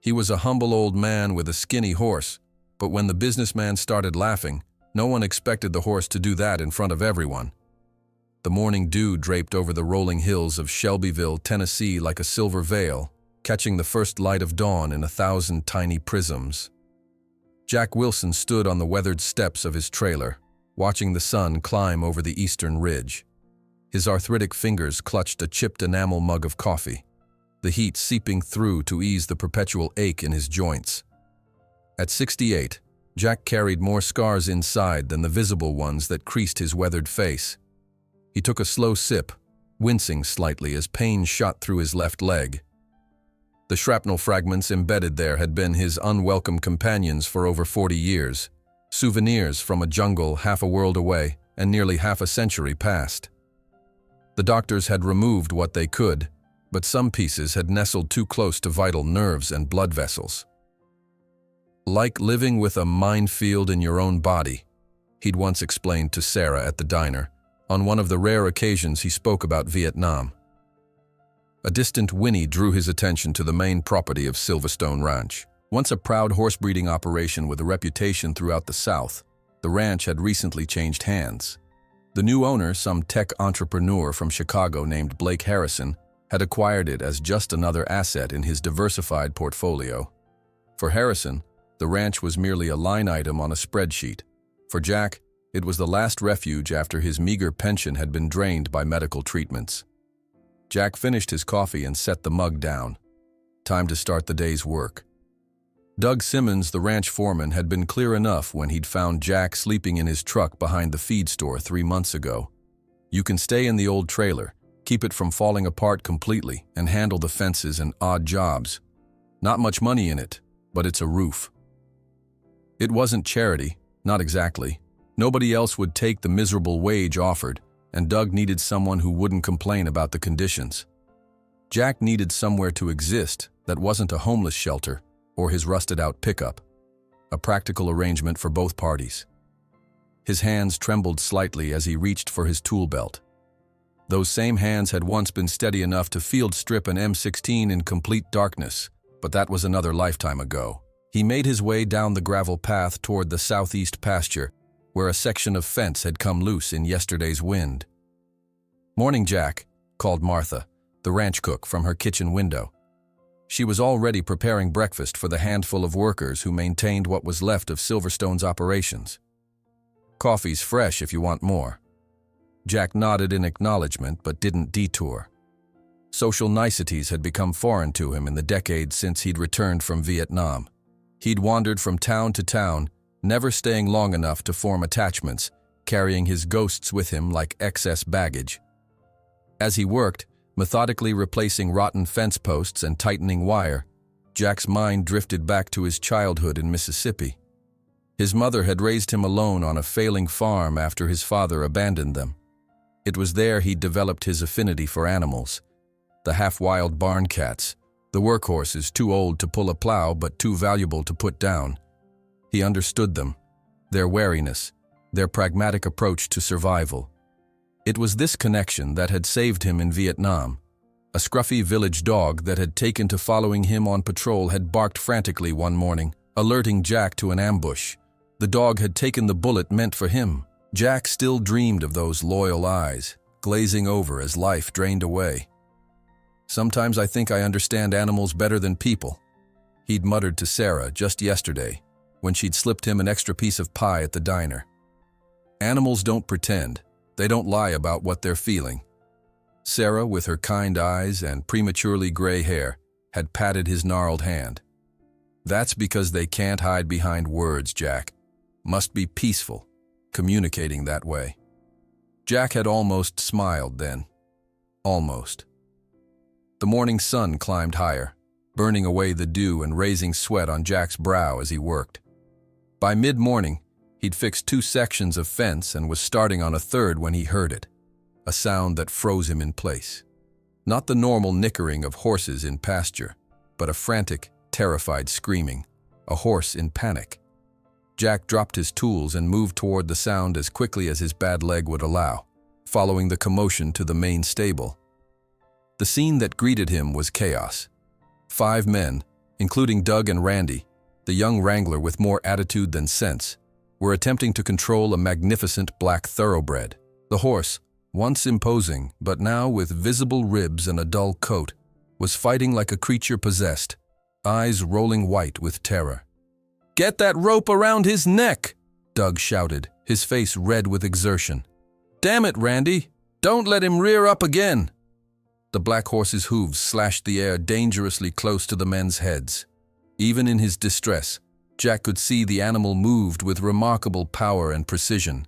He was a humble old man with a skinny horse, but when the businessman started laughing, no one expected the horse to do that in front of everyone. The morning dew draped over the rolling hills of Shelbyville, Tennessee like a silver veil, catching the first light of dawn in 1,000 tiny prisms. Jack Wilson stood on the weathered steps of his trailer, watching the sun climb over the eastern ridge. His arthritic fingers clutched a chipped enamel mug of coffee, the heat seeping through to ease the perpetual ache in his joints. At 68, Jack carried more scars inside than the visible ones that creased his weathered face. He took a slow sip, wincing slightly as pain shot through his left leg. The shrapnel fragments embedded there had been his unwelcome companions for over 40 years, souvenirs from a jungle half a world away and nearly half a century past. The doctors had removed what they could, but some pieces had nestled too close to vital nerves and blood vessels. Like living with a minefield in your own body, he'd once explained to Sarah at the diner, on one of the rare occasions he spoke about Vietnam. A distant whinny drew his attention to the main property of Silverstone Ranch. Once a proud horse-breeding operation with a reputation throughout the South, the ranch had recently changed hands. The new owner, some tech entrepreneur from Chicago named Blake Harrison, had acquired it as just another asset in his diversified portfolio. For Harrison, the ranch was merely a line item on a spreadsheet. For Jack, it was the last refuge after his meager pension had been drained by medical treatments. Jack finished his coffee and set the mug down. Time to start the day's work. Doug Simmons, the ranch foreman, had been clear enough when he'd found Jack sleeping in his truck behind the feed store 3 months ago. You can stay in the old trailer, keep it from falling apart completely, and handle the fences and odd jobs. Not much money in it, but it's a roof. It wasn't charity, not exactly. Nobody else would take the miserable wage offered, and Doug needed someone who wouldn't complain about the conditions. Jack needed somewhere to exist that wasn't a homeless shelter or his rusted-out pickup, a practical arrangement for both parties. His hands trembled slightly as he reached for his tool belt. Those same hands had once been steady enough to field strip an M16 in complete darkness, but that was another lifetime ago. He made his way down the gravel path toward the southeast pasture, where a section of fence had come loose in yesterday's wind. "Morning, Jack," called Martha, the ranch cook, from her kitchen window. She was already preparing breakfast for the handful of workers who maintained what was left of Silverstone's operations. "Coffee's fresh if you want more." Jack nodded in acknowledgement but didn't detour. Social niceties had become foreign to him in the decades since he'd returned from Vietnam. He'd wandered from town to town, never staying long enough to form attachments, carrying his ghosts with him like excess baggage. As he worked, methodically replacing rotten fence posts and tightening wire, Jack's mind drifted back to his childhood in Mississippi. His mother had raised him alone on a failing farm after his father abandoned them. It was there he'd developed his affinity for animals. The half-wild barn cats, the workhorses too old to pull a plow but too valuable to put down. He understood them, their wariness, their pragmatic approach to survival. It was this connection that had saved him in Vietnam. A scruffy village dog that had taken to following him on patrol had barked frantically one morning, alerting Jack to an ambush. The dog had taken the bullet meant for him. Jack still dreamed of those loyal eyes, glazing over as life drained away. "Sometimes I think I understand animals better than people," he'd muttered to Sarah just yesterday, when she'd slipped him an extra piece of pie at the diner. Animals don't pretend. They don't lie about what they're feeling. Sarah, with her kind eyes and prematurely gray hair, had patted his gnarled hand. "That's because they can't hide behind words, Jack. Must be peaceful, communicating that way." Jack had almost smiled then. Almost. The morning sun climbed higher, burning away the dew and raising sweat on Jack's brow as he worked. By mid-morning, he'd fixed 2 sections of fence and was starting on a third when he heard it, a sound that froze him in place. Not the normal nickering of horses in pasture, but a frantic, terrified screaming, a horse in panic. Jack dropped his tools and moved toward the sound as quickly as his bad leg would allow, following the commotion to the main stable. The scene that greeted him was chaos. 5 men, including Doug and Randy, the young wrangler with more attitude than sense, were attempting to control a magnificent black thoroughbred. The horse, once imposing but now with visible ribs and a dull coat, was fighting like a creature possessed, eyes rolling white with terror. "Get that rope around his neck!" Doug shouted, his face red with exertion. "Damn it, Randy! Don't let him rear up again!" The black horse's hooves slashed the air dangerously close to the men's heads. Even in his distress, Jack could see the animal moved with remarkable power and precision.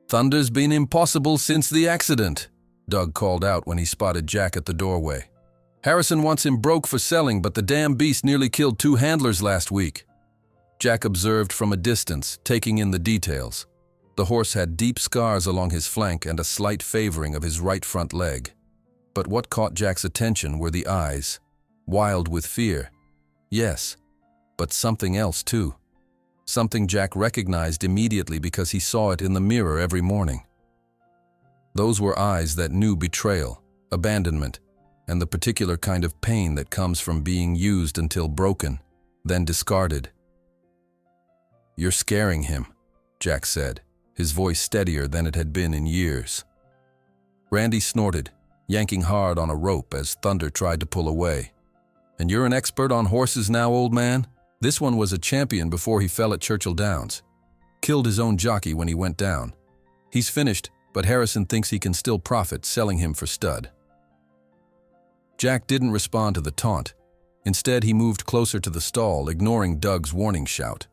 "Thunder's been impossible since the accident," Doug called out when he spotted Jack at the doorway. "Harrison wants him broke for selling, but the damn beast nearly killed 2 handlers last week." Jack observed from a distance, taking in the details. The horse had deep scars along his flank and a slight favoring of his right front leg. But what caught Jack's attention were the eyes, wild with fear. Yes, but something else too. Something Jack recognized immediately because he saw it in the mirror every morning. Those were eyes that knew betrayal, abandonment, and the particular kind of pain that comes from being used until broken, then discarded. "You're scaring him," Jack said, his voice steadier than it had been in years. Randy snorted, yanking hard on a rope as Thunder tried to pull away. "And you're an expert on horses now, old man? This one was a champion before he fell at Churchill Downs. Killed his own jockey when he went down. He's finished, but Harrison thinks he can still profit selling him for stud." Jack didn't respond to the taunt. Instead, he moved closer to the stall, ignoring Doug's warning shout.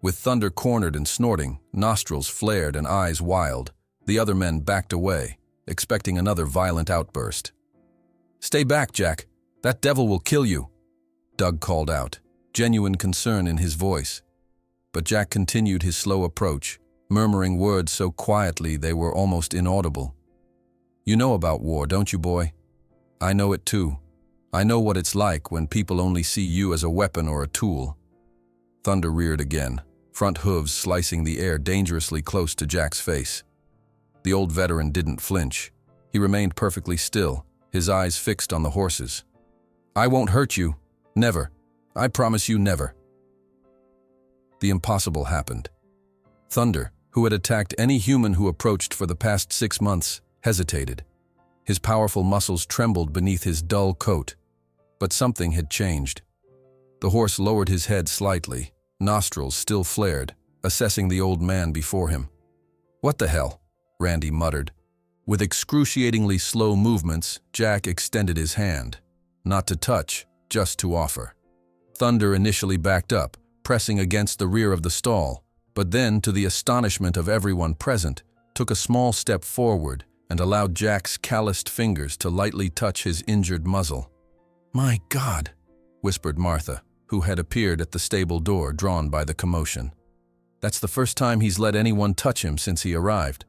With Thunder cornered and snorting, nostrils flared and eyes wild, the other men backed away, expecting another violent outburst. "Stay back, Jack. That devil will kill you," Doug called out, genuine concern in his voice. But Jack continued his slow approach, murmuring words so quietly they were almost inaudible. "You know about war, don't you, boy? I know it too. I know what it's like when people only see you as a weapon or a tool." Thunder reared again, front hooves slicing the air dangerously close to Jack's face. The old veteran didn't flinch. He remained perfectly still, his eyes fixed on the horses. "I won't hurt you. Never. I promise you never." The impossible happened. Thunder, who had attacked any human who approached for the past 6 months, hesitated. His powerful muscles trembled beneath his dull coat. But something had changed. The horse lowered his head slightly, nostrils still flared, assessing the old man before him. "What the hell?" Randy muttered. With excruciatingly slow movements, Jack extended his hand. Not to touch, just to offer. Thunder initially backed up, pressing against the rear of the stall, but then, to the astonishment of everyone present, took a small step forward and allowed Jack's calloused fingers to lightly touch his injured muzzle. "My God," whispered Martha, who had appeared at the stable door, drawn by the commotion. "That's the first time he's let anyone touch him since he arrived."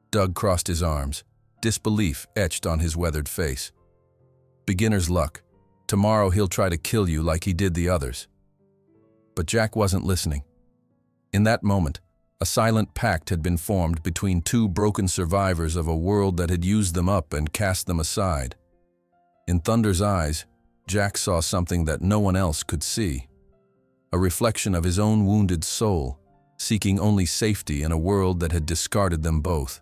Doug crossed his arms, disbelief etched on his weathered face. "Beginner's luck. Tomorrow he'll try to kill you like he did the others." But Jack wasn't listening. In that moment, a silent pact had been formed between 2 broken survivors of a world that had used them up and cast them aside. In Thunder's eyes, Jack saw something that no one else could see. A reflection of his own wounded soul, seeking only safety in a world that had discarded them both.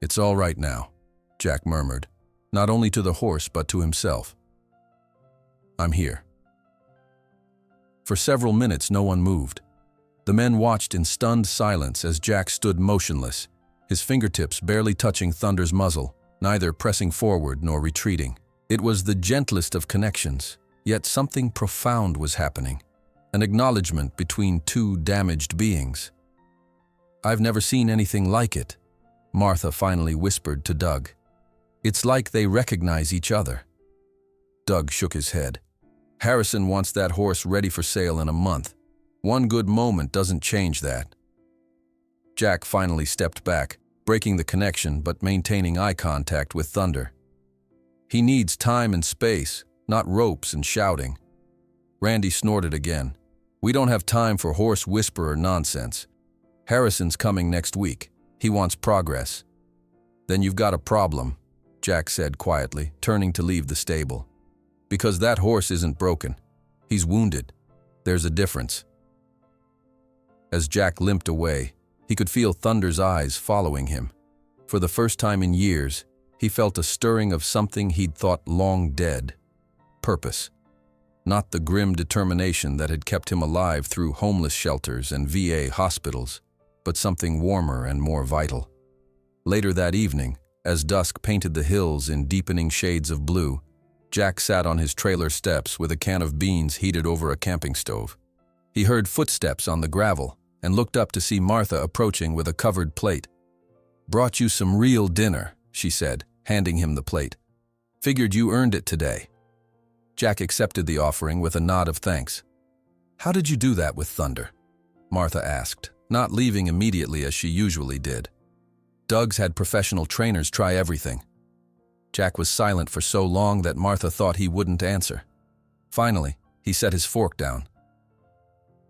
"It's all right now," Jack murmured, not only to the horse but to himself. "I'm here." For several minutes no one moved. The men watched in stunned silence as Jack stood motionless, his fingertips barely touching Thunder's muzzle, neither pressing forward nor retreating. It was the gentlest of connections, yet something profound was happening, an acknowledgement between 2 damaged beings. "I've never seen anything like it," Martha finally whispered to Doug. "It's like they recognize each other." Doug shook his head. "Harrison wants that horse ready for sale in a month. One good moment doesn't change that." Jack finally stepped back, breaking the connection but maintaining eye contact with Thunder. "He needs time and space, not ropes and shouting." Randy snorted again. "We don't have time for horse whisperer nonsense. Harrison's coming next week. He wants progress." "Then you've got a problem," Jack said quietly, turning to leave the stable. Because that horse isn't broken. He's wounded. There's a difference. As Jack limped away, he could feel Thunder's eyes following him. For the first time in years, he felt a stirring of something he'd thought long dead. Purpose. Not the grim determination that had kept him alive through homeless shelters and VA hospitals, but something warmer and more vital. Later that evening, as dusk painted the hills in deepening shades of blue, Jack sat on his trailer steps with a can of beans heated over a camping stove. He heard footsteps on the gravel and looked up to see Martha approaching with a covered plate. "Brought you some real dinner," she said, handing him the plate. "Figured you earned it today." Jack accepted the offering with a nod of thanks. "How did you do that with Thunder?" Martha asked, not leaving immediately as she usually did. "Doug's had professional trainers try everything." Jack was silent for so long that Martha thought he wouldn't answer. Finally, he set his fork down.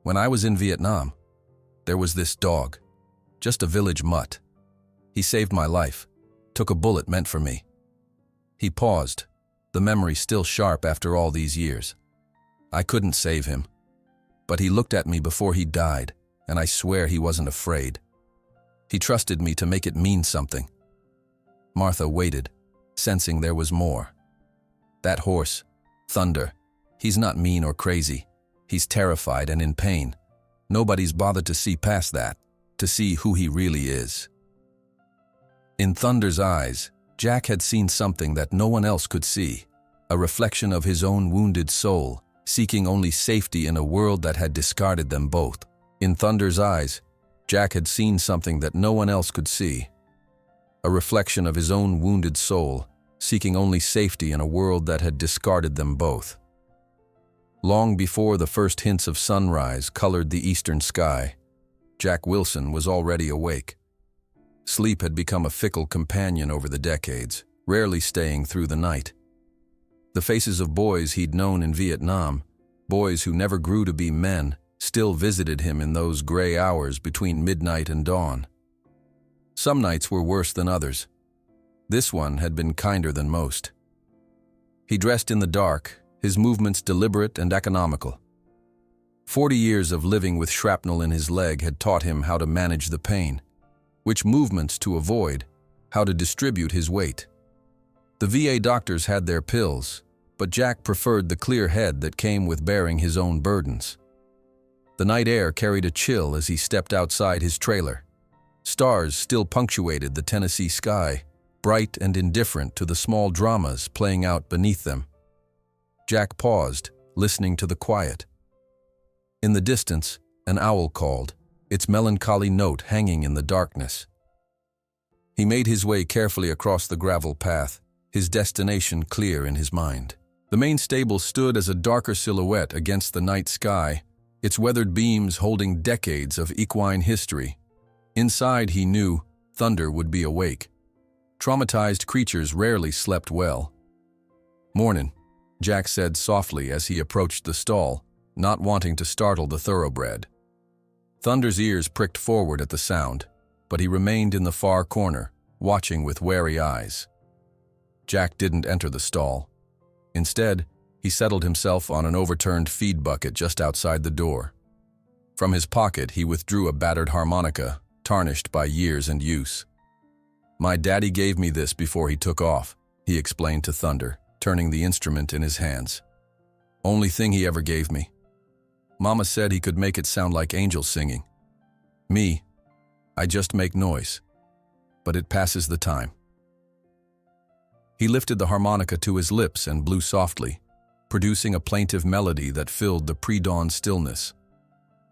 "When I was in Vietnam, there was this dog, just a village mutt. He saved my life, took a bullet meant for me." He paused, the memory still sharp after all these years. "I couldn't save him, but he looked at me before he died, and I swear he wasn't afraid. He trusted me to make it mean something." Martha waited, sensing there was more. "That horse, Thunder, he's not mean or crazy. He's terrified and in pain. Nobody's bothered to see past that, to see who he really is." In Thunder's eyes, Jack had seen something that no one else could see, a reflection of his own wounded soul, seeking only safety in a world that had discarded them both. In Thunder's eyes, Jack had seen something that no one else could see, a reflection of his own wounded soul, seeking only safety in a world that had discarded them both. Long before the first hints of sunrise colored the eastern sky, Jack Wilson was already awake. Sleep had become a fickle companion over the decades, rarely staying through the night. The faces of boys he'd known in Vietnam, boys who never grew to be men, still visited him in those gray hours between midnight and dawn. Some nights were worse than others. This one had been kinder than most. He dressed in the dark, his movements deliberate and economical. 40 years of living with shrapnel in his leg had taught him how to manage the pain, which movements to avoid, how to distribute his weight. The VA doctors had their pills, but Jack preferred the clear head that came with bearing his own burdens. The night air carried a chill as he stepped outside his trailer. Stars still punctuated the Tennessee sky, bright and indifferent to the small dramas playing out beneath them. Jack paused, listening to the quiet. In the distance, an owl called, its melancholy note hanging in the darkness. He made his way carefully across the gravel path, his destination clear in his mind. The main stable stood as a darker silhouette against the night sky, its weathered beams holding decades of equine history. Inside, he knew, Thunder would be awake. Traumatized creatures rarely slept well. "Mornin'," Jack said softly as he approached the stall, not wanting to startle the thoroughbred. Thunder's ears pricked forward at the sound, but he remained in the far corner, watching with wary eyes. Jack didn't enter the stall. Instead, he settled himself on an overturned feed bucket just outside the door. From his pocket, he withdrew a battered harmonica, tarnished by years and use. "My daddy gave me this before he took off," he explained to Thunder, turning the instrument in his hands. "Only thing he ever gave me. Mama said he could make it sound like angels singing. Me, I just make noise, but it passes the time." He lifted the harmonica to his lips and blew softly, producing a plaintive melody that filled the pre-dawn stillness.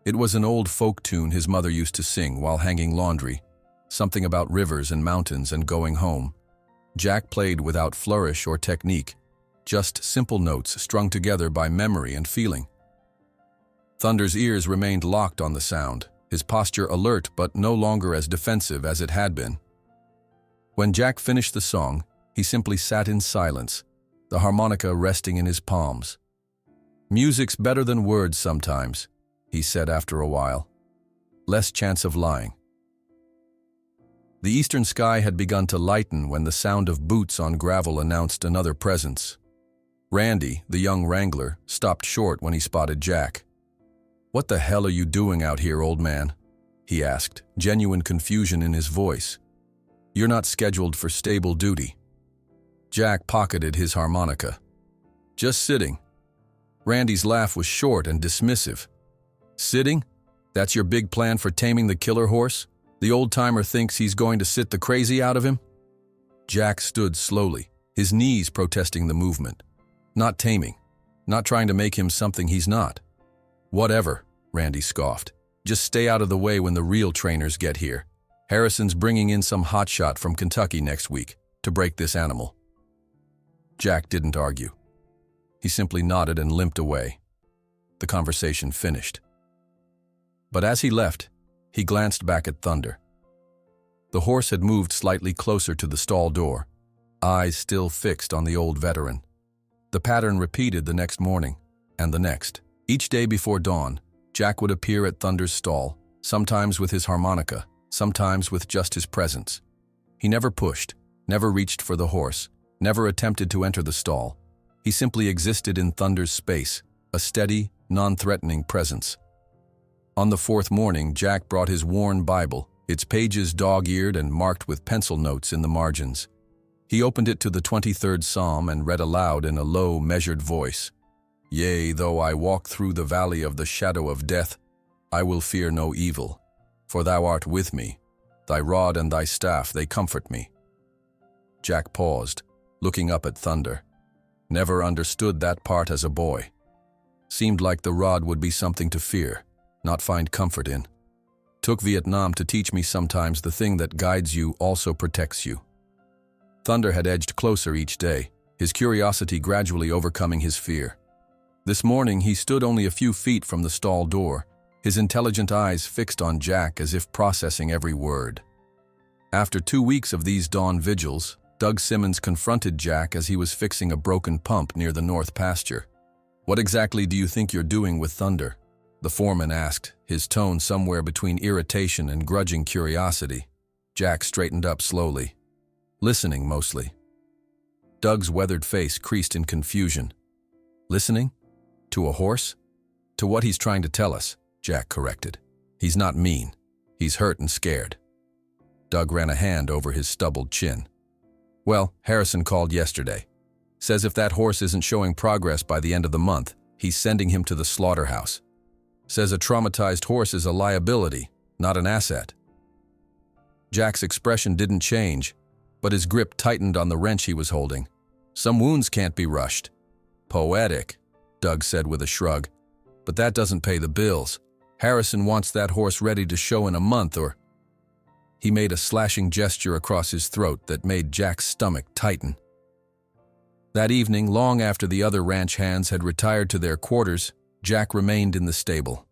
It was an old folk tune his mother used to sing while hanging laundry, something about rivers and mountains and going home. Jack played without flourish or technique, just simple notes strung together by memory and feeling. Thunder's ears remained locked on the sound, his posture alert but no longer as defensive as it had been. When Jack finished the song, he simply sat in silence, the harmonica resting in his palms. "Music's better than words sometimes," he said after a while. "Less chance of lying." The eastern sky had begun to lighten when the sound of boots on gravel announced another presence. Randy, the young wrangler, stopped short when he spotted Jack. "What the hell are you doing out here, old man?" he asked, genuine confusion in his voice. "You're not scheduled for stable duty." Jack pocketed his harmonica. "Just sitting." Randy's laugh was short and dismissive. "Sitting? That's your big plan for taming the killer horse? The old-timer thinks he's going to sit the crazy out of him?" Jack stood slowly, his knees protesting the movement. "Not taming. Not trying to make him something he's not." "Whatever," Randy scoffed. "Just stay out of the way when the real trainers get here. Harrison's bringing in some hotshot from Kentucky next week to break this animal." Jack didn't argue. He simply nodded and limped away. The conversation finished. But as he left, he glanced back at Thunder. The horse had moved slightly closer to the stall door, eyes still fixed on the old veteran. The pattern repeated the next morning, and the next. Each day before dawn, Jack would appear at Thunder's stall, sometimes with his harmonica, sometimes with just his presence. He never pushed, never reached for the horse, never attempted to enter the stall. He simply existed in Thunder's space, a steady, non-threatening presence. On the fourth morning, Jack brought his worn Bible, its pages dog-eared and marked with pencil notes in the margins. He opened it to the 23rd Psalm and read aloud in a low, measured voice. "Yea, though I walk through the valley of the shadow of death, I will fear no evil, for thou art with me. Thy rod and thy staff, they comfort me." Jack paused, looking up at Thunder. Never understood that part as a boy. Seemed like the rod would be something to fear, not find comfort in. Took Vietnam to teach me sometimes the thing that guides you also protects you. Thunder had edged closer each day, his curiosity gradually overcoming his fear. This morning he stood only a few feet from the stall door, his intelligent eyes fixed on Jack as if processing every word. After 2 weeks of these dawn vigils, Doug Simmons confronted Jack as he was fixing a broken pump near the north pasture. "What exactly do you think you're doing with Thunder?" the foreman asked, his tone somewhere between irritation and grudging curiosity. Jack straightened up slowly. "Listening, mostly." Doug's weathered face creased in confusion. "Listening? To a horse?" "To what he's trying to tell us," Jack corrected. "He's not mean. He's hurt and scared." Doug ran a hand over his stubbled chin. "Well, Harrison called yesterday. Says if that horse isn't showing progress by the end of the month, he's sending him to the slaughterhouse. Says a traumatized horse is a liability, not an asset." Jack's expression didn't change, but his grip tightened on the wrench he was holding. "Some wounds can't be rushed." "Poetic," Doug said with a shrug. "But that doesn't pay the bills. Harrison wants that horse ready to show in a month or—" He made a slashing gesture across his throat that made Jack's stomach tighten. That evening, long after the other ranch hands had retired to their quarters, Jack remained in the stable.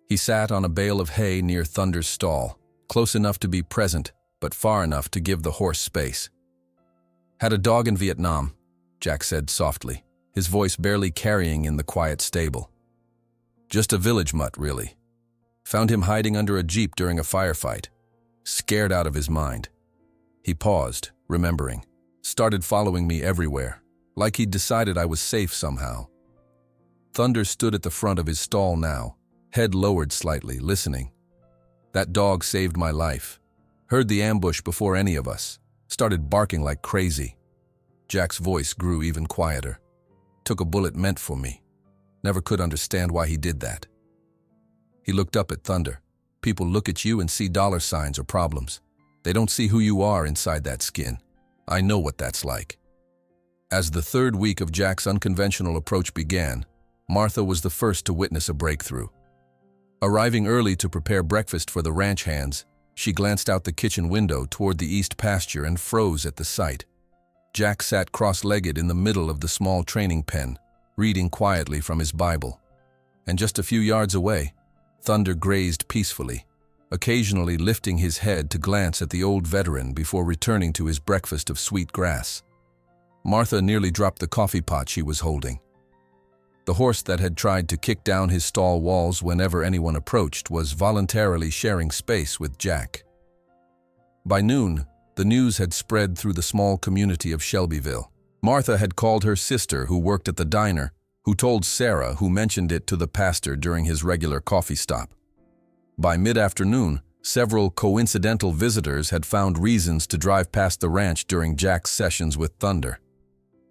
He sat on a bale of hay near Thunder's stall, close enough to be present, but far enough to give the horse space. "Had a dog in Vietnam," Jack said softly, his voice barely carrying in the quiet stable. "Just a village mutt, really. Found him hiding under a jeep during a firefight. Scared out of his mind." He paused, remembering. "Started following me everywhere, like he'd decided I was safe somehow." Thunder stood at the front of his stall now, head lowered slightly, listening. "That dog saved my life. Heard the ambush before any of us. Started barking like crazy." Jack's voice grew even quieter. "Took a bullet meant for me. Never could understand why he did that." He looked up at Thunder. "People look at you and see dollar signs or problems. They don't see who you are inside that skin. I know what that's like." As the third week of Jack's unconventional approach began, Martha was the first to witness a breakthrough. Arriving early to prepare breakfast for the ranch hands, she glanced out the kitchen window toward the east pasture and froze at the sight. Jack sat cross-legged in the middle of the small training pen, reading quietly from his Bible. And just a few yards away, Thunder grazed peacefully, occasionally lifting his head to glance at the old veteran before returning to his breakfast of sweet grass. Martha nearly dropped the coffee pot she was holding. The horse that had tried to kick down his stall walls whenever anyone approached was voluntarily sharing space with Jack. By noon, the news had spread through the small community of Shelbyville. Martha had called her sister who worked at the diner, who told Sarah, who mentioned it to the pastor during his regular coffee stop. By mid-afternoon, several coincidental visitors had found reasons to drive past the ranch during Jack's sessions with Thunder.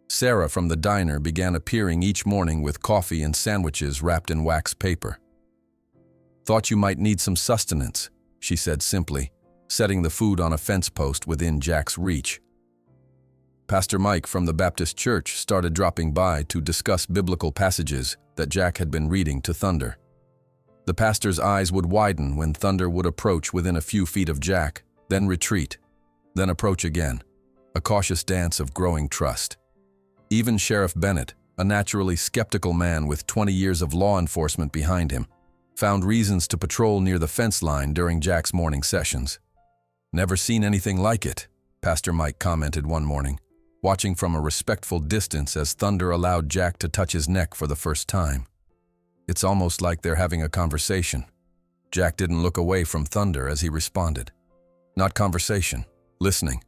Sarah from the diner began appearing each morning with coffee and sandwiches wrapped in wax paper. "Thought you might need some sustenance," she said simply, setting the food on a fence post within Jack's reach. Pastor Mike from the Baptist Church started dropping by to discuss biblical passages that Jack had been reading to Thunder. The pastor's eyes would widen when Thunder would approach within a few feet of Jack, then retreat, then approach again, a cautious dance of growing trust. Even Sheriff Bennett, a naturally skeptical man with 20 years of law enforcement behind him, found reasons to patrol near the fence line during Jack's morning sessions. "Never seen anything like it," Pastor Mike commented one morning, watching from a respectful distance as Thunder allowed Jack to touch his neck for the first time. "It's almost like they're having a conversation." Jack didn't look away from Thunder as he responded. "Not conversation, listening.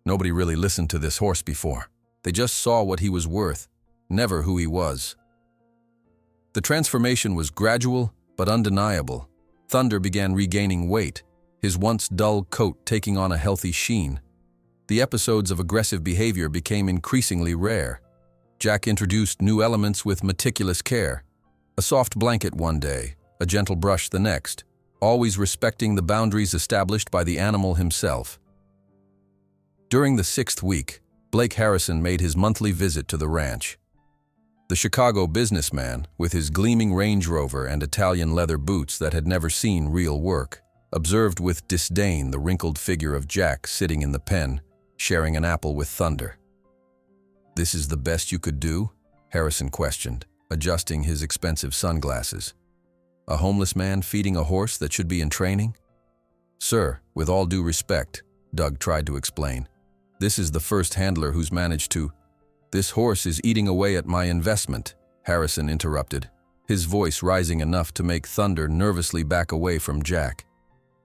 Nobody really listened to this horse before. They just saw what he was worth, never who he was." The transformation was gradual but undeniable. Thunder began regaining weight, his once dull coat taking on a healthy sheen. The episodes of aggressive behavior became increasingly rare. Jack introduced new elements with meticulous care. A soft blanket one day, a gentle brush the next, always respecting the boundaries established by the animal himself. During the 6th week, Blake Harrison made his monthly visit to the ranch. The Chicago businessman, with his gleaming Range Rover and Italian leather boots that had never seen real work, observed with disdain the wrinkled figure of Jack sitting in the pen, sharing an apple with Thunder. "This is the best you could do?" Harrison questioned, adjusting his expensive sunglasses. "A homeless man feeding a horse that should be in training?" "Sir, with all due respect," Doug tried to explain, "this is the first handler who's managed to—" "This horse is eating away at my investment," Harrison interrupted, his voice rising enough to make Thunder nervously back away from Jack.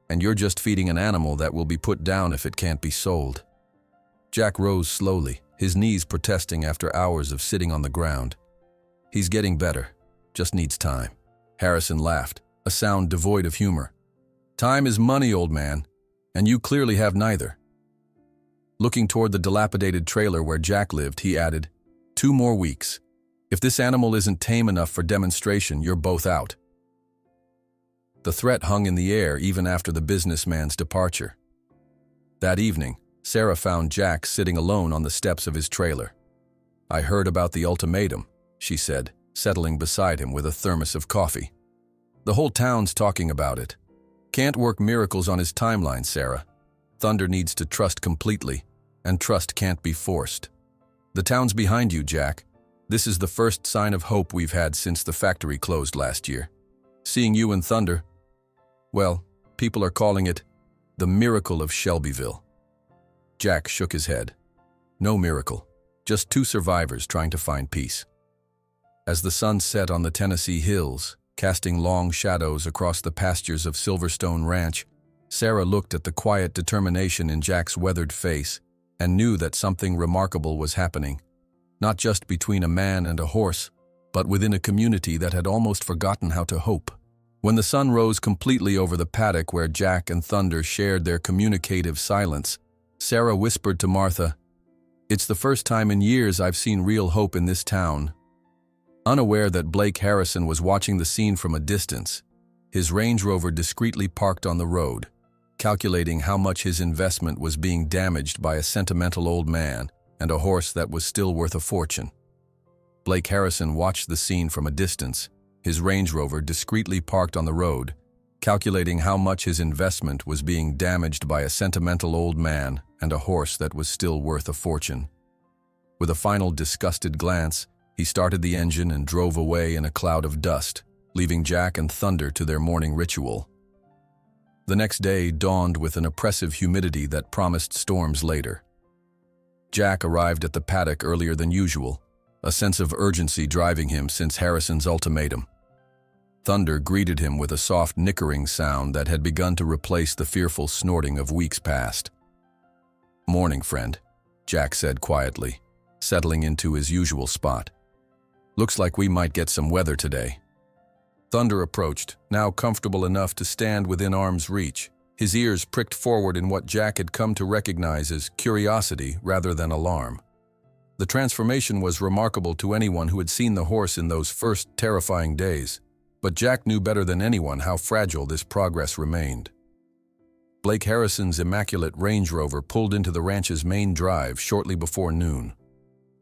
"And you're just feeding an animal that will be put down if it can't be sold." Jack rose slowly, his knees protesting after hours of sitting on the ground. "He's getting better, just needs time." Harrison laughed, a sound devoid of humor. "Time is money, old man, and you clearly have neither." Looking toward the dilapidated trailer where Jack lived, he added, "2 more weeks. If this animal isn't tame enough for demonstration, you're both out." The threat hung in the air even after the businessman's departure. That evening, Sarah found Jack sitting alone on the steps of his trailer. "I heard about the ultimatum," she said, settling beside him with a thermos of coffee. "The whole town's talking about it. Can't work miracles on his timeline, Sarah. Thunder needs to trust completely, and trust can't be forced. The town's behind you, Jack. This is the first sign of hope we've had since the factory closed last year. Seeing you and Thunder, well, people are calling it the miracle of Shelbyville." Jack shook his head. "No miracle, just 2 survivors trying to find peace." As the sun set on the Tennessee hills, casting long shadows across the pastures of Silverstone Ranch, Sarah looked at the quiet determination in Jack's weathered face and knew that something remarkable was happening, not just between a man and a horse, but within a community that had almost forgotten how to hope. When the sun rose completely over the paddock where Jack and Thunder shared their communicative silence, Sarah whispered to Martha, "It's the first time in years I've seen real hope in this town." Unaware that Blake Harrison was watching the scene from a distance, his Range Rover discreetly parked on the road, calculating how much his investment was being damaged by a sentimental old man and a horse that was still worth a fortune. Blake Harrison watched the scene from a distance, his Range Rover discreetly parked on the road, calculating how much his investment was being damaged by a sentimental old man and a horse that was still worth a fortune. With a final disgusted glance, he started the engine and drove away in a cloud of dust, leaving Jack and Thunder to their morning ritual. The next day dawned with an oppressive humidity that promised storms later. Jack arrived at the paddock earlier than usual, a sense of urgency driving him since Harrison's ultimatum. Thunder greeted him with a soft nickering sound that had begun to replace the fearful snorting of weeks past. "Morning, friend," Jack said quietly, settling into his usual spot. Looks like we might get some weather today. Thunder approached, now comfortable enough to stand within arm's reach. His ears pricked forward in what Jack had come to recognize as curiosity rather than alarm. The transformation was remarkable to anyone who had seen the horse in those first terrifying days, but Jack knew better than anyone how fragile this progress remained. Blake Harrison's immaculate Range Rover pulled into the ranch's main drive shortly before noon.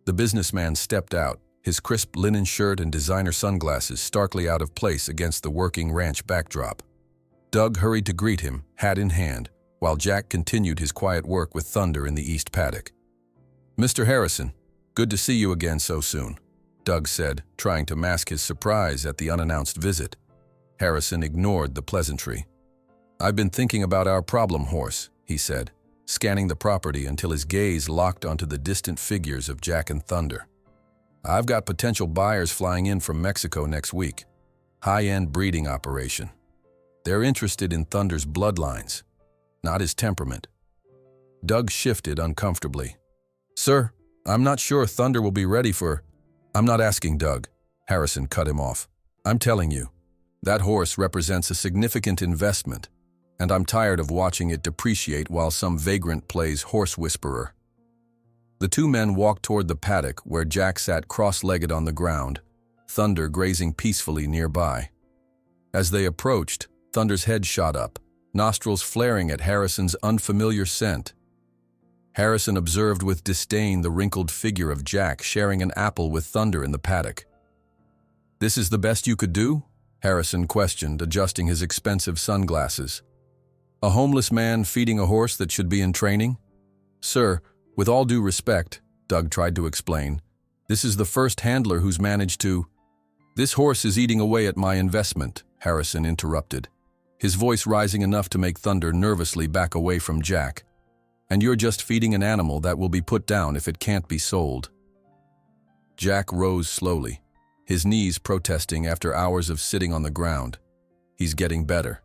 The businessman stepped out, his crisp linen shirt and designer sunglasses starkly out of place against the working ranch backdrop. Doug hurried to greet him, hat in hand, while Jack continued his quiet work with Thunder in the east paddock. "Mr. Harrison, good to see you again so soon," Doug said, trying to mask his surprise at the unannounced visit. Harrison ignored the pleasantry. "I've been thinking about our problem horse," he said, scanning the property until his gaze locked onto the distant figures of Jack and Thunder. "I've got potential buyers flying in from Mexico next week. High-end breeding operation. They're interested in Thunder's bloodlines, not his temperament." Doug shifted uncomfortably. "Sir, I'm not sure Thunder will be ready for—" "I'm not asking, Doug," Harrison cut him off. "I'm telling you, that horse represents a significant investment, and I'm tired of watching it depreciate while some vagrant plays horse whisperer." The two men walked toward the paddock where Jack sat cross-legged on the ground, Thunder grazing peacefully nearby. As they approached, Thunder's head shot up, nostrils flaring at Harrison's unfamiliar scent. Harrison observed with disdain the wrinkled figure of Jack sharing an apple with Thunder in the paddock. "This is the best you could do?" Harrison questioned, adjusting his expensive sunglasses. "A homeless man feeding a horse that should be in training?" "Sir, with all due respect," Doug tried to explain, "this is the first handler who's managed to—" "This horse is eating away at my investment," Harrison interrupted, his voice rising enough to make Thunder nervously back away from Jack. "And you're just feeding an animal that will be put down if it can't be sold." Jack rose slowly, his knees protesting after hours of sitting on the ground. "He's getting better.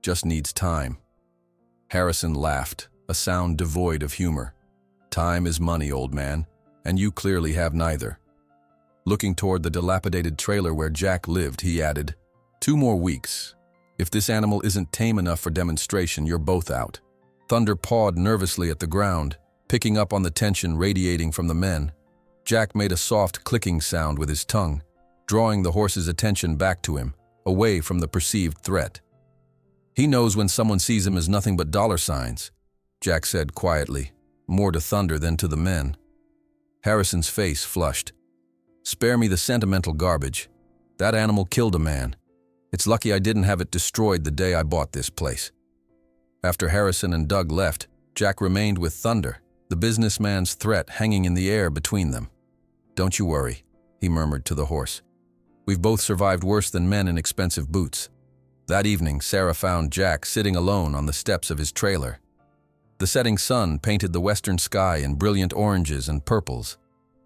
Just needs time." Harrison laughed, a sound devoid of humor. "Time is money, old man, and you clearly have neither." Looking toward the dilapidated trailer where Jack lived, he added, "2 more weeks. If this animal isn't tame enough for demonstration, you're both out." Thunder pawed nervously at the ground, picking up on the tension radiating from the men. Jack made a soft clicking sound with his tongue, drawing the horse's attention back to him, away from the perceived threat. "He knows when someone sees him as nothing but dollar signs," Jack said quietly, more to Thunder than to the men. Harrison's face flushed. "Spare me the sentimental garbage. That animal killed a man. It's lucky I didn't have it destroyed the day I bought this place." After Harrison and Doug left, Jack remained with Thunder, the businessman's threat hanging in the air between them. "Don't you worry," he murmured to the horse. "We've both survived worse than men in expensive boots." That evening, Sarah found Jack sitting alone on the steps of his trailer. The setting sun painted the western sky in brilliant oranges and purples,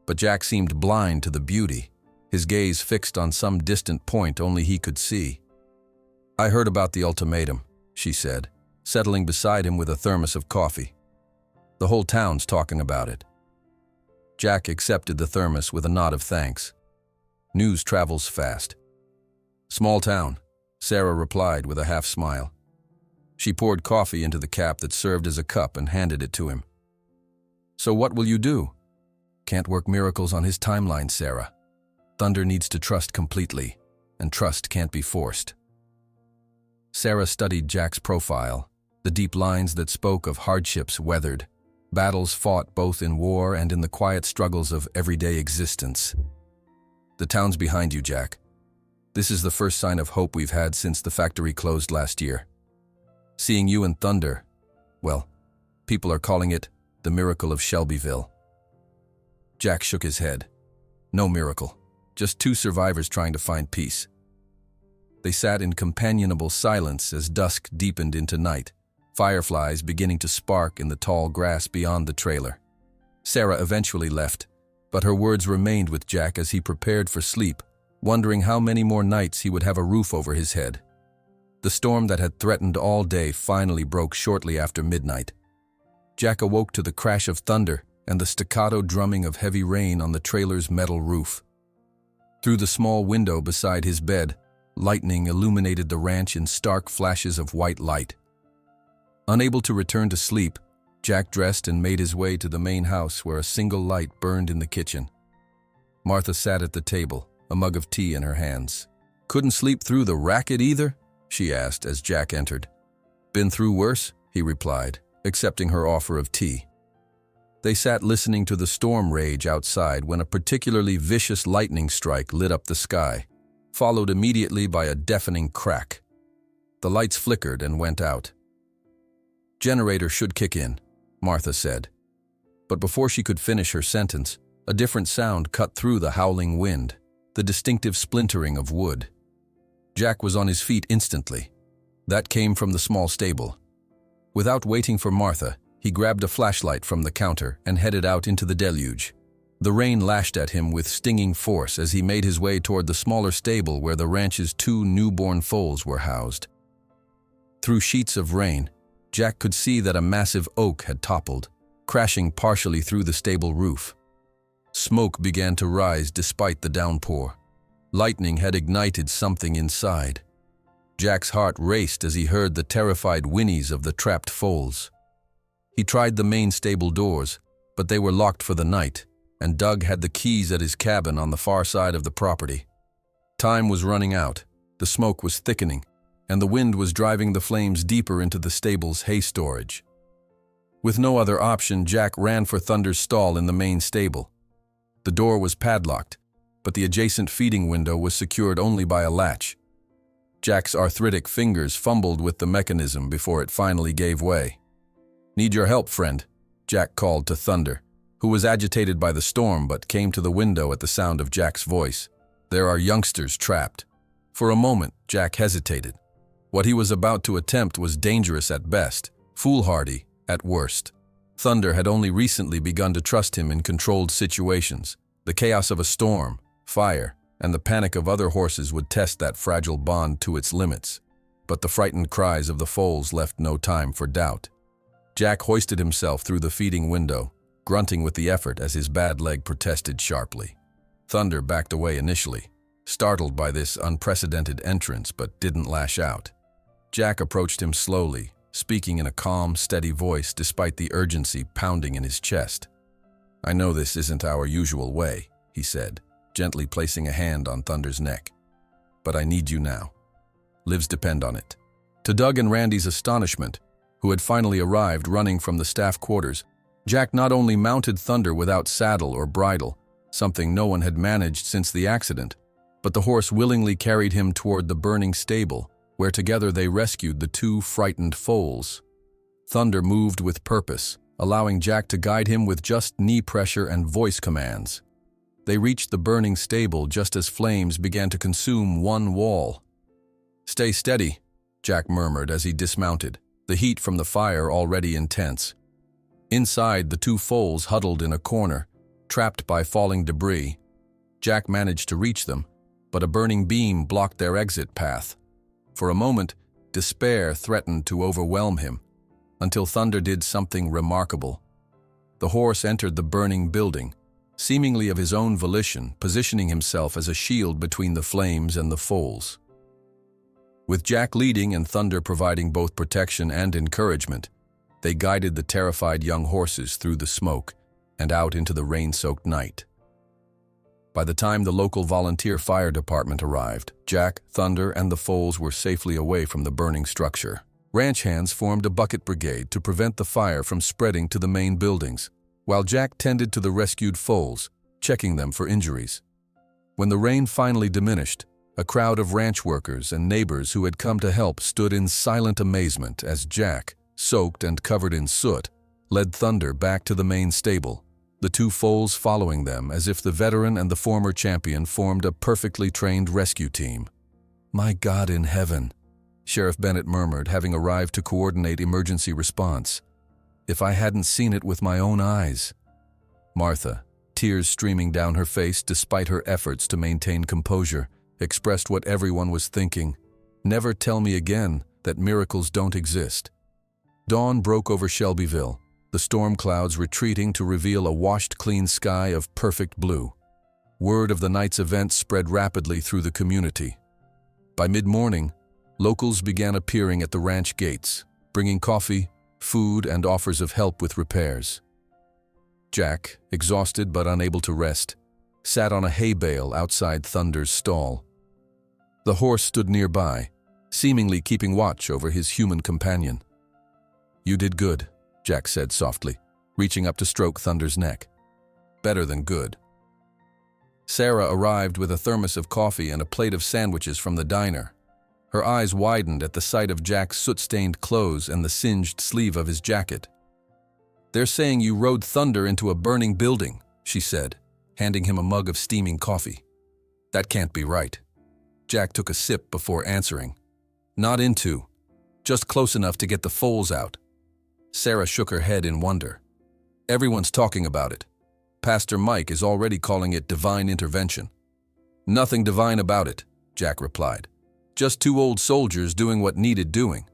but Jack seemed blind to the beauty, his gaze fixed on some distant point only he could see. "I heard about the ultimatum," she said, settling beside him with a thermos of coffee. "The whole town's talking about it." Jack accepted the thermos with a nod of thanks. News travels fast. "Small town," Sarah replied with a half-smile. She poured coffee into the cap that served as a cup and handed it to him. "So what will you do?" "Can't work miracles on his timeline, Sarah. Thunder needs to trust completely, and trust can't be forced." Sarah studied Jack's profile, the deep lines that spoke of hardships weathered, battles fought both in war and in the quiet struggles of everyday existence. "The town's behind you, Jack. This is the first sign of hope we've had since the factory closed last year. Seeing you and Thunder, well, people are calling it the miracle of Shelbyville." Jack shook his head. "No miracle, just 2 survivors trying to find peace." They sat in companionable silence as dusk deepened into night, fireflies beginning to spark in the tall grass beyond the trailer. Sarah eventually left, but her words remained with Jack as he prepared for sleep, wondering how many more nights he would have a roof over his head. The storm that had threatened all day finally broke shortly after midnight. Jack awoke to the crash of thunder and the staccato drumming of heavy rain on the trailer's metal roof. Through the small window beside his bed, lightning illuminated the ranch in stark flashes of white light. Unable to return to sleep, Jack dressed and made his way to the main house where a single light burned in the kitchen. Martha sat at the table, a mug of tea in her hands. "Couldn't sleep through the racket either?" she asked as Jack entered. "Been through worse?" he replied, accepting her offer of tea. They sat listening to the storm rage outside when a particularly vicious lightning strike lit up the sky, followed immediately by a deafening crack. The lights flickered and went out. "Generator should kick in," Martha said. But before she could finish her sentence, a different sound cut through the howling wind, the distinctive splintering of wood. Jack was on his feet instantly. That came from the small stable. Without waiting for Martha, he grabbed a flashlight from the counter and headed out into the deluge. The rain lashed at him with stinging force as he made his way toward the smaller stable where the ranch's 2 newborn foals were housed. Through sheets of rain, Jack could see that a massive oak had toppled, crashing partially through the stable roof. Smoke began to rise despite the downpour. Lightning had ignited something inside. Jack's heart raced as he heard the terrified whinnies of the trapped foals. He tried the main stable doors, but they were locked for the night, and Doug had the keys at his cabin on the far side of the property. Time was running out, the smoke was thickening, and the wind was driving the flames deeper into the stable's hay storage. With no other option, Jack ran for Thunder's stall in the main stable. The door was padlocked, but the adjacent feeding window was secured only by a latch. Jack's arthritic fingers fumbled with the mechanism before it finally gave way. "Need your help, friend," Jack called to Thunder, who was agitated by the storm but came to the window at the sound of Jack's voice. "There are youngsters trapped." For a moment, Jack hesitated. What he was about to attempt was dangerous at best, foolhardy at worst. Thunder had only recently begun to trust him in controlled situations. The chaos of a storm, fire, and the panic of other horses would test that fragile bond to its limits. But the frightened cries of the foals left no time for doubt. Jack hoisted himself through the feeding window, grunting with the effort as his bad leg protested sharply. Thunder backed away initially, startled by this unprecedented entrance, but didn't lash out. Jack approached him slowly, speaking in a calm, steady voice despite the urgency pounding in his chest. "I know this isn't our usual way," he said, gently placing a hand on Thunder's neck. "But I need you now. Lives depend on it." To Doug and Randy's astonishment, who had finally arrived running from the staff quarters, Jack not only mounted Thunder without saddle or bridle, something no one had managed since the accident, but the horse willingly carried him toward the burning stable, where together they rescued the 2 frightened foals. Thunder moved with purpose, allowing Jack to guide him with just knee pressure and voice commands. They reached the burning stable just as flames began to consume one wall. "Stay steady," Jack murmured as he dismounted, the heat from the fire already intense. Inside, the 2 foals huddled in a corner, trapped by falling debris. Jack managed to reach them, but a burning beam blocked their exit path. For a moment, despair threatened to overwhelm him, until Thunder did something remarkable. The horse entered the burning building, seemingly of his own volition, positioning himself as a shield between the flames and the foals. With Jack leading and Thunder providing both protection and encouragement, they guided the terrified young horses through the smoke and out into the rain-soaked night. By the time the local volunteer fire department arrived, Jack, Thunder, and the foals were safely away from the burning structure. Ranch hands formed a bucket brigade to prevent the fire from spreading to the main buildings, while Jack tended to the rescued foals, checking them for injuries. When the rain finally diminished, a crowd of ranch workers and neighbors who had come to help stood in silent amazement as Jack, soaked and covered in soot, led Thunder back to the main stable, the 2 foals following them as if the veteran and the former champion formed a perfectly trained rescue team. "My God in heaven," Sheriff Bennett murmured, having arrived to coordinate emergency response. "If I hadn't seen it with my own eyes." Martha, tears streaming down her face despite her efforts to maintain composure, expressed what everyone was thinking. "Never tell me again that miracles don't exist." Dawn broke over Shelbyville, the storm clouds retreating to reveal a washed clean sky of perfect blue. Word of the night's event spread rapidly through the community. By mid-morning, locals began appearing at the ranch gates, bringing coffee, food, and offers of help with repairs. Jack, exhausted but unable to rest, sat on a hay bale outside Thunder's stall. The horse stood nearby, seemingly keeping watch over his human companion. "You did good," Jack said softly, reaching up to stroke Thunder's neck. "Better than good." Sarah arrived with a thermos of coffee and a plate of sandwiches from the diner. Her eyes widened at the sight of Jack's soot-stained clothes and the singed sleeve of his jacket. "They're saying you rode Thunder into a burning building," she said, handing him a mug of steaming coffee. "That can't be right." Jack took a sip before answering. "Not into. Just close enough to get the foals out." Sarah shook her head in wonder. "Everyone's talking about it. Pastor Mike is already calling it divine intervention." "Nothing divine about it," Jack replied. "Just two old soldiers doing what needed doing."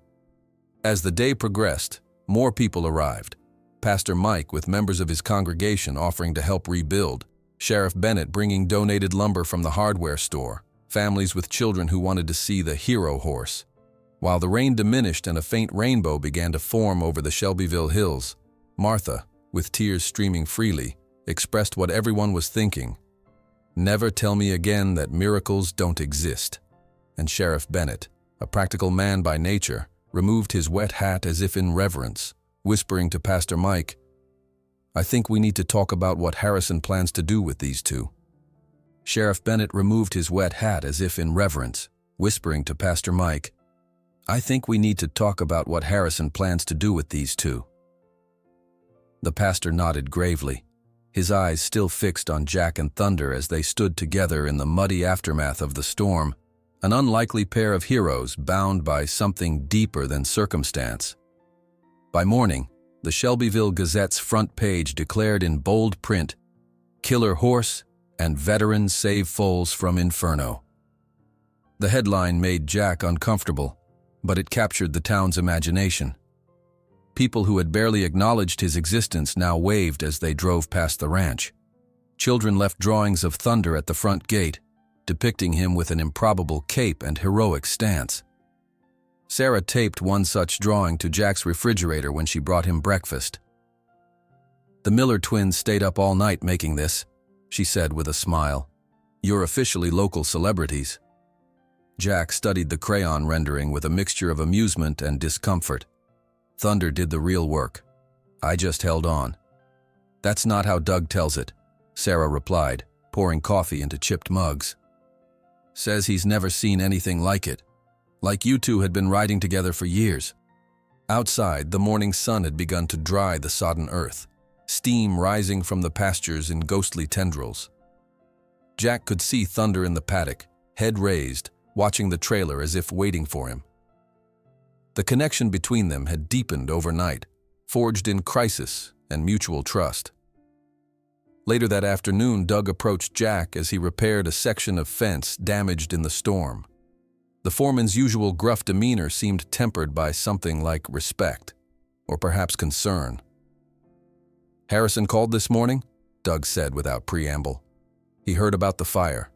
As the day progressed, more people arrived. Pastor Mike with members of his congregation offering to help rebuild, Sheriff Bennett bringing donated lumber from the hardware store, families with children who wanted to see the hero horse. While the rain diminished and a faint rainbow began to form over the Shelbyville hills, Martha, with tears streaming freely, expressed what everyone was thinking. "Never tell me again that miracles don't exist." And Sheriff Bennett, a practical man by nature, removed his wet hat as if in reverence, whispering to Pastor Mike, "I think we need to talk about what Harrison plans to do with these two." Sheriff Bennett removed his wet hat as if in reverence, whispering to Pastor Mike, "I think we need to talk about what Harrison plans to do with these two." The pastor nodded gravely, his eyes still fixed on Jack and Thunder as they stood together in the muddy aftermath of the storm, an unlikely pair of heroes bound by something deeper than circumstance. By morning, the Shelbyville Gazette's front page declared in bold print, "Killer Horse and Veterans Save Foals from Inferno." The headline made Jack uncomfortable, but it captured the town's imagination. People who had barely acknowledged his existence now waved as they drove past the ranch. Children left drawings of Thunder at the front gate, depicting him with an improbable cape and heroic stance. Sarah taped one such drawing to Jack's refrigerator when she brought him breakfast. "The Miller twins stayed up all night making this," she said with a smile. "You're officially local celebrities." Jack studied the crayon rendering with a mixture of amusement and discomfort. "Thunder did the real work. I just held on." "That's not how Doug tells it," Sarah replied, pouring coffee into chipped mugs. "Says he's never seen anything like it. Like you two had been riding together for years." Outside, the morning sun had begun to dry the sodden earth, steam rising from the pastures in ghostly tendrils. Jack could see Thunder in the paddock, head raised, watching the trailer as if waiting for him. The connection between them had deepened overnight, forged in crisis and mutual trust. Later that afternoon, Doug approached Jack as he repaired a section of fence damaged in the storm. The foreman's usual gruff demeanor seemed tempered by something like respect, or perhaps concern. "Harrison called this morning?" Doug said without preamble. He heard about the fire.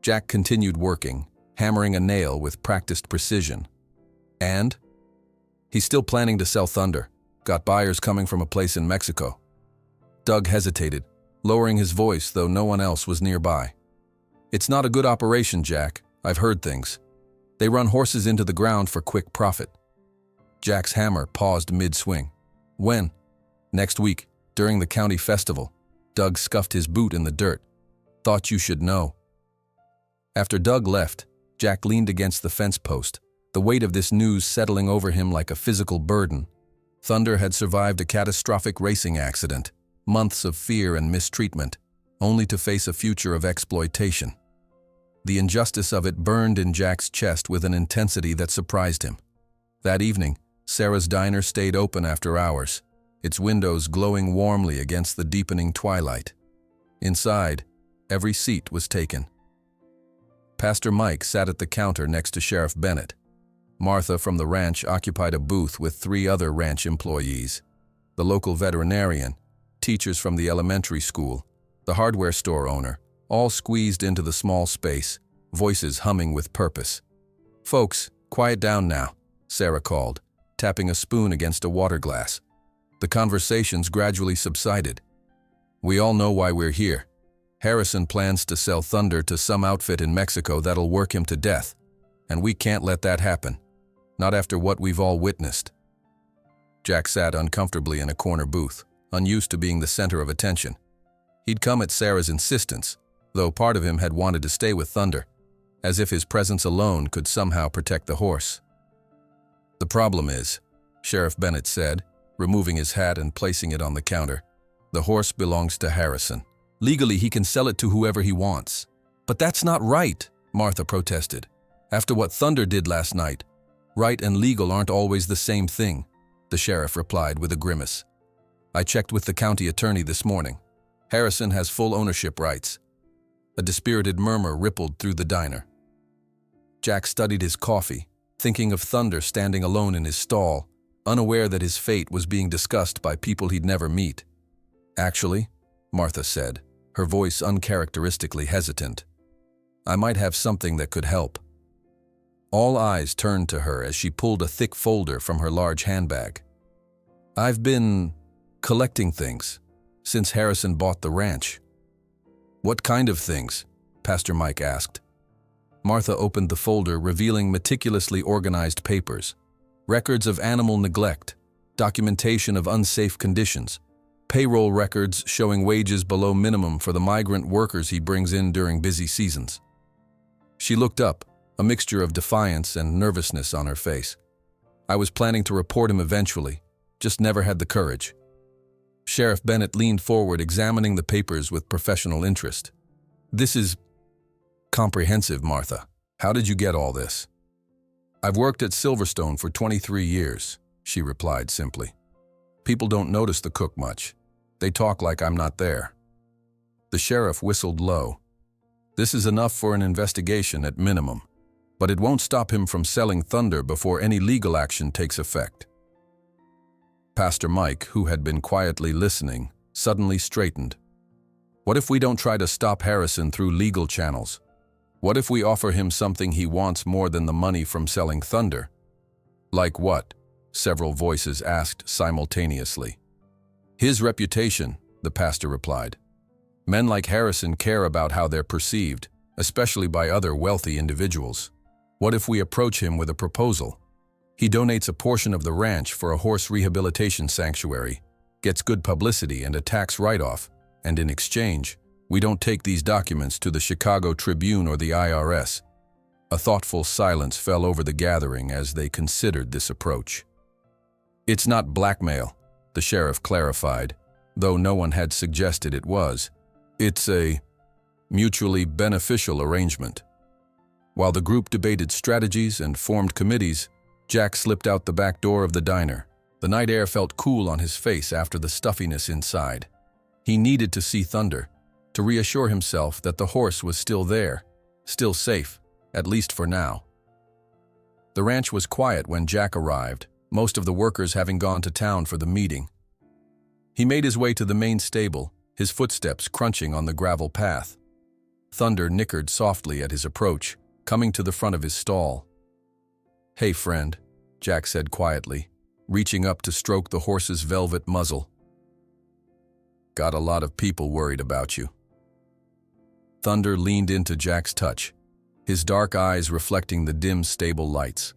Jack continued working, hammering a nail with practiced precision. "And?" "He's still planning to sell Thunder. Got buyers coming from a place in Mexico." Doug hesitated, lowering his voice though no one else was nearby. "It's not a good operation, Jack. I've heard things. They run horses into the ground for quick profit." Jack's hammer paused mid-swing. "When?" "Next week, during the county festival." Doug scuffed his boot in the dirt. "Thought you should know." After Doug left, Jack leaned against the fence post, the weight of this news settling over him like a physical burden. Thunder had survived a catastrophic racing accident, months of fear and mistreatment, only to face a future of exploitation. The injustice of it burned in Jack's chest with an intensity that surprised him. That evening, Sarah's diner stayed open after hours, its windows glowing warmly against the deepening twilight. Inside, every seat was taken. Pastor Mike sat at the counter next to Sheriff Bennett. Martha from the ranch occupied a booth with 3 other ranch employees. the local veterinarian, teachers from the elementary school, the hardware store owner, all squeezed into the small space, voices humming with purpose. "Folks, quiet down now," Sarah called, tapping a spoon against a water glass. The conversations gradually subsided. "We all know why we're here. Harrison plans to sell Thunder to some outfit in Mexico that'll work him to death, and we can't let that happen. Not after what we've all witnessed." Jack sat uncomfortably in a corner booth, unused to being the center of attention. He'd come at Sarah's insistence, though part of him had wanted to stay with Thunder, as if his presence alone could somehow protect the horse. "The problem is," Sheriff Bennett said, removing his hat and placing it on the counter, "the horse belongs to Harrison. Legally, he can sell it to whoever he wants." "But that's not right," Martha protested. "After what Thunder did last night, right and legal aren't always the same thing," the sheriff replied with a grimace. "I checked with the county attorney this morning. Harrison has full ownership rights." A dispirited murmur rippled through the diner. Jack studied his coffee, thinking of Thunder standing alone in his stall, unaware that his fate was being discussed by people he'd never meet. "Actually," Martha said, her voice uncharacteristically hesitant, "I might have something that could help." All eyes turned to her as she pulled a thick folder from her large handbag. "I've been collecting things since Harrison bought the ranch." "What kind of things?" Pastor Mike asked. Martha opened the folder, revealing meticulously organized papers, records of animal neglect, documentation of unsafe conditions, payroll records showing wages below minimum for the migrant workers he brings in during busy seasons. She looked up, a mixture of defiance and nervousness on her face. "I was planning to report him eventually, just never had the courage." Sheriff Bennett leaned forward, examining the papers with professional interest. "This is comprehensive, Martha. How did you get all this?" "I've worked at Silverstone for 23 years, she replied simply. "People don't notice the cook much. They talk like I'm not there." The sheriff whistled low. "This is enough for an investigation at minimum, but it won't stop him from selling Thunder before any legal action takes effect." Pastor Mike, who had been quietly listening, suddenly straightened. "What if we don't try to stop Harrison through legal channels? What if we offer him something he wants more than the money from selling Thunder?" "Like what?" several voices asked simultaneously. "His reputation," the pastor replied. "Men like Harrison care about how they're perceived, especially by other wealthy individuals. What if we approach him with a proposal? He donates a portion of the ranch for a horse rehabilitation sanctuary, gets good publicity and a tax write-off, and in exchange, we don't take these documents to the Chicago Tribune or the IRS." A thoughtful silence fell over the gathering as they considered this approach. "It's not blackmail," the sheriff clarified, though no one had suggested it was. "It's a mutually beneficial arrangement." While the group debated strategies and formed committees, Jack slipped out the back door of the diner. The night air felt cool on his face after the stuffiness inside. He needed to see Thunder, to reassure himself that the horse was still there, still safe, at least for now. The ranch was quiet when Jack arrived, most of the workers having gone to town for the meeting. He made his way to the main stable, his footsteps crunching on the gravel path. Thunder nickered softly at his approach, coming to the front of his stall. "Hey, friend," Jack said quietly, reaching up to stroke the horse's velvet muzzle. "Got a lot of people worried about you." Thunder leaned into Jack's touch, his dark eyes reflecting the dim stable lights.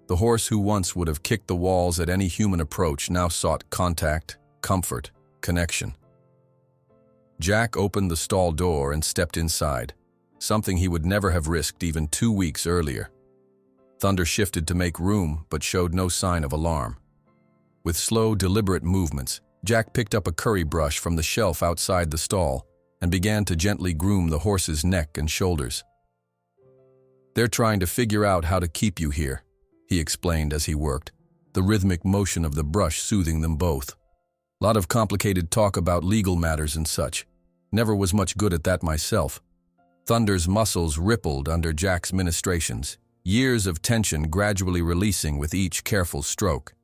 The horse who once would have kicked the walls at any human approach now sought contact, comfort, connection. Jack opened the stall door and stepped inside, something he would never have risked even 2 weeks earlier. Thunder shifted to make room but showed no sign of alarm. With slow, deliberate movements, Jack picked up a curry brush from the shelf outside the stall and began to gently groom the horse's neck and shoulders. "They're trying to figure out how to keep you here," he explained as he worked, the rhythmic motion of the brush soothing them both. "Lot of complicated talk about legal matters and such. Never was much good at that myself." Thunder's muscles rippled under Jack's ministrations, years of tension gradually releasing with each careful stroke.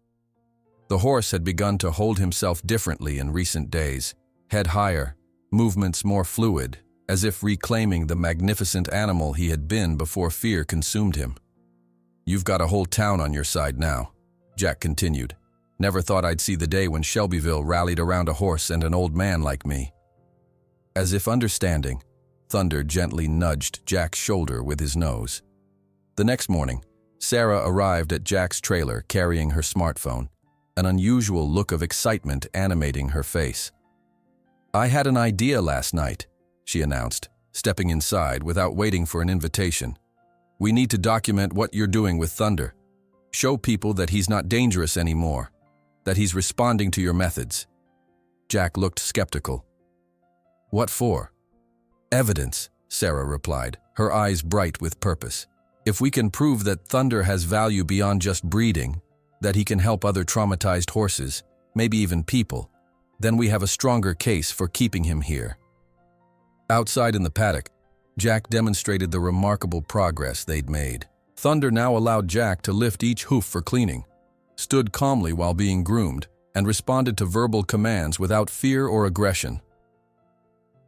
The horse had begun to hold himself differently in recent days, head higher, movements more fluid, as if reclaiming the magnificent animal he had been before fear consumed him. "You've got a whole town on your side now," Jack continued. "Never thought I'd see the day when Shelbyville rallied around a horse and an old man like me." As if understanding, Thunder gently nudged Jack's shoulder with his nose. The next morning, Sarah arrived at Jack's trailer carrying her smartphone, an unusual look of excitement animating her face. "I had an idea last night," she announced, stepping inside without waiting for an invitation. "We need to document what you're doing with Thunder. Show people that he's not dangerous anymore, that he's responding to your methods." Jack looked skeptical. "What for?" "Evidence," Sarah replied, her eyes bright with purpose. "If we can prove that Thunder has value beyond just breeding, that he can help other traumatized horses, maybe even people, then we have a stronger case for keeping him here." Outside in the paddock, Jack demonstrated the remarkable progress they'd made. Thunder now allowed Jack to lift each hoof for cleaning, stood calmly while being groomed, and responded to verbal commands without fear or aggression.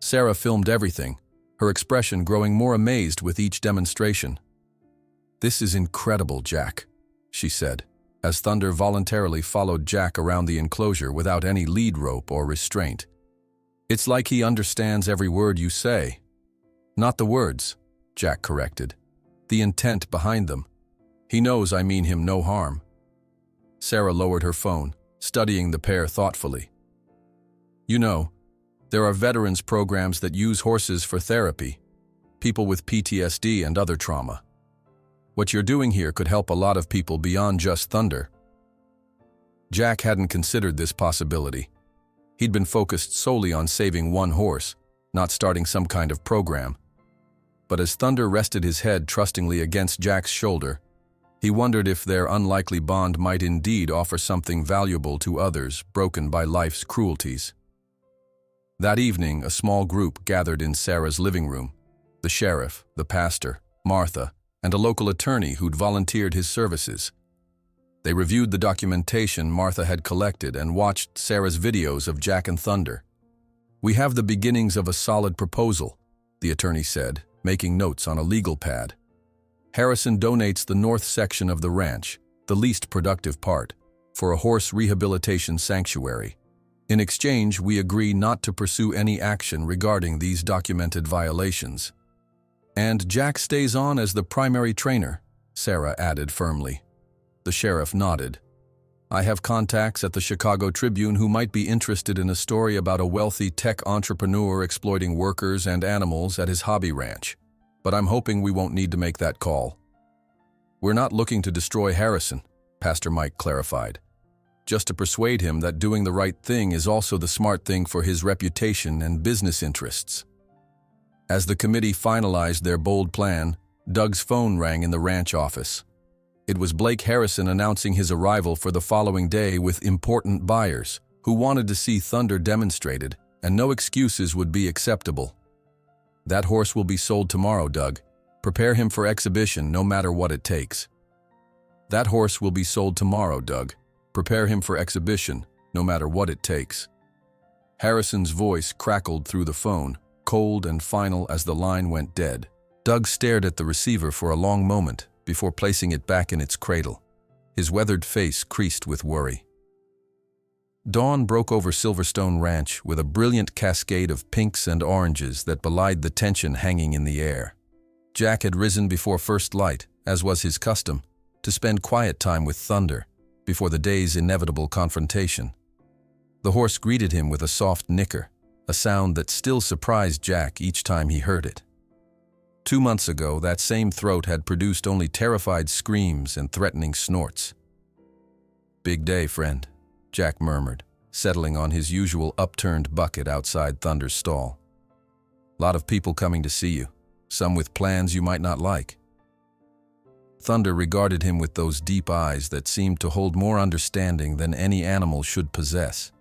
Sarah filmed everything, her expression growing more amazed with each demonstration. "This is incredible, Jack," she said, as Thunder voluntarily followed Jack around the enclosure without any lead rope or restraint. "It's like he understands every word you say." "Not the words," Jack corrected. "The intent behind them. He knows I mean him no harm." Sarah lowered her phone, studying the pair thoughtfully. "You know, there are veterans programs that use horses for therapy, people with PTSD and other trauma. What you're doing here could help a lot of people beyond just Thunder." Jack hadn't considered this possibility. He'd been focused solely on saving one horse, not starting some kind of program. But as Thunder rested his head trustingly against Jack's shoulder, he wondered if their unlikely bond might indeed offer something valuable to others broken by life's cruelties. That evening, a small group gathered in Sarah's living room: the sheriff, the pastor, Martha, and a local attorney who'd volunteered his services. They reviewed the documentation Martha had collected and watched Sarah's videos of Jack and Thunder. "We have the beginnings of a solid proposal," the attorney said, making notes on a legal pad. "Harrison donates the north section of the ranch, the least productive part, for a horse rehabilitation sanctuary. In exchange, we agree not to pursue any action regarding these documented violations." "And Jack stays on as the primary trainer," Sarah added firmly. The sheriff nodded. "I have contacts at the Chicago Tribune who might be interested in a story about a wealthy tech entrepreneur exploiting workers and animals at his hobby ranch, but I'm hoping we won't need to make that call." "We're not looking to destroy Harrison," Pastor Mike clarified, "just to persuade him that doing the right thing is also the smart thing for his reputation and business interests." As the committee finalized their bold plan, Doug's phone rang in the ranch office. It was Blake Harrison announcing his arrival for the following day with important buyers who wanted to see Thunder demonstrated, and no excuses would be acceptable. "That horse will be sold tomorrow, Doug. Prepare him for exhibition no matter what it takes." "That horse will be sold tomorrow, Doug. Prepare him for exhibition no matter what it takes." Harrison's voice crackled through the phone, cold and final as the line went dead. Doug stared at the receiver for a long moment before placing it back in its cradle, his weathered face creased with worry. Dawn broke over Silverstone Ranch with a brilliant cascade of pinks and oranges that belied the tension hanging in the air. Jack had risen before first light, as was his custom, to spend quiet time with Thunder before the day's inevitable confrontation. The horse greeted him with a soft nicker, a sound that still surprised Jack each time he heard it. 2 months ago, that same throat had produced only terrified screams and threatening snorts. "Big day, friend," Jack murmured, settling on his usual upturned bucket outside Thunder's stall. "Lot of people coming to see you, some with plans you might not like." Thunder regarded him with those deep eyes that seemed to hold more understanding than any animal should possess.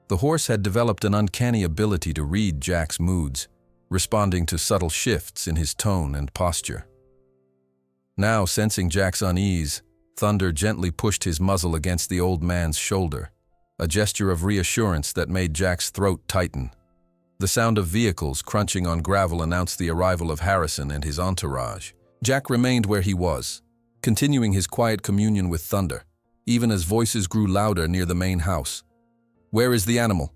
The horse had developed an uncanny ability to read Jack's moods, responding to subtle shifts in his tone and posture. Now, sensing Jack's unease, Thunder gently pushed his muzzle against the old man's shoulder, a gesture of reassurance that made Jack's throat tighten. The sound of vehicles crunching on gravel announced the arrival of Harrison and his entourage. Jack remained where he was, continuing his quiet communion with Thunder, even as voices grew louder near the main house. "Where is the animal?"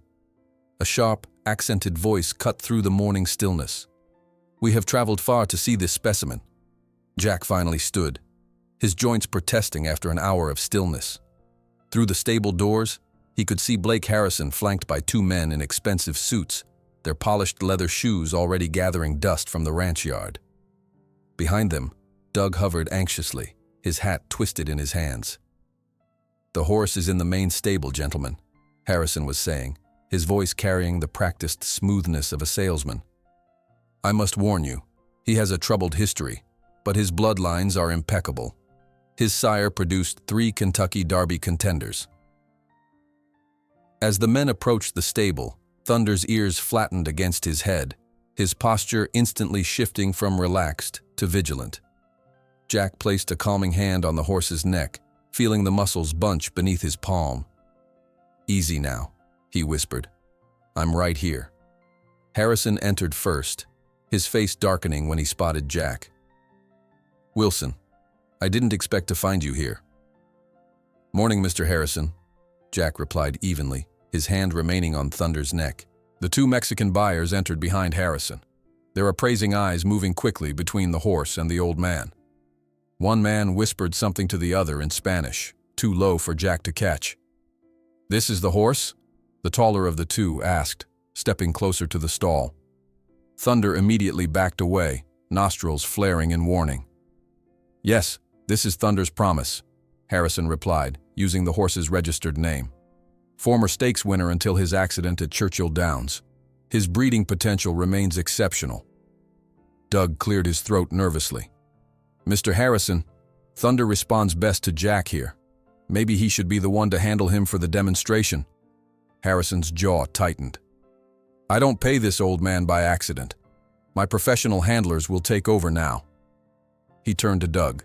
A sharp, accented voice cut through the morning stillness. "We have traveled far to see this specimen." Jack finally stood, his joints protesting after an hour of stillness. Through the stable doors, he could see Blake Harrison flanked by two men in expensive suits, their polished leather shoes already gathering dust from the ranch yard. Behind them, Doug hovered anxiously, his hat twisted in his hands. "The horse is in the main stable, gentlemen," Harrison was saying, his voice carrying the practiced smoothness of a salesman. "I must warn you, he has a troubled history, but his bloodlines are impeccable. His sire produced 3 Kentucky Derby contenders." As the men approached the stable, Thunder's ears flattened against his head, his posture instantly shifting from relaxed to vigilant. Jack placed a calming hand on the horse's neck, feeling the muscles bunch beneath his palm. "Easy now," he whispered. "I'm right here." Harrison entered first, his face darkening when he spotted Jack. "Wilson, I didn't expect to find you here." "Morning, Mr. Harrison," Jack replied evenly, his hand remaining on Thunder's neck. The 2 Mexican buyers entered behind Harrison, their appraising eyes moving quickly between the horse and the old man. One man whispered something to the other in Spanish, too low for Jack to catch. "This is the horse?" the taller of the 2 asked, stepping closer to the stall. Thunder immediately backed away, nostrils flaring in warning. "Yes, this is Thunder's Promise," Harrison replied, using the horse's registered name. "Former stakes winner until his accident at Churchill Downs. His breeding potential remains exceptional." Doug cleared his throat nervously. "Mr. Harrison, Thunder responds best to Jack here. Maybe he should be the one to handle him for the demonstration." Harrison's jaw tightened. "I don't pay this old man by accident. My professional handlers will take over now." He turned to Doug.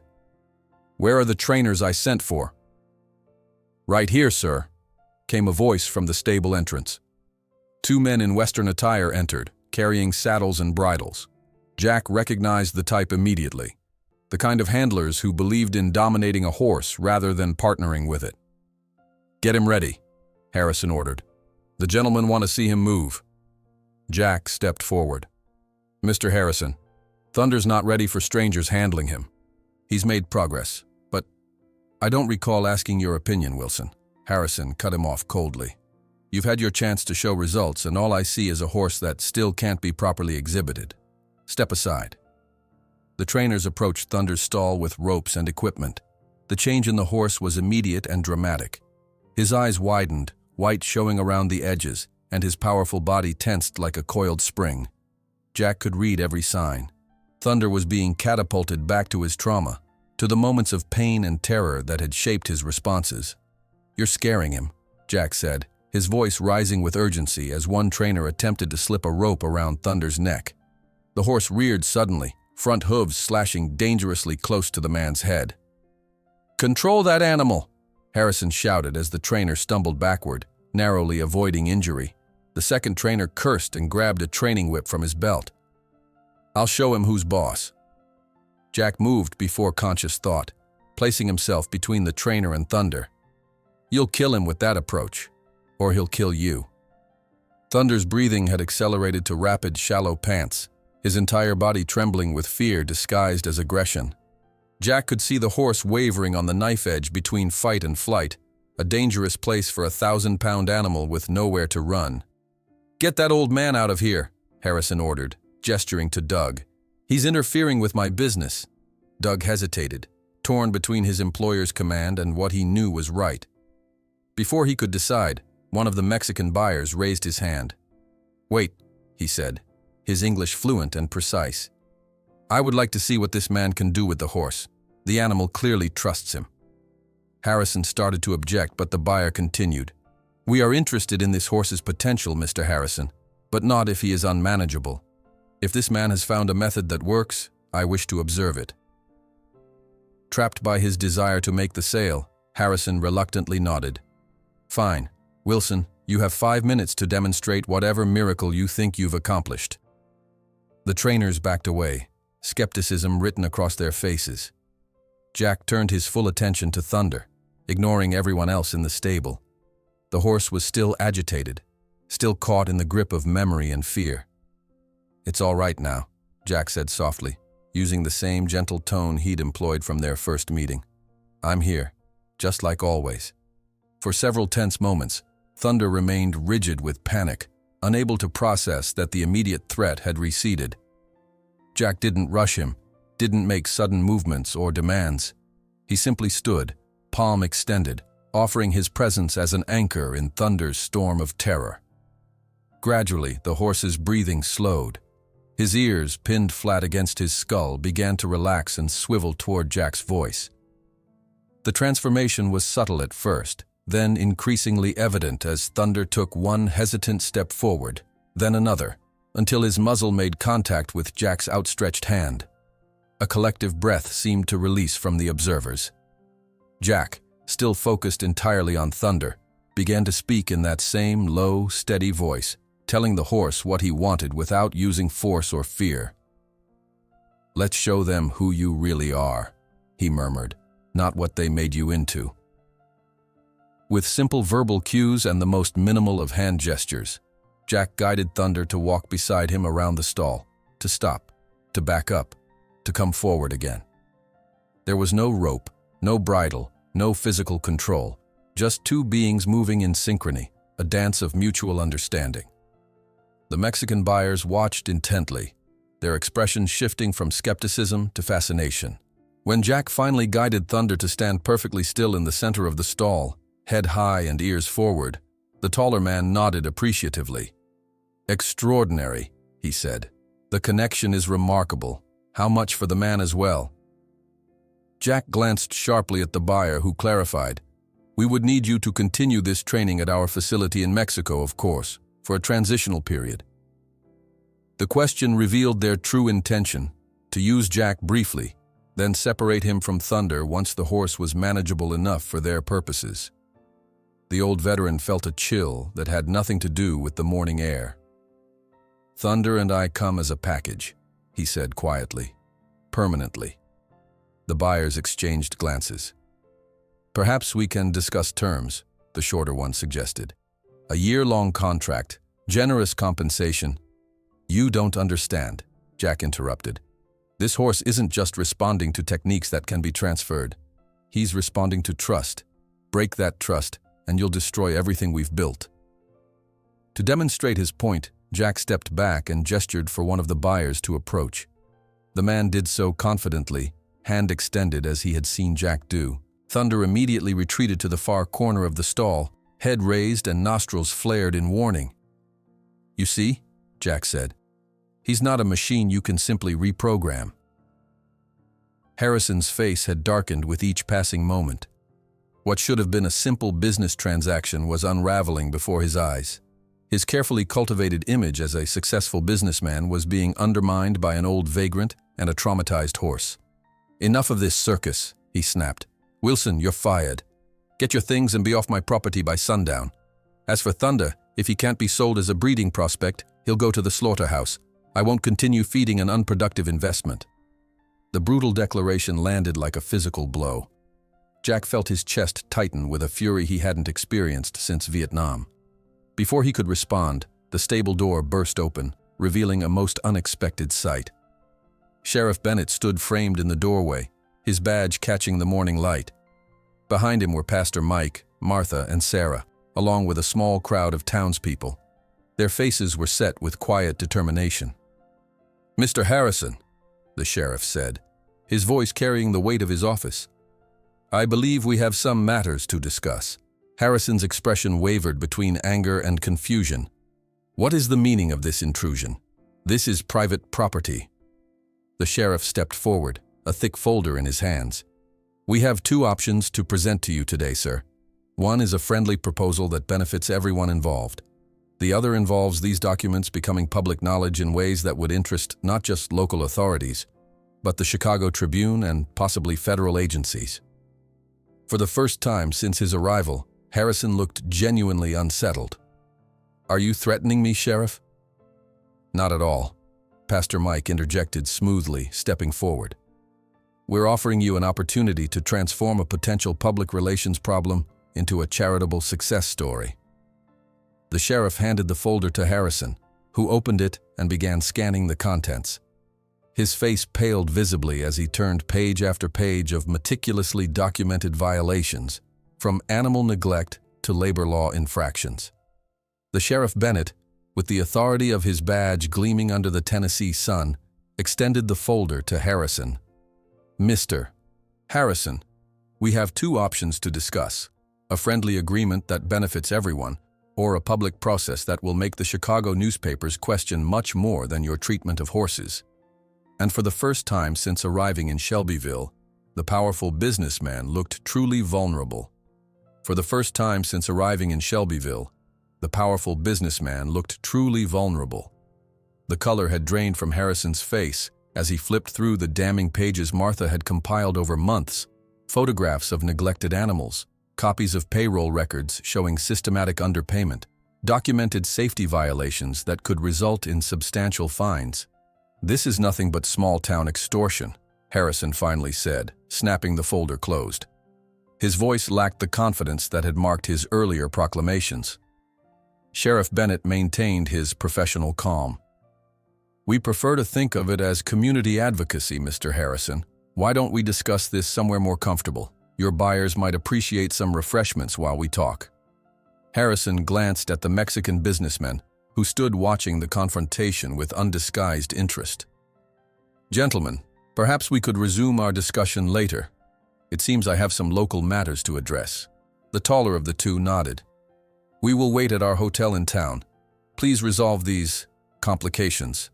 "Where are the trainers I sent for?" "Right here, sir," came a voice from the stable entrance. 2 men in Western attire entered, carrying saddles and bridles. Jack recognized the type immediately, the kind of handlers who believed in dominating a horse rather than partnering with it. "Get him ready," Harrison ordered. "The gentlemen want to see him move." Jack stepped forward. "Mr. Harrison, Thunder's not ready for strangers handling him. He's made progress, but I don't recall asking your opinion, Wilson." Harrison cut him off coldly. "You've had your chance to show results, and all I see is a horse that still can't be properly exhibited. Step aside." The trainers approached Thunder's stall with ropes and equipment. The change in the horse was immediate and dramatic. His eyes widened, white showing around the edges, and his powerful body tensed like a coiled spring. Jack could read every sign. Thunder was being catapulted back to his trauma, to the moments of pain and terror that had shaped his responses. "You're scaring him," Jack said, his voice rising with urgency as one trainer attempted to slip a rope around Thunder's neck. The horse reared suddenly, front hooves slashing dangerously close to the man's head. "Control that animal!" Harrison shouted as the trainer stumbled backward, narrowly avoiding injury. The second trainer cursed and grabbed a training whip from his belt. "I'll show him who's boss." Jack moved before conscious thought, placing himself between the trainer and Thunder. "You'll kill him with that approach, or he'll kill you." Thunder's breathing had accelerated to rapid, shallow pants, his entire body trembling with fear disguised as aggression. Jack could see the horse wavering on the knife edge between fight and flight, a dangerous place for a 1,000-pound animal with nowhere to run. "Get that old man out of here," Harrison ordered, gesturing to Doug. "He's interfering with my business." Doug hesitated, torn between his employer's command and what he knew was right. Before he could decide, one of the Mexican buyers raised his hand. "Wait," he said, his English fluent and precise. "I would like to see what this man can do with the horse. The animal clearly trusts him." Harrison started to object, but the buyer continued. "We are interested in this horse's potential, Mr. Harrison, but not if he is unmanageable. If this man has found a method that works, I wish to observe it." Trapped by his desire to make the sale, Harrison reluctantly nodded. Fine. Wilson, you have 5 minutes to demonstrate whatever miracle you think you've accomplished. The trainers backed away, skepticism written across their faces. Jack turned his full attention to Thunder, ignoring everyone else in the stable. The horse was still agitated, still caught in the grip of memory and fear. It's all right now, Jack said softly, using the same gentle tone he'd employed from their first meeting. I'm here, just like always. For several tense moments, Thunder remained rigid with panic, unable to process that the immediate threat had receded. Jack didn't rush him, didn't make sudden movements or demands. He simply stood, palm extended, offering his presence as an anchor in Thunder's storm of terror. Gradually, the horse's breathing slowed. His ears, pinned flat against his skull, began to relax and swivel toward Jack's voice. The transformation was subtle at first, then increasingly evident as Thunder took one hesitant step forward, then another, until his muzzle made contact with Jack's outstretched hand. A collective breath seemed to release from the observers. Jack, still focused entirely on Thunder, began to speak in that same low, steady voice, telling the horse what he wanted without using force or fear. Let's show them who you really are, he murmured, not what they made you into. With simple verbal cues and the most minimal of hand gestures, Jack guided Thunder to walk beside him around the stall, to stop, to back up, to come forward again. There was no rope, no bridle, no physical control, just two beings moving in synchrony, a dance of mutual understanding. The Mexican buyers watched intently, their expressions shifting from skepticism to fascination. When Jack finally guided Thunder to stand perfectly still in the center of the stall, head high and ears forward, the taller man nodded appreciatively. Extraordinary, he said. The connection is remarkable. How much for the man as well? Jack glanced sharply at the buyer, who clarified, We would need you to continue this training at our facility in Mexico, of course, for a transitional period. The question revealed their true intention, to use Jack briefly, then separate him from Thunder once the horse was manageable enough for their purposes. The old veteran felt a chill that had nothing to do with the morning air. Thunder and I come as a package, he said quietly, permanently. The buyers exchanged glances. Perhaps we can discuss terms, the shorter one suggested. A year-long contract, generous compensation. You don't understand, Jack interrupted. This horse isn't just responding to techniques that can be transferred. He's responding to trust. Break that trust, and you'll destroy everything we've built. To demonstrate his point, Jack stepped back and gestured for one of the buyers to approach. The man did so confidently, hand extended as he had seen Jack do. Thunder immediately retreated to the far corner of the stall, head raised and nostrils flared in warning. You see, Jack said, he's not a machine you can simply reprogram. Harrison's face had darkened with each passing moment. What should have been a simple business transaction was unraveling before his eyes. His carefully cultivated image as a successful businessman was being undermined by an old vagrant and a traumatized horse. Enough of this circus, he snapped. Wilson, you're fired. Get your things and be off my property by sundown. As for Thunder, if he can't be sold as a breeding prospect, he'll go to the slaughterhouse. I won't continue feeding an unproductive investment. The brutal declaration landed like a physical blow. Jack felt his chest tighten with a fury he hadn't experienced since Vietnam. Before he could respond, the stable door burst open, revealing a most unexpected sight. Sheriff Bennett stood framed in the doorway, his badge catching the morning light. Behind him were Pastor Mike, Martha, and Sarah, along with a small crowd of townspeople. Their faces were set with quiet determination. Mr. Harrison, the sheriff said, his voice carrying the weight of his office. I believe we have some matters to discuss. Harrison's expression wavered between anger and confusion. What is the meaning of this intrusion? This is private property. The sheriff stepped forward, a thick folder in his hands. We have two options to present to you today, sir. One is a friendly proposal that benefits everyone involved. The other involves these documents becoming public knowledge in ways that would interest not just local authorities, but the Chicago Tribune and possibly federal agencies. For the first time since his arrival, Harrison looked genuinely unsettled. "Are you threatening me, Sheriff?" "Not at all," Pastor Mike interjected smoothly, stepping forward. "We're offering you an opportunity to transform a potential public relations problem into a charitable success story." The sheriff handed the folder to Harrison, who opened it and began scanning the contents. His face paled visibly as he turned page after page of meticulously documented violations, from animal neglect to labor law infractions. The Sheriff Bennett, with the authority of his badge gleaming under the Tennessee sun, extended the folder to Harrison. "Mr. Harrison, we have two options to discuss: a friendly agreement that benefits everyone, or a public process that will make the Chicago newspapers question much more than your treatment of horses." And for the first time since arriving in Shelbyville, the powerful businessman looked truly vulnerable. For the first time since arriving in Shelbyville, the powerful businessman looked truly vulnerable. The color had drained from Harrison's face as he flipped through the damning pages Martha had compiled over months: photographs of neglected animals, copies of payroll records showing systematic underpayment, documented safety violations that could result in substantial fines. "This is nothing but small-town extortion," Harrison finally said, snapping the folder closed. His voice lacked the confidence that had marked his earlier proclamations. Sheriff Bennett maintained his professional calm. "We prefer to think of it as community advocacy, Mr. Harrison. Why don't we discuss this somewhere more comfortable? Your buyers might appreciate some refreshments while we talk." Harrison glanced at the Mexican businessman, who stood watching the confrontation with undisguised interest. "Gentlemen, perhaps we could resume our discussion later. It seems I have some local matters to address." The taller of the two nodded. "We will wait at our hotel in town. Please resolve these complications."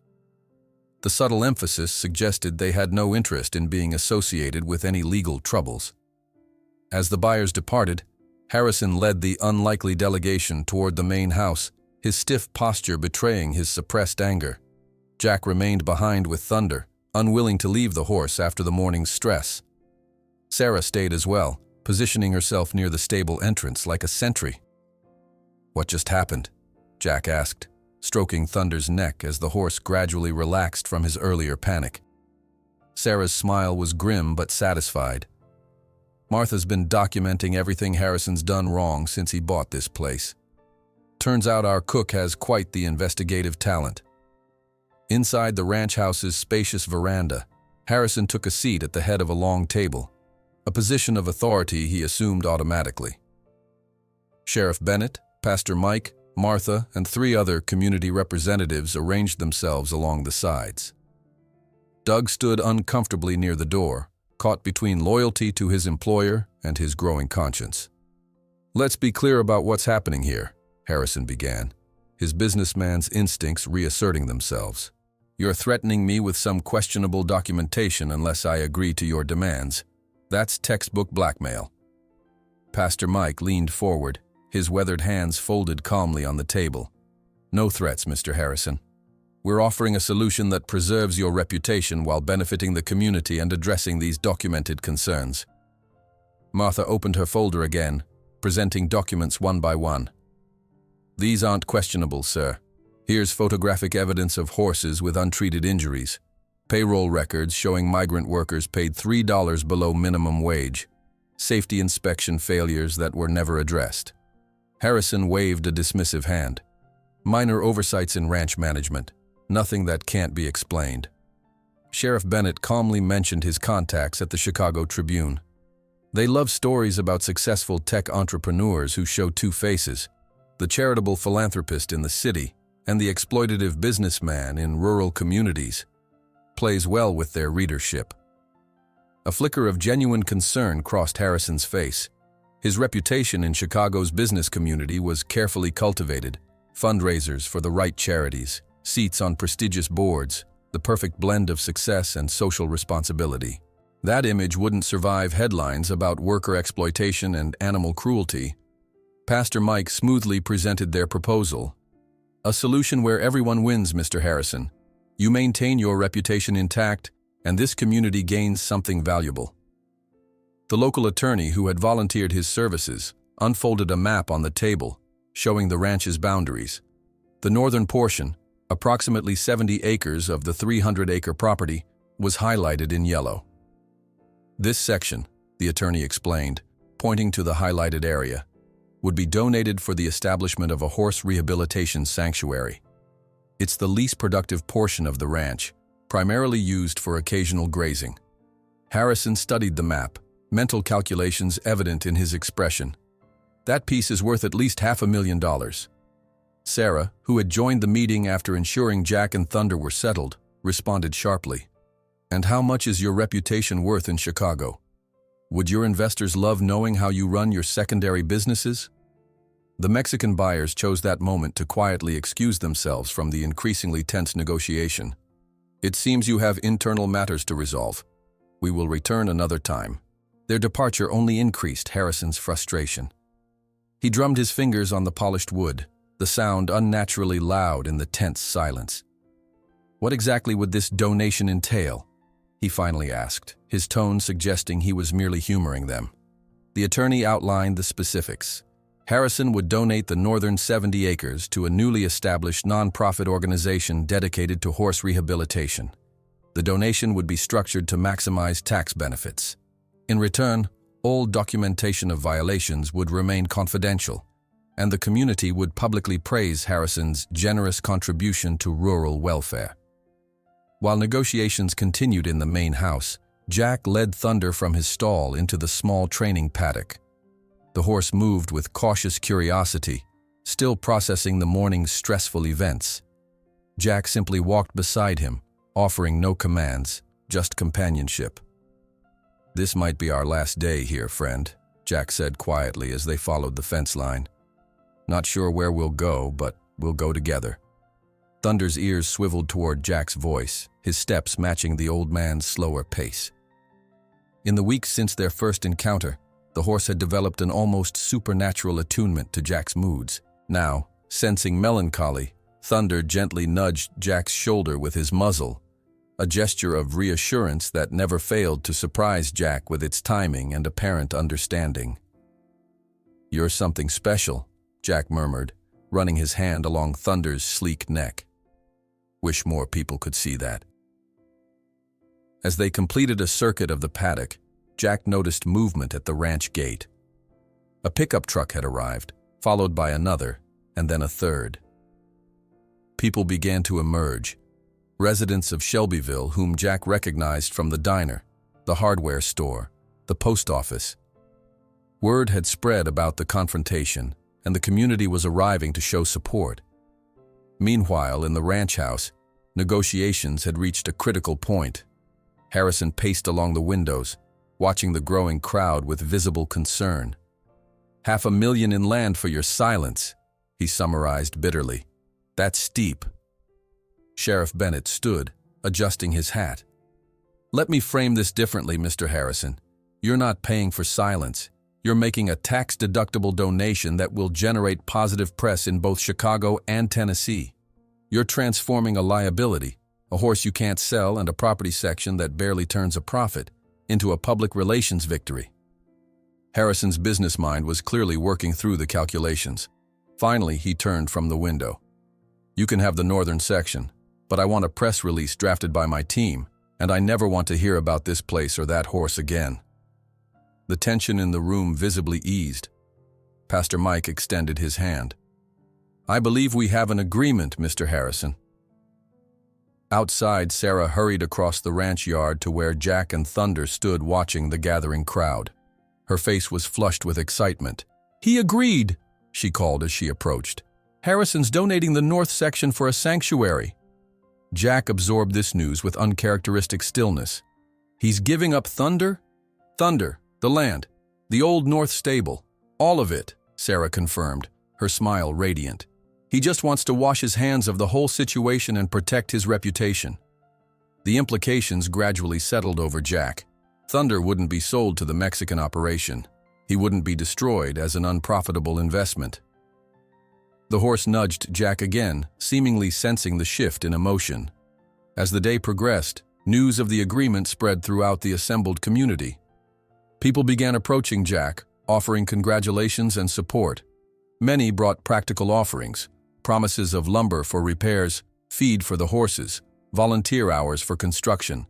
The subtle emphasis suggested they had no interest in being associated with any legal troubles. As the buyers departed, Harrison led the unlikely delegation toward the main house, his stiff posture betraying his suppressed anger. Jack remained behind with Thunder, unwilling to leave the horse after the morning's stress. Sarah stayed as well, positioning herself near the stable entrance like a sentry. "What just happened?" Jack asked, stroking Thunder's neck as the horse gradually relaxed from his earlier panic. Sarah's smile was grim but satisfied. "Martha's been documenting everything Harrison's done wrong since he bought this place. Turns out our cook has quite the investigative talent." Inside the ranch house's spacious veranda, Harrison took a seat at the head of a long table, a position of authority he assumed automatically. Sheriff Bennett, Pastor Mike, Martha, and 3 other community representatives arranged themselves along the sides. Doug stood uncomfortably near the door, caught between loyalty to his employer and his growing conscience. "Let's be clear about what's happening here," Harrison began, his businessman's instincts reasserting themselves. "You're threatening me with some questionable documentation unless I agree to your demands. That's textbook blackmail." Pastor Mike leaned forward, his weathered hands folded calmly on the table. "No threats, Mr. Harrison. We're offering a solution that preserves your reputation while benefiting the community and addressing these documented concerns." Martha opened her folder again, presenting documents one by one. "These aren't questionable, sir. Here's photographic evidence of horses with untreated injuries, payroll records showing migrant workers paid $3 below minimum wage, safety inspection failures that were never addressed." Harrison waved a dismissive hand. "Minor oversights in ranch management, nothing that can't be explained." Sheriff Bennett calmly mentioned his contacts at the Chicago Tribune. They love stories about successful tech entrepreneurs who show two faces: the charitable philanthropist in the city and the exploitative businessman in rural communities. Plays well with their readership. A flicker of genuine concern crossed Harrison's face. His reputation in Chicago's business community was carefully cultivated: fundraisers for the right charities, seats on prestigious boards, the perfect blend of success and social responsibility. That image wouldn't survive headlines about worker exploitation and animal cruelty. Pastor Mike smoothly presented their proposal. "A solution where everyone wins, Mr. Harrison. You maintain your reputation intact, and this community gains something valuable. The local attorney who had volunteered his services unfolded a map on the table, showing the ranch's boundaries. The northern portion, approximately 70 acres of the 300-acre property, was highlighted in yellow. This section, the attorney explained, pointing to the highlighted area, would be donated for the establishment of a horse rehabilitation sanctuary. It's the least productive portion of the ranch, primarily used for occasional grazing. Harrison studied the map, mental calculations evident in his expression. That piece is worth at least $500,000. Sarah, who had joined the meeting after ensuring Jack and Thunder were settled, responded sharply. "And how much is your reputation worth in Chicago? Would your investors love knowing how you run your secondary businesses?" The Mexican buyers chose that moment to quietly excuse themselves from the increasingly tense negotiation. "It seems you have internal matters to resolve. We will return another time." Their departure only increased Harrison's frustration. He drummed his fingers on the polished wood, the sound unnaturally loud in the tense silence. "What exactly would this donation entail?" he finally asked, his tone suggesting he was merely humoring them. The attorney outlined the specifics. Harrison would donate the northern 70 acres to a newly established nonprofit organization dedicated to horse rehabilitation. The donation would be structured to maximize tax benefits. In return, all documentation of violations would remain confidential, and the community would publicly praise Harrison's generous contribution to rural welfare. While negotiations continued in the main house, Jack led Thunder from his stall into the small training paddock. The horse moved with cautious curiosity, still processing the morning's stressful events. Jack simply walked beside him, offering no commands, just companionship. "This might be our last day here, friend," Jack said quietly as they followed the fence line. "Not sure where we'll go, but we'll go together." Thunder's ears swiveled toward Jack's voice, his steps matching the old man's slower pace. In the weeks since their first encounter, the horse had developed an almost supernatural attunement to Jack's moods. Now, sensing melancholy, Thunder gently nudged Jack's shoulder with his muzzle, a gesture of reassurance that never failed to surprise Jack with its timing and apparent understanding. "You're something special," Jack murmured, running his hand along Thunder's sleek neck. "Wish more people could see that." As they completed a circuit of the paddock, Jack noticed movement at the ranch gate. A pickup truck had arrived, followed by another, and then a third. People began to emerge, residents of Shelbyville whom Jack recognized from the diner, the hardware store, the post office. Word had spread about the confrontation, and the community was arriving to show support. Meanwhile, in the ranch house, negotiations had reached a critical point. Harrison paced along the windows, watching the growing crowd with visible concern. $500,000 in land for your silence," he summarized bitterly. "That's steep." Sheriff Bennett stood, adjusting his hat. "Let me frame this differently, Mr. Harrison. You're not paying for silence. You're making a tax-deductible donation that will generate positive press in both Chicago and Tennessee. You're transforming a liability, a horse you can't sell and a property section that barely turns a profit, into a public relations victory." Harrison's business mind was clearly working through the calculations. Finally, he turned from the window. "You can have the northern section, but I want a press release drafted by my team, and I never want to hear about this place or that horse again." The tension in the room visibly eased. Pastor Mike extended his hand. "I believe we have an agreement, Mr. Harrison." Outside, Sarah hurried across the ranch yard to where Jack and Thunder stood watching the gathering crowd. Her face was flushed with excitement. "He agreed," she called as she approached. "Harrison's donating the north section for a sanctuary." Jack absorbed this news with uncharacteristic stillness. "He's giving up Thunder?" "Thunder, the land, the old north stable, all of it," Sarah confirmed, her smile radiant. "He just wants to wash his hands of the whole situation and protect his reputation." The implications gradually settled over Jack. Thunder wouldn't be sold to the Mexican operation. He wouldn't be destroyed as an unprofitable investment. The horse nudged Jack again, seemingly sensing the shift in emotion. As the day progressed, News of the agreement spread throughout the assembled community. People began approaching Jack, offering congratulations and support. Many brought practical offerings, promises of lumber for repairs, feed for the horses, volunteer hours for construction.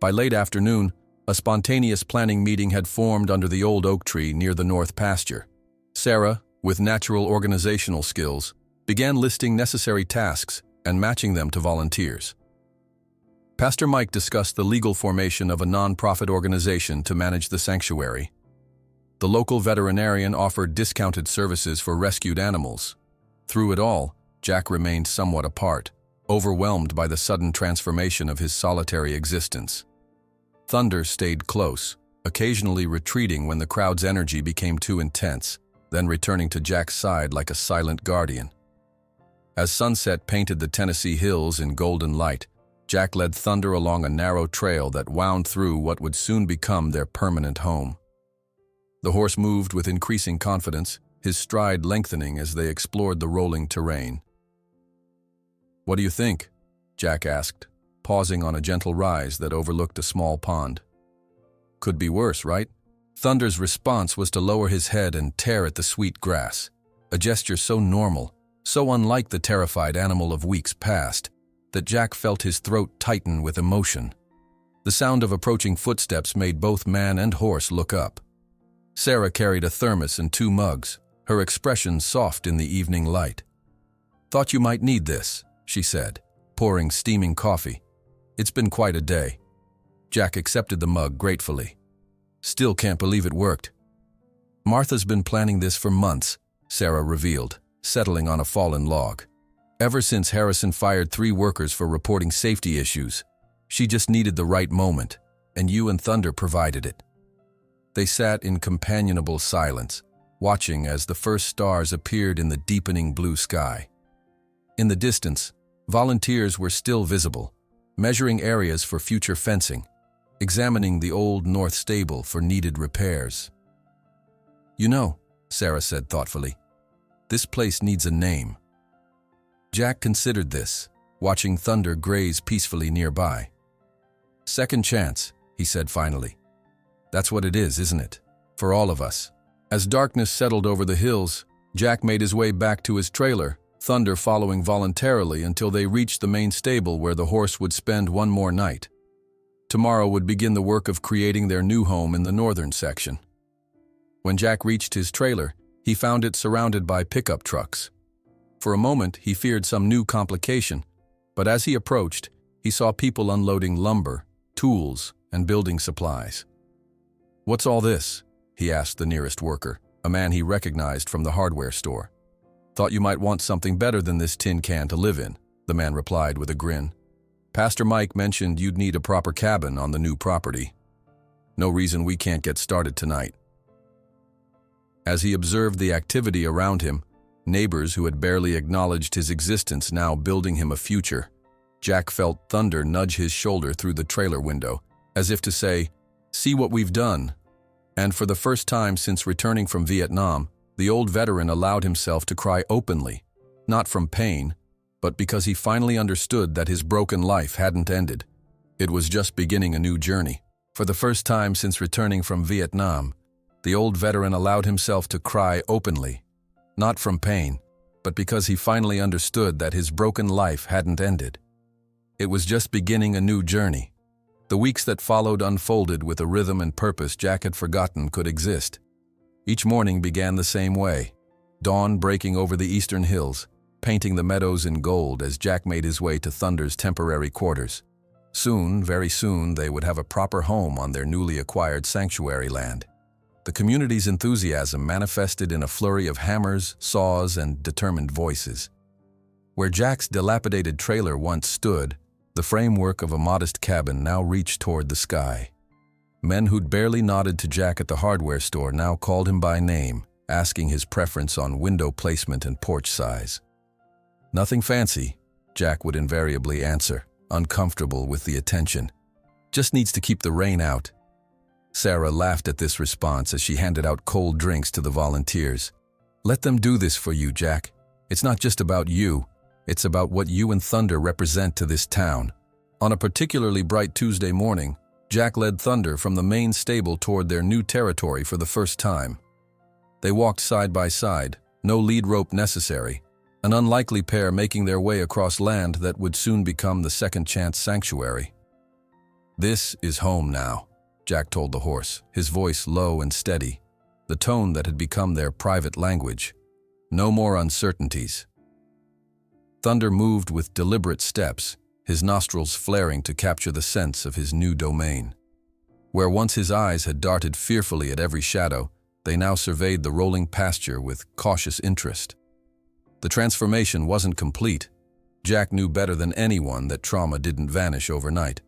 By late afternoon, a spontaneous planning meeting had formed under the old oak tree near the north pasture. Sarah, with natural organizational skills, began listing necessary tasks and matching them to volunteers. Pastor Mike discussed the legal formation of a non-profit organization to manage the sanctuary. The local veterinarian offered discounted services for rescued animals. Through it all, Jack remained somewhat apart, overwhelmed by the sudden transformation of his solitary existence. Thunder stayed close, occasionally retreating when the crowd's energy became too intense, then returning to Jack's side like a silent guardian. As sunset painted the Tennessee hills in golden light, Jack led Thunder along a narrow trail that wound through what would soon become their permanent home. The horse moved with increasing confidence, his stride lengthening as they explored the rolling terrain. "What do you think?" Jack asked, pausing on a gentle rise that overlooked a small pond. "Could be worse, right?" Thunder's response was to lower his head and tear at the sweet grass, a gesture so normal, so unlike the terrified animal of weeks past, that Jack felt his throat tighten with emotion. The sound of approaching footsteps made both man and horse look up. Sarah carried a thermos and 2 mugs, her expression soft in the evening light. "Thought you might need this," she said, pouring steaming coffee. "It's been quite a day." Jack accepted the mug gratefully. "Still can't believe it worked." "Martha's been planning this for months," Sarah revealed, settling on a fallen log. "Ever since Harrison fired 3 workers for reporting safety issues. She just needed the right moment, and you and Thunder provided it." They sat in companionable silence, watching as the first stars appeared in the deepening blue sky. In the distance, volunteers were still visible, measuring areas for future fencing, examining the old north stable for needed repairs. "You know," Sarah said thoughtfully, "this place needs a name." Jack considered this, watching Thunder graze peacefully nearby. "Second chance," he said finally. "That's what it is, isn't it? For all of us." As darkness settled over the hills, Jack made his way back to his trailer, Thunder following voluntarily until they reached the main stable where the horse would spend one more night. Tomorrow would begin the work of creating their new home in the northern section. When Jack reached his trailer, he found it surrounded by pickup trucks. For a moment, he feared some new complication, but as he approached, he saw people unloading lumber, tools, and building supplies. "What's all this?" he asked the nearest worker, a man he recognized from the hardware store. "Thought you might want something better than this tin can to live in," the man replied with a grin. "Pastor Mike mentioned you'd need a proper cabin on the new property. No reason we can't get started tonight." As he observed the activity around him, neighbors who had barely acknowledged his existence now building him a future, Jack felt Thunder nudge his shoulder through the trailer window, as if to say, "See what we've done." And for the first time since returning from Vietnam, the old veteran allowed himself to cry openly, not from pain, but because he finally understood that his broken life hadn't ended. It was just beginning a new journey. For the first time since returning from Vietnam, the old veteran allowed himself to cry openly, not from pain, but because he finally understood that his broken life hadn't ended. It was just beginning a new journey. The weeks that followed unfolded with a rhythm and purpose Jack had forgotten could exist. Each morning began the same way, dawn breaking over the eastern hills, painting the meadows in gold as Jack made his way to Thunder's temporary quarters. Soon, very soon, they would have a proper home on their newly acquired sanctuary land. The community's enthusiasm manifested in a flurry of hammers, saws, and determined voices. Where Jack's dilapidated trailer once stood, the framework of a modest cabin now reached toward the sky. Men who'd barely nodded to Jack at the hardware store now called him by name, asking his preference on window placement and porch size. "Nothing fancy," Jack would invariably answer, uncomfortable with the attention. "Just needs to keep the rain out." Sarah laughed at this response as she handed out cold drinks to the volunteers. "Let them do this for you, Jack. It's not just about you. It's about what you and Thunder represent to this town. On a particularly bright Tuesday morning, Jack led Thunder from the main stable toward their new territory for the first time. They walked side by side, no lead rope necessary, an unlikely pair making their way across land that would soon become the Second Chance Sanctuary. "This is home now," Jack told the horse, his voice low and steady, the tone that had become their private language. "No more uncertainties." Thunder moved with deliberate steps, his nostrils flaring to capture the sense of his new domain. Where once his eyes had darted fearfully at every shadow, they now surveyed the rolling pasture with cautious interest. The transformation wasn't complete. Jack knew better than anyone that trauma didn't vanish overnight.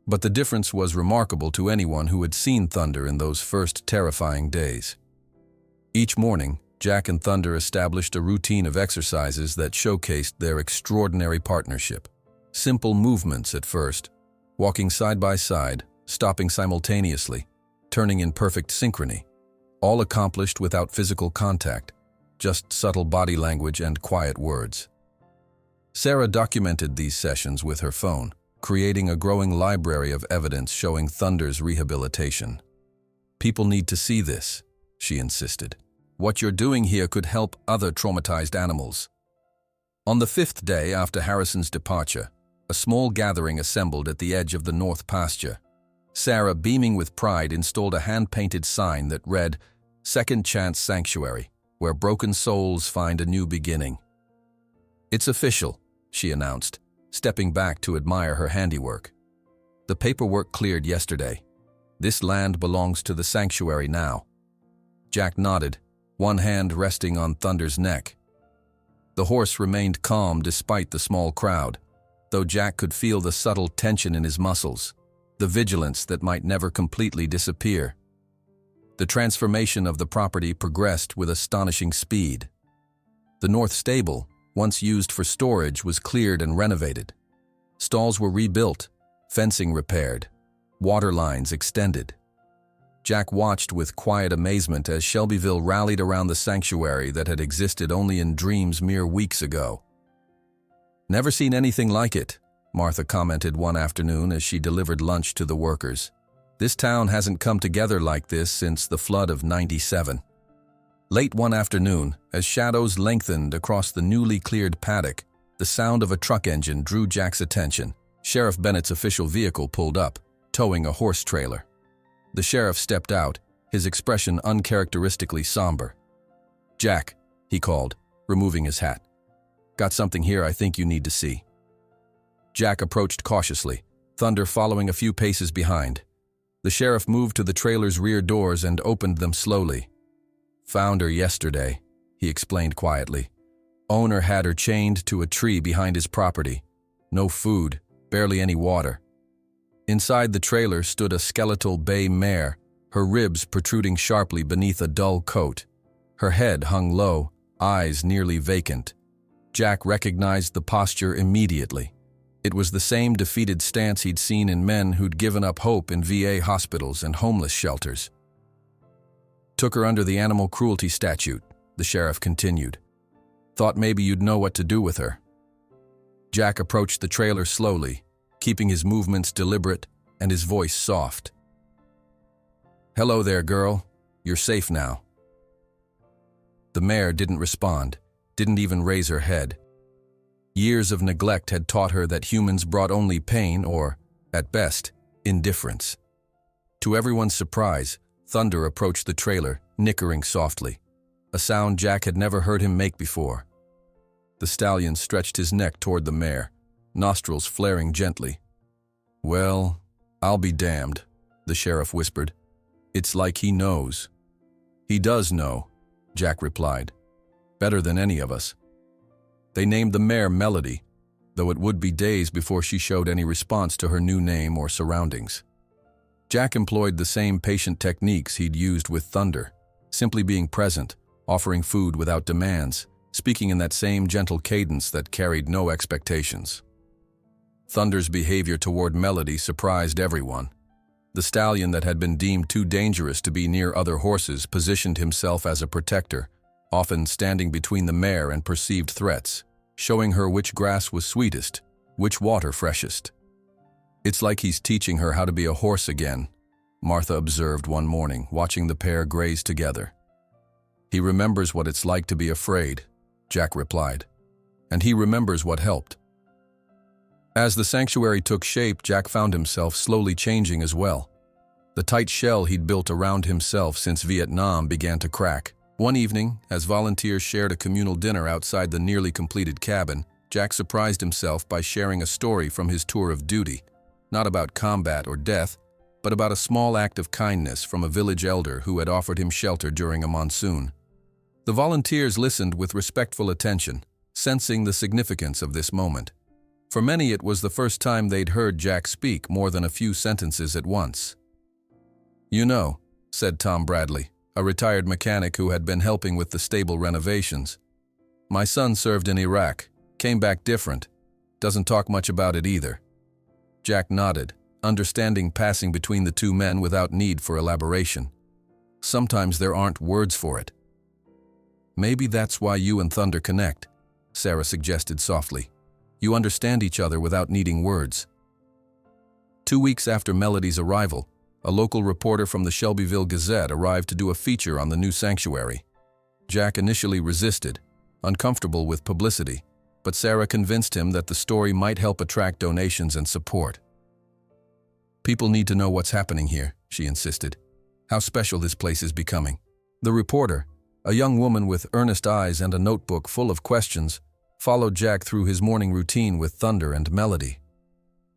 But the difference was remarkable to anyone who had seen Thunder in those first terrifying days. Each morning, Jack and Thunder established a routine of exercises that showcased their extraordinary partnership. Simple movements at first, walking side by side, stopping simultaneously, turning in perfect synchrony, all accomplished without physical contact, just subtle body language and quiet words. Sarah documented these sessions with her phone, creating a growing library of evidence showing Thunder's rehabilitation. "People need to see this," she insisted. "What you're doing here could help other traumatized animals." On the 5th day after Harrison's departure, a small gathering assembled at the edge of the north pasture. Sarah, beaming with pride, installed a hand-painted sign that read, "Second Chance Sanctuary, where broken souls find a new beginning." "It's official," she announced, stepping back to admire her handiwork. "The paperwork cleared yesterday. This land belongs to the sanctuary now." Jack nodded, one hand resting on Thunder's neck. The horse remained calm despite the small crowd, though Jack could feel the subtle tension in his muscles, the vigilance that might never completely disappear. The transformation of the property progressed with astonishing speed. The north stable, once used for storage, was cleared and renovated. Stalls were rebuilt, fencing repaired, water lines extended. Jack watched with quiet amazement as Shelbyville rallied around the sanctuary that had existed only in dreams mere weeks ago. "Never seen anything like it," Martha commented one afternoon as she delivered lunch to the workers. "This town hasn't come together like this since the flood of '97. Late one afternoon, as shadows lengthened across the newly cleared paddock, the sound of a truck engine drew Jack's attention. Sheriff Bennett's official vehicle pulled up, towing a horse trailer. The sheriff stepped out, his expression uncharacteristically somber. "Jack," he called, removing his hat. "Got something here I think you need to see." Jack approached cautiously, Thunder following a few paces behind. The sheriff moved to the trailer's rear doors and opened them slowly. "Found her yesterday," he explained quietly. "Owner had her chained to a tree behind his property. No food, barely any water. Inside the trailer stood a skeletal bay mare, her ribs protruding sharply beneath a dull coat. Her head hung low, eyes nearly vacant. Jack recognized the posture immediately. It was the same defeated stance he'd seen in men who'd given up hope in VA hospitals and homeless shelters. "Took her under the animal cruelty statute," the sheriff continued. "Thought maybe you'd know what to do with her." Jack approached the trailer slowly, keeping his movements deliberate and his voice soft. "Hello there, girl. You're safe now." The mare didn't respond, didn't even raise her head. Years of neglect had taught her that humans brought only pain or, at best, indifference. To everyone's surprise, Thunder approached the trailer, nickering softly, a sound Jack had never heard him make before. The stallion stretched his neck toward the mare, nostrils flaring gently. "Well, I'll be damned," the sheriff whispered. "It's like he knows." "He does know," Jack replied. "Better than any of us." They named the mare Melody, though it would be days before she showed any response to her new name or surroundings. Jack employed the same patient techniques he'd used with Thunder, simply being present, offering food without demands, speaking in that same gentle cadence that carried no expectations. Thunder's behavior toward Melody surprised everyone. The stallion that had been deemed too dangerous to be near other horses positioned himself as a protector, often standing between the mare and perceived threats, showing her which grass was sweetest, which water freshest. It's like he's teaching her how to be a horse again, Martha observed one morning, watching the pair graze together. He remembers what it's like to be afraid, Jack replied. And he remembers what helped. As the sanctuary took shape, Jack found himself slowly changing as well. The tight shell he'd built around himself since Vietnam began to crack. One evening, as volunteers shared a communal dinner outside the nearly completed cabin, Jack surprised himself by sharing a story from his tour of duty, not about combat or death, but about a small act of kindness from a village elder who had offered him shelter during a monsoon. The volunteers listened with respectful attention, sensing the significance of this moment. For many, it was the first time they'd heard Jack speak more than a few sentences at once. "You know," said Tom Bradley, a retired mechanic who had been helping with the stable renovations. "My son served in Iraq, came back different, doesn't talk much about it either." Jack nodded, understanding passing between the two men without need for elaboration. Sometimes there aren't words for it. "Maybe that's why you and Thunder connect," Sarah suggested softly. "You understand each other without needing words." 2 weeks after Melody's arrival, a local reporter from the Shelbyville Gazette arrived to do a feature on the new sanctuary. Jack initially resisted, uncomfortable with publicity, but Sarah convinced him that the story might help attract donations and support. "People need to know what's happening here," she insisted. "How special this place is becoming." The reporter, a young woman with earnest eyes and a notebook full of questions, followed Jack through his morning routine with Thunder and Melody.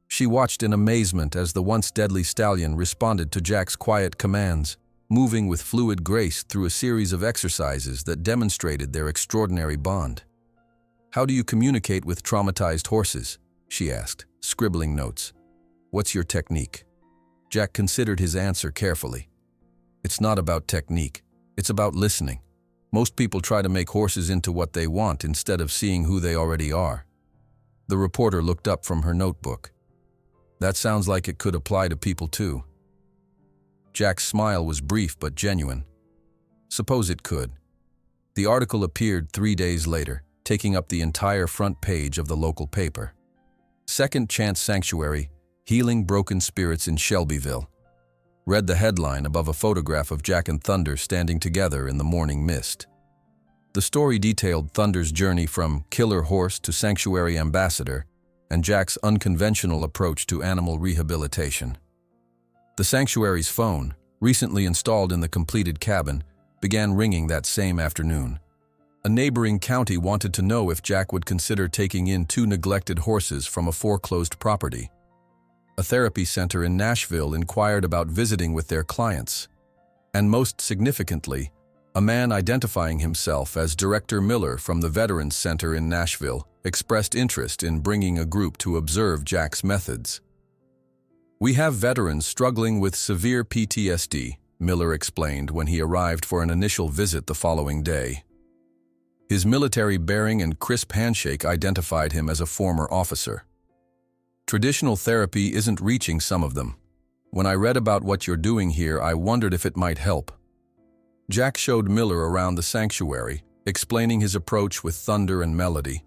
She watched in amazement as the once deadly stallion responded to Jack's quiet commands, moving with fluid grace through a series of exercises that demonstrated their extraordinary bond. "How do you communicate with traumatized horses?" she asked, scribbling notes. "What's your technique?" Jack considered his answer carefully. "It's not about technique, it's about listening. Most people try to make horses into what they want instead of seeing who they already are." The reporter looked up from her notebook. "That sounds like it could apply to people too." Jack's smile was brief but genuine. "Suppose it could." The article appeared 3 days later, taking up the entire front page of the local paper. "Second Chance Sanctuary, Healing Broken Spirits in Shelbyville," read the headline above a photograph of Jack and Thunder standing together in the morning mist. The story detailed Thunder's journey from killer horse to sanctuary ambassador and Jack's unconventional approach to animal rehabilitation. The sanctuary's phone, recently installed in the completed cabin, began ringing that same afternoon. A neighboring county wanted to know if Jack would consider taking in 2 neglected horses from a foreclosed property. A therapy center in Nashville inquired about visiting with their clients. And most significantly, a man identifying himself as Director Miller from the Veterans Center in Nashville expressed interest in bringing a group to observe Jack's methods. "We have veterans struggling with severe PTSD," Miller explained when he arrived for an initial visit the following day. His military bearing and crisp handshake identified him as a former officer. "Traditional therapy isn't reaching some of them. When I read about what you're doing here, I wondered if it might help." Jack showed Miller around the sanctuary, explaining his approach with Thunder and Melody.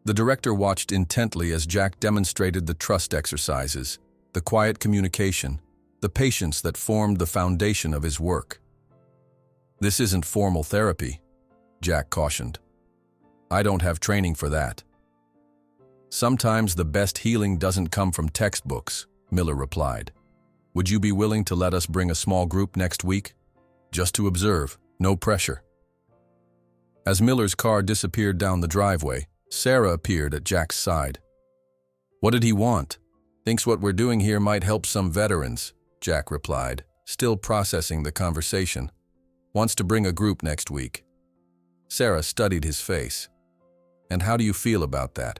The director watched intently as Jack demonstrated the trust exercises, the quiet communication, the patience that formed the foundation of his work. "This isn't formal therapy," Jack cautioned. "I don't have training for that." "Sometimes the best healing doesn't come from textbooks," Miller replied. "Would you be willing to let us bring a small group next week? Just to observe, no pressure." As Miller's car disappeared down the driveway, Sarah appeared at Jack's side. "What did he want?" "Thinks what we're doing here might help some veterans," Jack replied, still processing the conversation. "Wants to bring a group next week." Sarah studied his face. "And how do you feel about that?"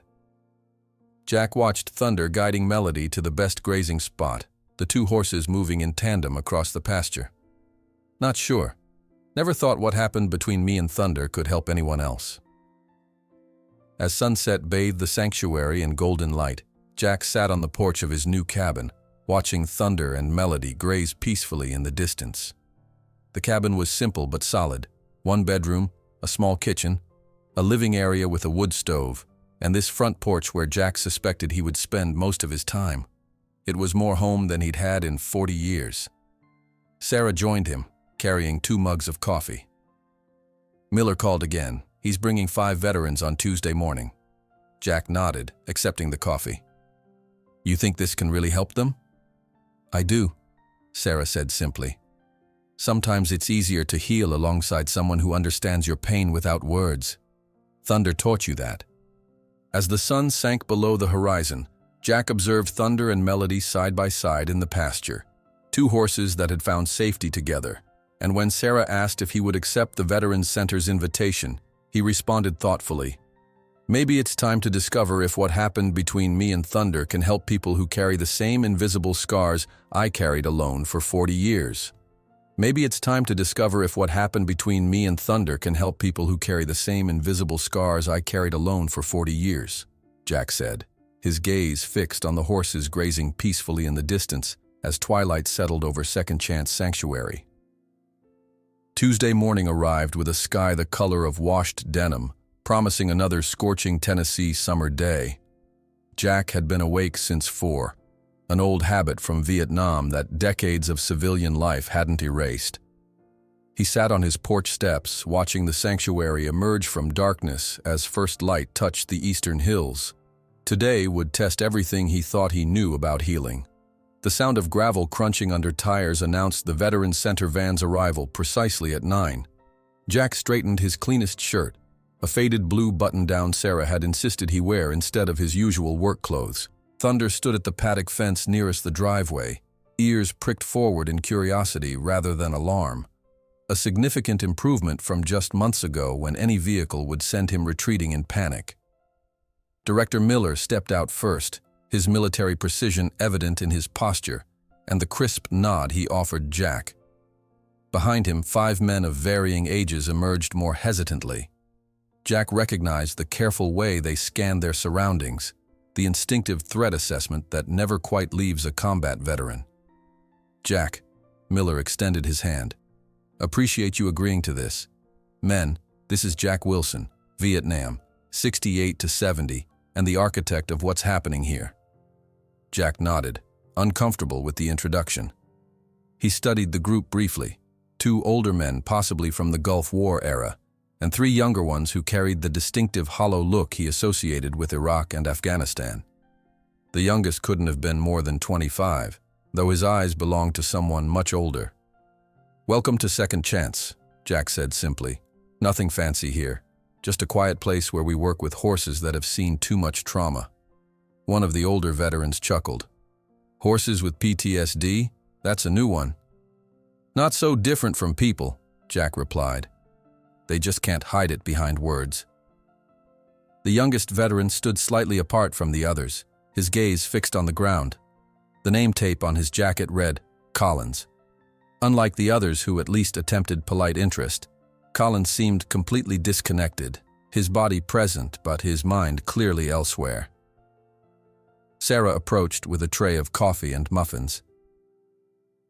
Jack watched Thunder guiding Melody to the best grazing spot, the 2 horses moving in tandem across the pasture. "Not sure. Never thought what happened between me and Thunder could help anyone else." As sunset bathed the sanctuary in golden light, Jack sat on the porch of his new cabin, watching Thunder and Melody graze peacefully in the distance. The cabin was simple but solid: 1 bedroom, a small kitchen, a living area with a wood stove, and this front porch where Jack suspected he would spend most of his time. It was more home than he'd had in 40 years. Sarah joined him, carrying 2 mugs of coffee. Miller called again. He's bringing 5 veterans on Tuesday morning. Jack nodded, accepting the coffee. You think this can really help them? I do, Sarah said simply. Sometimes it's easier to heal alongside someone who understands your pain without words. Thunder taught you that. As the sun sank below the horizon, Jack observed Thunder and Melody side by side in the pasture, 2 horses that had found safety together. And when Sarah asked if he would accept the Veterans Center's invitation, he responded thoughtfully, "Maybe it's time to discover if what happened between me and Thunder can help people who carry the same invisible scars I carried alone for 40 years. Maybe it's time to discover if what happened between me and Thunder can help people who carry the same invisible scars I carried alone for 40 years, Jack said, his gaze fixed on the horses grazing peacefully in the distance as twilight settled over Second Chance Sanctuary. Tuesday morning arrived with a sky the color of washed denim, promising another scorching Tennessee summer day. Jack had been awake since 4, an old habit from Vietnam that decades of civilian life hadn't erased. He sat on his porch steps, watching the sanctuary emerge from darkness as first light touched the eastern hills. Today would test everything he thought he knew about healing. The sound of gravel crunching under tires announced the Veterans Center van's arrival precisely at 9. Jack straightened his cleanest shirt, a faded blue button-down Sarah had insisted he wear instead of his usual work clothes. Thunder stood at the paddock fence nearest the driveway, ears pricked forward in curiosity rather than alarm. A significant improvement from just months ago when any vehicle would send him retreating in panic. Director Miller stepped out first, his military precision evident in his posture and the crisp nod he offered Jack. Behind him, 5 men of varying ages emerged more hesitantly. Jack recognized the careful way they scanned their surroundings, the instinctive threat assessment that never quite leaves a combat veteran. Jack, Miller extended his hand. Appreciate you agreeing to this. Men, this is Jack Wilson, Vietnam, 68 to 70, and the architect of what's happening here. Jack nodded, uncomfortable with the introduction. He studied the group briefly, 2 older men possibly from the Gulf War era, and 3 younger ones who carried the distinctive hollow look he associated with Iraq and Afghanistan. The youngest couldn't have been more than 25, though his eyes belonged to someone much older. Welcome to Second Chance, Jack said simply. Nothing fancy here, just a quiet place where we work with horses that have seen too much trauma. One of the older veterans chuckled. Horses with PTSD? That's a new one. Not so different from people, Jack replied. They just can't hide it behind words. The youngest veteran stood slightly apart from the others, his gaze fixed on the ground. The name tape on his jacket read, Collins. Unlike the others who at least attempted polite interest, Collins seemed completely disconnected, his body present but his mind clearly elsewhere. Sarah approached with a tray of coffee and muffins.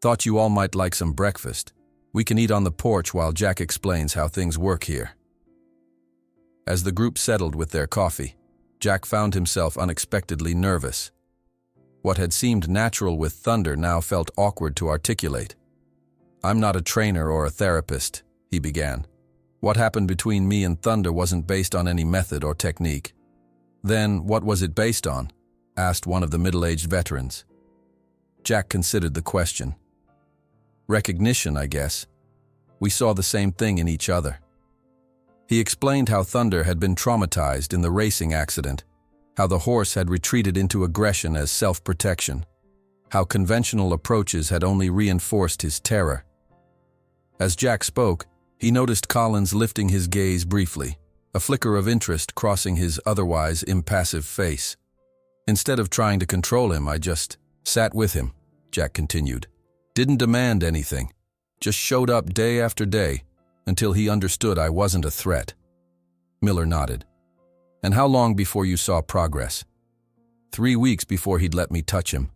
Thought you all might like some breakfast. We can eat on the porch while Jack explains how things work here. As the group settled with their coffee, Jack found himself unexpectedly nervous. What had seemed natural with Thunder now felt awkward to articulate. I'm not a trainer or a therapist, he began. What happened between me and Thunder wasn't based on any method or technique. Then what was it based on? Asked one of the middle-aged veterans. Jack considered the question. Recognition, I guess. We saw the same thing in each other. He explained how Thunder had been traumatized in the racing accident, how the horse had retreated into aggression as self-protection, how conventional approaches had only reinforced his terror. As Jack spoke, he noticed Collins lifting his gaze briefly, a flicker of interest crossing his otherwise impassive face. Instead of trying to control him, I just sat with him, Jack continued. Didn't demand anything, just showed up day after day until he understood I wasn't a threat. Miller nodded. And how long before you saw progress? 3 weeks before he'd let me touch him,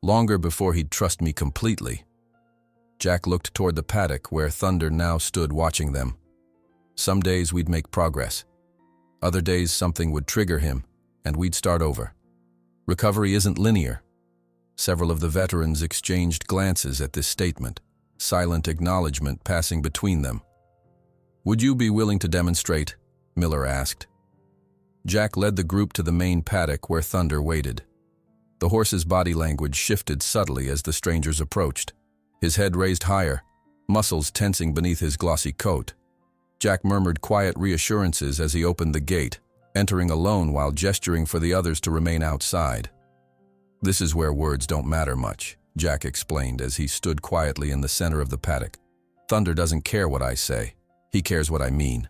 longer before he'd trust me completely. Jack looked toward the paddock where Thunder now stood watching them. Some days we'd make progress. Other days something would trigger him, and we'd start over. Recovery isn't linear. Several of the veterans exchanged glances at this statement, silent acknowledgement passing between them. "Would you be willing to demonstrate?" Miller asked. Jack led the group to the main paddock where Thunder waited. The horse's body language shifted subtly as the strangers approached, his head raised higher, muscles tensing beneath his glossy coat. Jack murmured quiet reassurances as he opened the gate, entering alone while gesturing for the others to remain outside. "This is where words don't matter much," Jack explained as he stood quietly in the center of the paddock. "Thunder doesn't care what I say. He cares what I mean."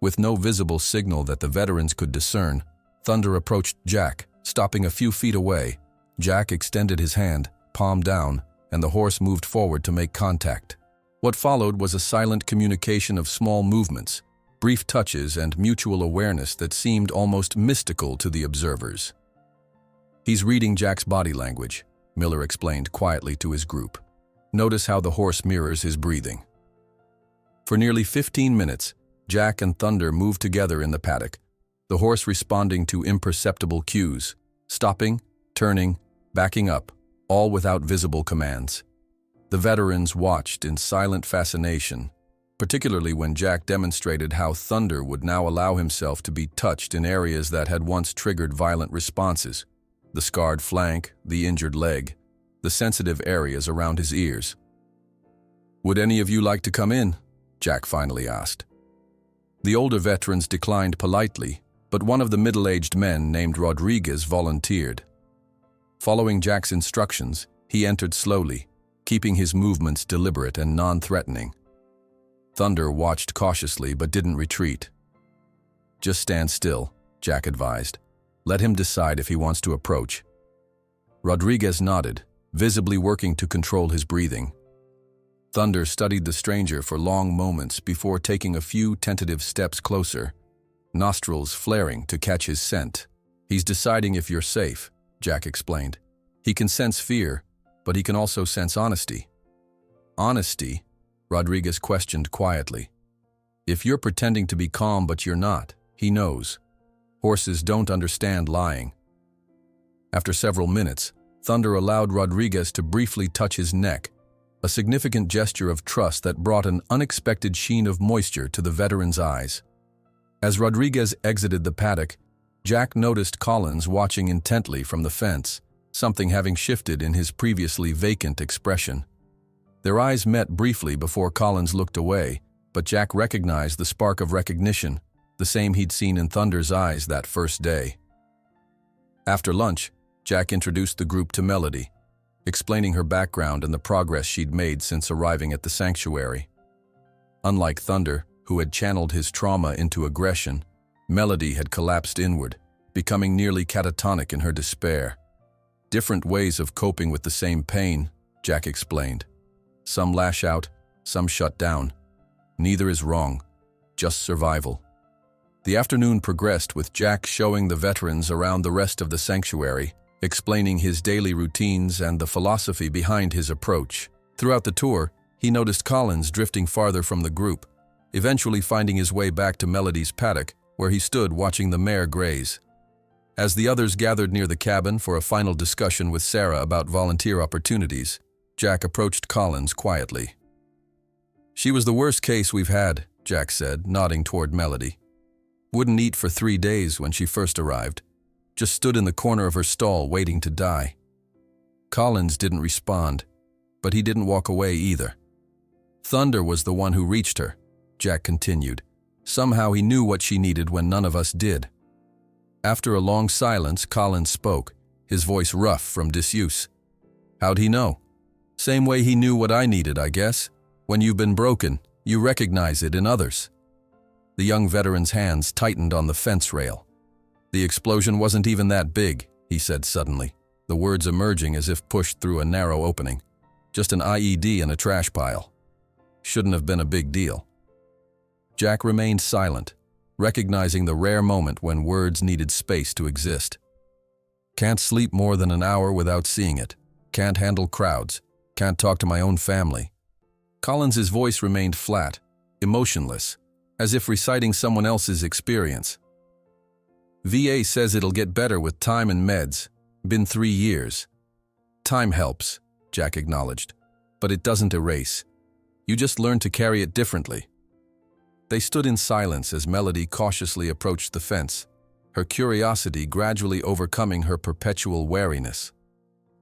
With no visible signal that the veterans could discern, Thunder approached Jack, stopping a few feet away. Jack extended his hand, palm down, and the horse moved forward to make contact. What followed was a silent communication of small movements, brief touches, and mutual awareness that seemed almost mystical to the observers. "He's reading Jack's body language," Miller explained quietly to his group. "Notice how the horse mirrors his breathing." For nearly 15 minutes, Jack and Thunder moved together in the paddock, the horse responding to imperceptible cues, stopping, turning, backing up, all without visible commands. The veterans watched in silent fascination, particularly when Jack demonstrated how Thunder would now allow himself to be touched in areas that had once triggered violent responses: the scarred flank, the injured leg, the sensitive areas around his ears. "Would any of you like to come in?" Jack finally asked. The older veterans declined politely, but one of the middle-aged men named Rodriguez volunteered. Following Jack's instructions, he entered slowly, keeping his movements deliberate and non-threatening. Thunder watched cautiously but didn't retreat. "Just stand still," Jack advised. "Let him decide if he wants to approach." Rodriguez nodded, visibly working to control his breathing. Thunder studied the stranger for long moments before taking a few tentative steps closer, nostrils flaring to catch his scent. "He's deciding if you're safe," Jack explained. "He can sense fear, but he can also sense honesty." "Honesty?" Rodriguez questioned quietly. "If you're pretending to be calm but you're not, he knows. Horses don't understand lying." After several minutes, Thunder allowed Rodriguez to briefly touch his neck, a significant gesture of trust that brought an unexpected sheen of moisture to the veteran's eyes. As Rodriguez exited the paddock, Jack noticed Collins watching intently from the fence, something having shifted in his previously vacant expression. Their eyes met briefly before Collins looked away, but Jack recognized the spark of recognition, the same he'd seen in Thunder's eyes that first day. After lunch, Jack introduced the group to Melody, explaining her background and the progress she'd made since arriving at the sanctuary. Unlike Thunder, who had channeled his trauma into aggression, Melody had collapsed inward, becoming nearly catatonic in her despair. "Different ways of coping with the same pain," Jack explained. "Some lash out, some shut down. Neither is wrong, just survival." The afternoon progressed with Jack showing the veterans around the rest of the sanctuary, explaining his daily routines and the philosophy behind his approach. Throughout the tour, he noticed Collins drifting farther from the group, eventually finding his way back to Melody's paddock, where he stood watching the mare graze. As the others gathered near the cabin for a final discussion with Sarah about volunteer opportunities, Jack approached Collins quietly. "She was the worst case we've had," Jack said, nodding toward Melody. "Wouldn't eat for 3 days when she first arrived. Just stood in the corner of her stall waiting to die." Collins didn't respond, but he didn't walk away either. "Thunder was the one who reached her," Jack continued. "Somehow he knew what she needed when none of us did." After a long silence, Collins spoke, his voice rough from disuse. "How'd he know?" "Same way he knew what I needed, I guess. When you've been broken, you recognize it in others." The young veteran's hands tightened on the fence rail. "The explosion wasn't even that big," he said suddenly, the words emerging as if pushed through a narrow opening. "Just an IED in a trash pile. Shouldn't have been a big deal." Jack remained silent, recognizing the rare moment when words needed space to exist. "Can't sleep more than an hour without seeing it. Can't handle crowds. Can't talk to my own family." Collins's voice remained flat, emotionless, as if reciting someone else's experience. "VA says it'll get better with time and meds. Been 3 years. Time helps, Jack acknowledged, but it doesn't erase. You just learn to carry it differently. They stood in silence as Melody cautiously approached the fence, her curiosity gradually overcoming her perpetual wariness.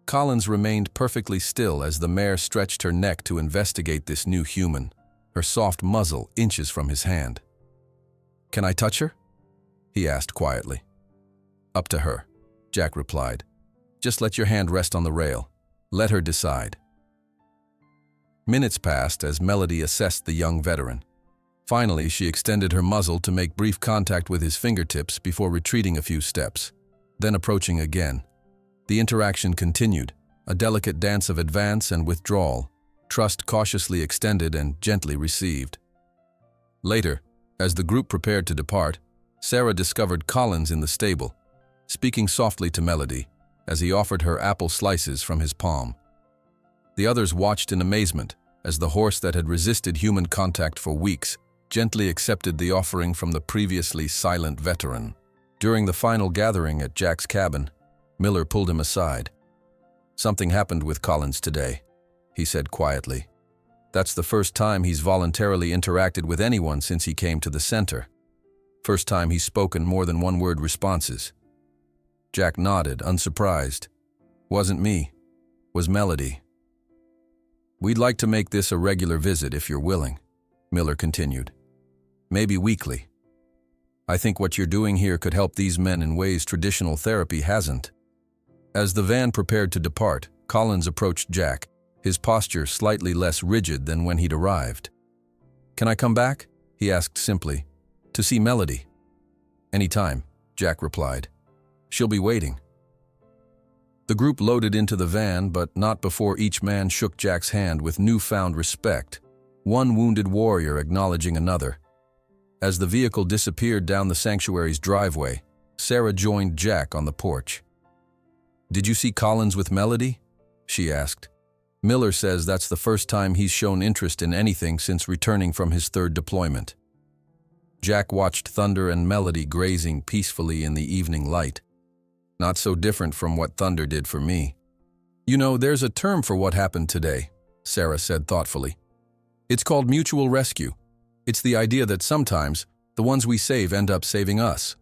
Collins remained perfectly still as the mare stretched her neck to investigate this new human, her soft muzzle inches from his hand. "Can I touch her?" he asked quietly. "Up to her," Jack replied. "Just let your hand rest on the rail. Let her decide." Minutes passed as Melody assessed the young veteran. Finally, she extended her muzzle to make brief contact with his fingertips before retreating a few steps, then approaching again. The interaction continued, a delicate dance of advance and withdrawal, trust cautiously extended and gently received. Later, as the group prepared to depart, Sarah discovered Collins in the stable, speaking softly to Melody as he offered her apple slices from his palm. The others watched in amazement as the horse that had resisted human contact for weeks gently accepted the offering from the previously silent veteran. During the final gathering at Jack's cabin, Miller pulled him aside. "Something happened with Collins today," he said quietly. "That's the first time he's voluntarily interacted with anyone since he came to the center. First time he's spoken more than one-word responses." Jack nodded, unsurprised. "Wasn't me. Was Melody." "We'd like to make this a regular visit if you're willing," Miller continued. "Maybe weekly. I think what you're doing here could help these men in ways traditional therapy hasn't." As the van prepared to depart, Collins approached Jack, his posture slightly less rigid than when he'd arrived. "Can I come back?" he asked simply. "To see Melody." "Anytime," Jack replied. "She'll be waiting." The group loaded into the van, but not before each man shook Jack's hand with newfound respect, one wounded warrior acknowledging another. As the vehicle disappeared down the sanctuary's driveway, Sarah joined Jack on the porch. "Did you see Collins with Melody?" she asked. "Miller says that's the first time he's shown interest in anything since returning from his third deployment." Jack watched Thunder and Melody grazing peacefully in the evening light. "Not so different from what Thunder did for me." "You know, there's a term for what happened today," Sarah said thoughtfully. "It's called mutual rescue. It's the idea that sometimes the ones we save end up saving us."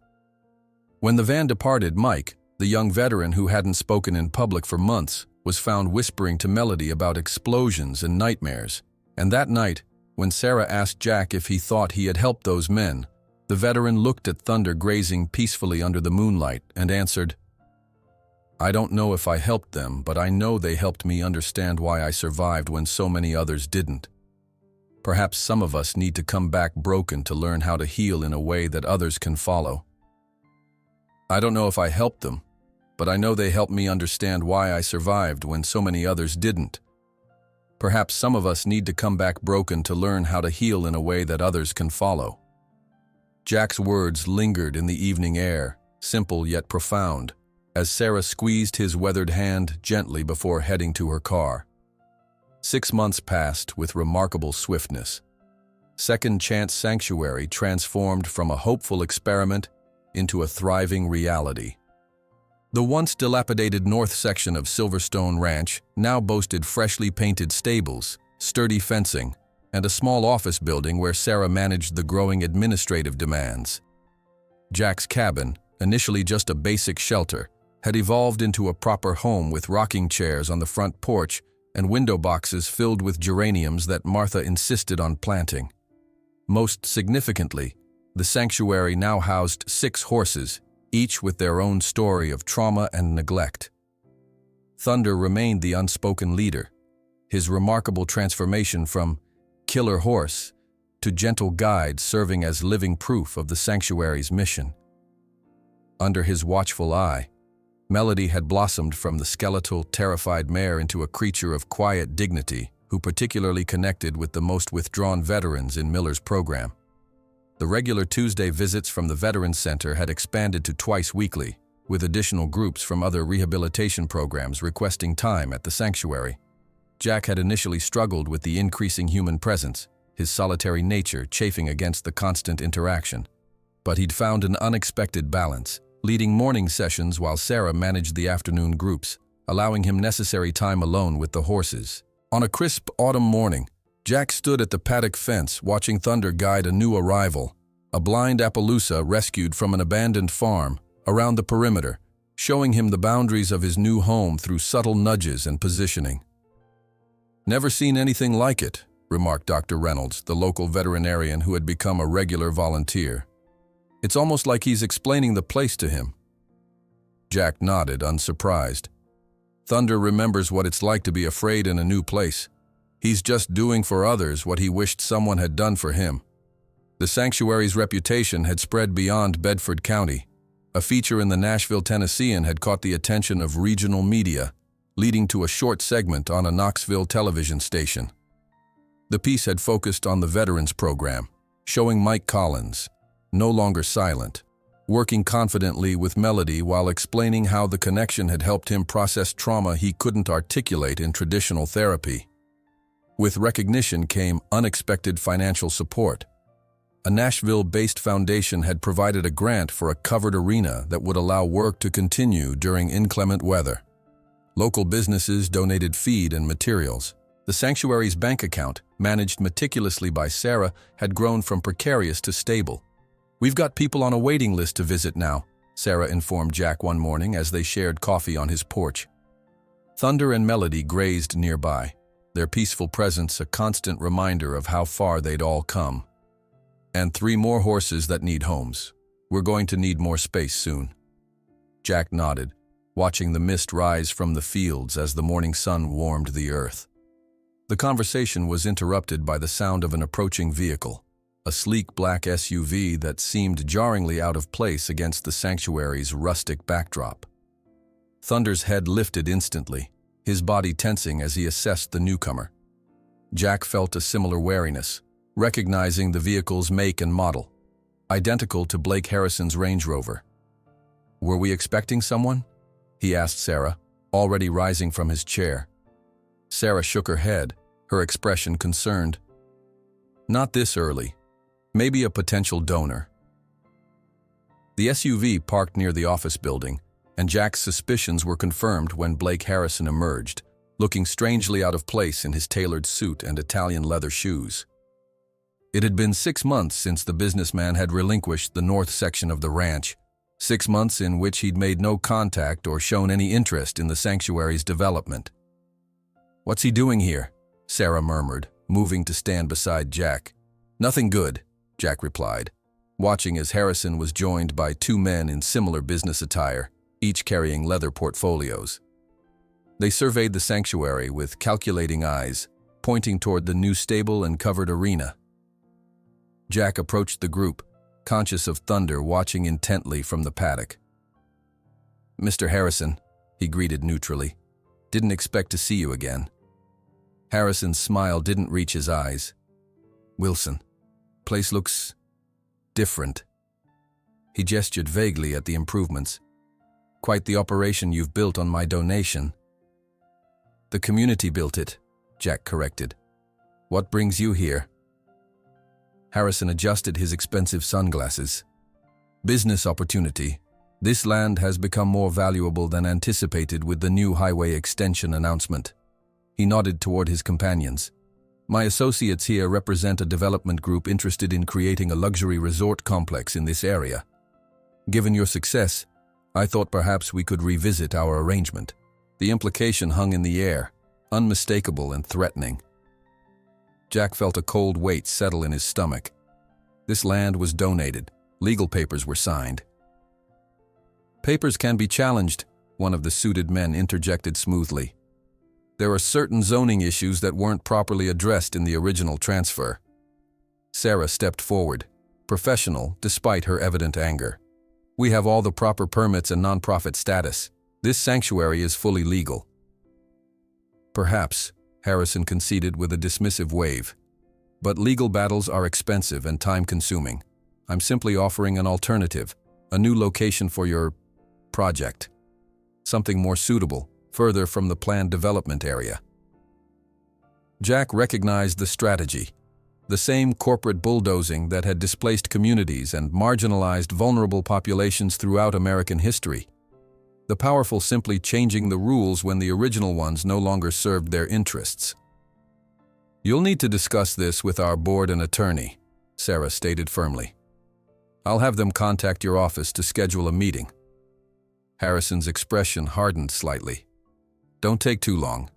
When the van departed, Mike, the young veteran who hadn't spoken in public for months, was found whispering to Melody about explosions and nightmares. And that night, when Sarah asked Jack if he thought he had helped those men, the veteran looked at Thunder grazing peacefully under the moonlight and answered, "I don't know if I helped them, but I know they helped me understand why I survived when so many others didn't. Perhaps some of us need to come back broken to learn how to heal in a way that others can follow. I don't know if I helped them, but I know they helped me understand why I survived when so many others didn't. Perhaps some of us need to come back broken to learn how to heal in a way that others can follow." Jack's words lingered in the evening air, simple yet profound, as Sarah squeezed his weathered hand gently before heading to her car. 6 months passed with remarkable swiftness. Second Chance Sanctuary transformed from a hopeful experiment into a thriving reality. The once dilapidated north section of Silverstone Ranch now boasted freshly painted stables, sturdy fencing, and a small office building where Sarah managed the growing administrative demands. Jack's cabin, initially just a basic shelter, had evolved into a proper home with rocking chairs on the front porch and window boxes filled with geraniums that Martha insisted on planting. Most significantly, the sanctuary now housed 6 horses, each with their own story of trauma and neglect. Thunder remained the unspoken leader, his remarkable transformation from killer horse to gentle guide serving as living proof of the sanctuary's mission. Under his watchful eye, Melody had blossomed from the skeletal, terrified mare into a creature of quiet dignity who particularly connected with the most withdrawn veterans in Miller's program. The regular Tuesday visits from the Veterans Center had expanded to twice weekly, with additional groups from other rehabilitation programs requesting time at the sanctuary. Jack had initially struggled with the increasing human presence, his solitary nature chafing against the constant interaction. But he'd found an unexpected balance, leading morning sessions while Sarah managed the afternoon groups, allowing him necessary time alone with the horses. On a crisp autumn morning, Jack stood at the paddock fence watching Thunder guide a new arrival, a blind Appaloosa rescued from an abandoned farm, around the perimeter, showing him the boundaries of his new home through subtle nudges and positioning. "Never seen anything like it," remarked Dr. Reynolds, the local veterinarian who had become a regular volunteer. "It's almost like he's explaining the place to him." Jack nodded, unsurprised. Thunder remembers what it's like to be afraid in a new place. He's just doing for others what he wished someone had done for him. The sanctuary's reputation had spread beyond Bedford County. A feature in the Nashville Tennessean had caught the attention of regional media, leading to a short segment on a Knoxville television station. The piece had focused on the Veterans Program, showing Mike Collins, no longer silent, working confidently with Melody while explaining how the connection had helped him process trauma he couldn't articulate in traditional therapy. With recognition came unexpected financial support. A Nashville-based foundation had provided a grant for a covered arena that would allow work to continue during inclement weather. Local businesses donated feed and materials. The sanctuary's bank account, managed meticulously by Sarah, had grown from precarious to stable. "We've got people on a waiting list to visit now," Sarah informed Jack one morning as they shared coffee on his porch. Thunder and Melody grazed nearby, their peaceful presence a constant reminder of how far they'd all come. "And 3 more horses that need homes. We're going to need more space soon." Jack nodded, watching the mist rise from the fields as the morning sun warmed the earth. The conversation was interrupted by the sound of an approaching vehicle, a sleek black SUV that seemed jarringly out of place against the sanctuary's rustic backdrop. Thunder's head lifted instantly, his body tensing as he assessed the newcomer. Jack felt a similar wariness, recognizing the vehicle's make and model, identical to Blake Harrison's Range Rover. "Were we expecting someone?" he asked Sarah, already rising from his chair. Sarah shook her head, her expression concerned. "Not this early. Maybe a potential donor." The SUV parked near the office building, and Jack's suspicions were confirmed when Blake Harrison emerged, looking strangely out of place in his tailored suit and Italian leather shoes. It had been 6 months since the businessman had relinquished the north section of the ranch, 6 months in which he'd made no contact or shown any interest in the sanctuary's development. "What's he doing here?" Sarah murmured, moving to stand beside Jack. "Nothing good," Jack replied, watching as Harrison was joined by 2 men in similar business attire, each carrying leather portfolios. They surveyed the sanctuary with calculating eyes, pointing toward the new stable and covered arena. Jack approached the group, conscious of Thunder watching intently from the paddock. "Mr. Harrison," he greeted neutrally. "Didn't expect to see you again." Harrison's smile didn't reach his eyes. "Wilson, place looks different." He gestured vaguely at the improvements. "Quite the operation you've built on my donation." "The community built it," Jack corrected. "What brings you here?" Harrison adjusted his expensive sunglasses. "Business opportunity. This land has become more valuable than anticipated with the new highway extension announcement." He nodded toward his companions. "My associates here represent a development group interested in creating a luxury resort complex in this area. Given your success, I thought perhaps we could revisit our arrangement." The implication hung in the air, unmistakable and threatening. Jack felt a cold weight settle in his stomach. This land was donated. Legal papers were signed. "Papers can be challenged," one of the suited men interjected smoothly. "There are certain zoning issues that weren't properly addressed in the original transfer." Sarah stepped forward, professional despite her evident anger. "We have all the proper permits and nonprofit status. This sanctuary is fully legal." "Perhaps," Harrison conceded with a dismissive wave. "But legal battles are expensive and time-consuming. I'm simply offering an alternative, a new location for your project. Something more suitable, further from the planned development area." Jack recognized the strategy, the same corporate bulldozing that had displaced communities and marginalized vulnerable populations throughout American history. the powerful simply changing the rules when the original ones no longer served their interests. "You'll need to discuss this with our board and attorney," Sarah stated firmly. "I'll have them contact your office to schedule a meeting." Harrison's expression hardened slightly. "Don't take too long.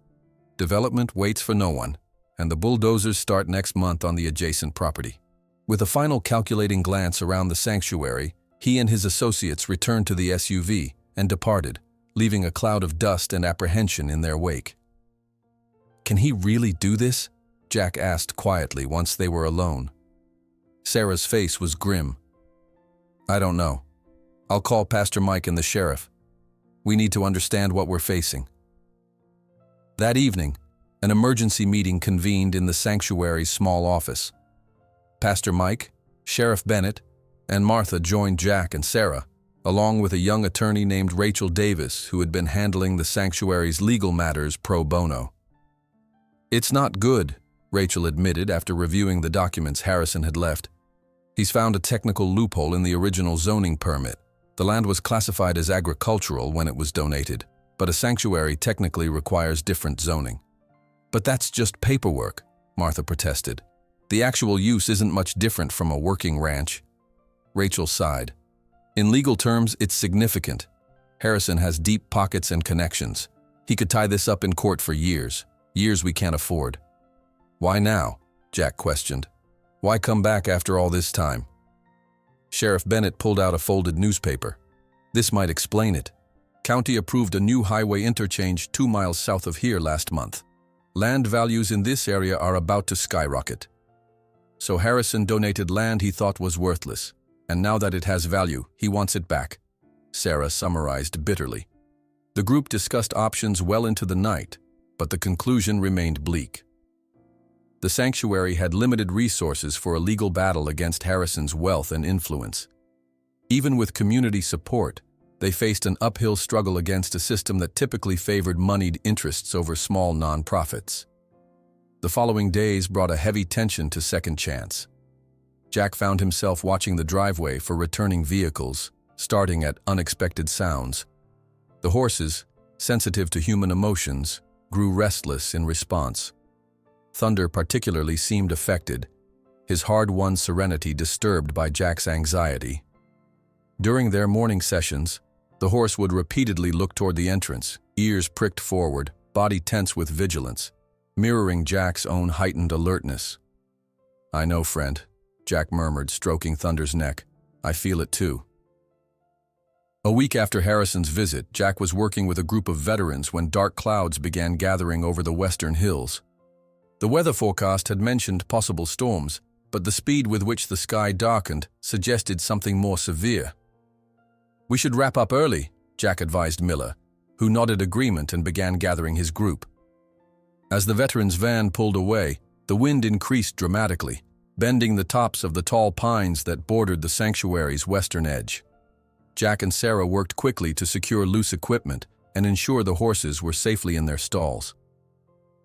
Development waits for no one, and the bulldozers start next month on the adjacent property." With a final calculating glance around the sanctuary, he and his associates returned to the SUV and departed, leaving a cloud of dust and apprehension in their wake. "Can he really do this?" Jack asked quietly once they were alone. Sarah's face was grim. "I don't know. I'll call Pastor Mike and the sheriff. We need to understand what we're facing." That evening, an emergency meeting convened in the sanctuary's small office. Pastor Mike, Sheriff Bennett, and Martha joined Jack and Sarah, along with a young attorney named Rachel Davis who had been handling the sanctuary's legal matters pro bono. "It's not good," Rachel admitted after reviewing the documents Harrison had left. "He's found a technical loophole in the original zoning permit. The land was classified as agricultural when it was donated, but a sanctuary technically requires different zoning." "But that's just paperwork," Martha protested. "The actual use isn't much different from a working ranch." Rachel sighed. "In legal terms, it's significant. Harrison has deep pockets and connections. He could tie this up in court for years we can't afford." "Why now?" Jack questioned. "Why come back after all this time?" Sheriff Bennett pulled out a folded newspaper. "This might explain it. County approved a new highway interchange 2 miles south of here last month. Land values in this area are about to skyrocket. So Harrison donated land he thought was worthless, and now that it has value, he wants it back," Sarah summarized bitterly. The group discussed options well into the night, but the conclusion remained bleak. The sanctuary had limited resources for a legal battle against Harrison's wealth and influence. Even with community support, they faced an uphill struggle against a system that typically favored moneyed interests over small nonprofits. The following days brought a heavy tension to Second Chance. Jack found himself watching the driveway for returning vehicles, starting at unexpected sounds. The horses, sensitive to human emotions, grew restless in response. Thunder particularly seemed affected, his hard-won serenity disturbed by Jack's anxiety. During their morning sessions, the horse would repeatedly look toward the entrance, ears pricked forward, body tense with vigilance, mirroring Jack's own heightened alertness. "I know, friend," Jack murmured, stroking Thunder's neck. "I feel it too." A week after Harrison's visit, Jack was working with a group of veterans when dark clouds began gathering over the western hills. The weather forecast had mentioned possible storms, but the speed with which the sky darkened suggested something more severe. "We should wrap up early," Jack advised Miller, who nodded agreement and began gathering his group. As the veterans' van pulled away, the wind increased dramatically, bending the tops of the tall pines that bordered the sanctuary's western edge. Jack and Sarah worked quickly to secure loose equipment and ensure the horses were safely in their stalls.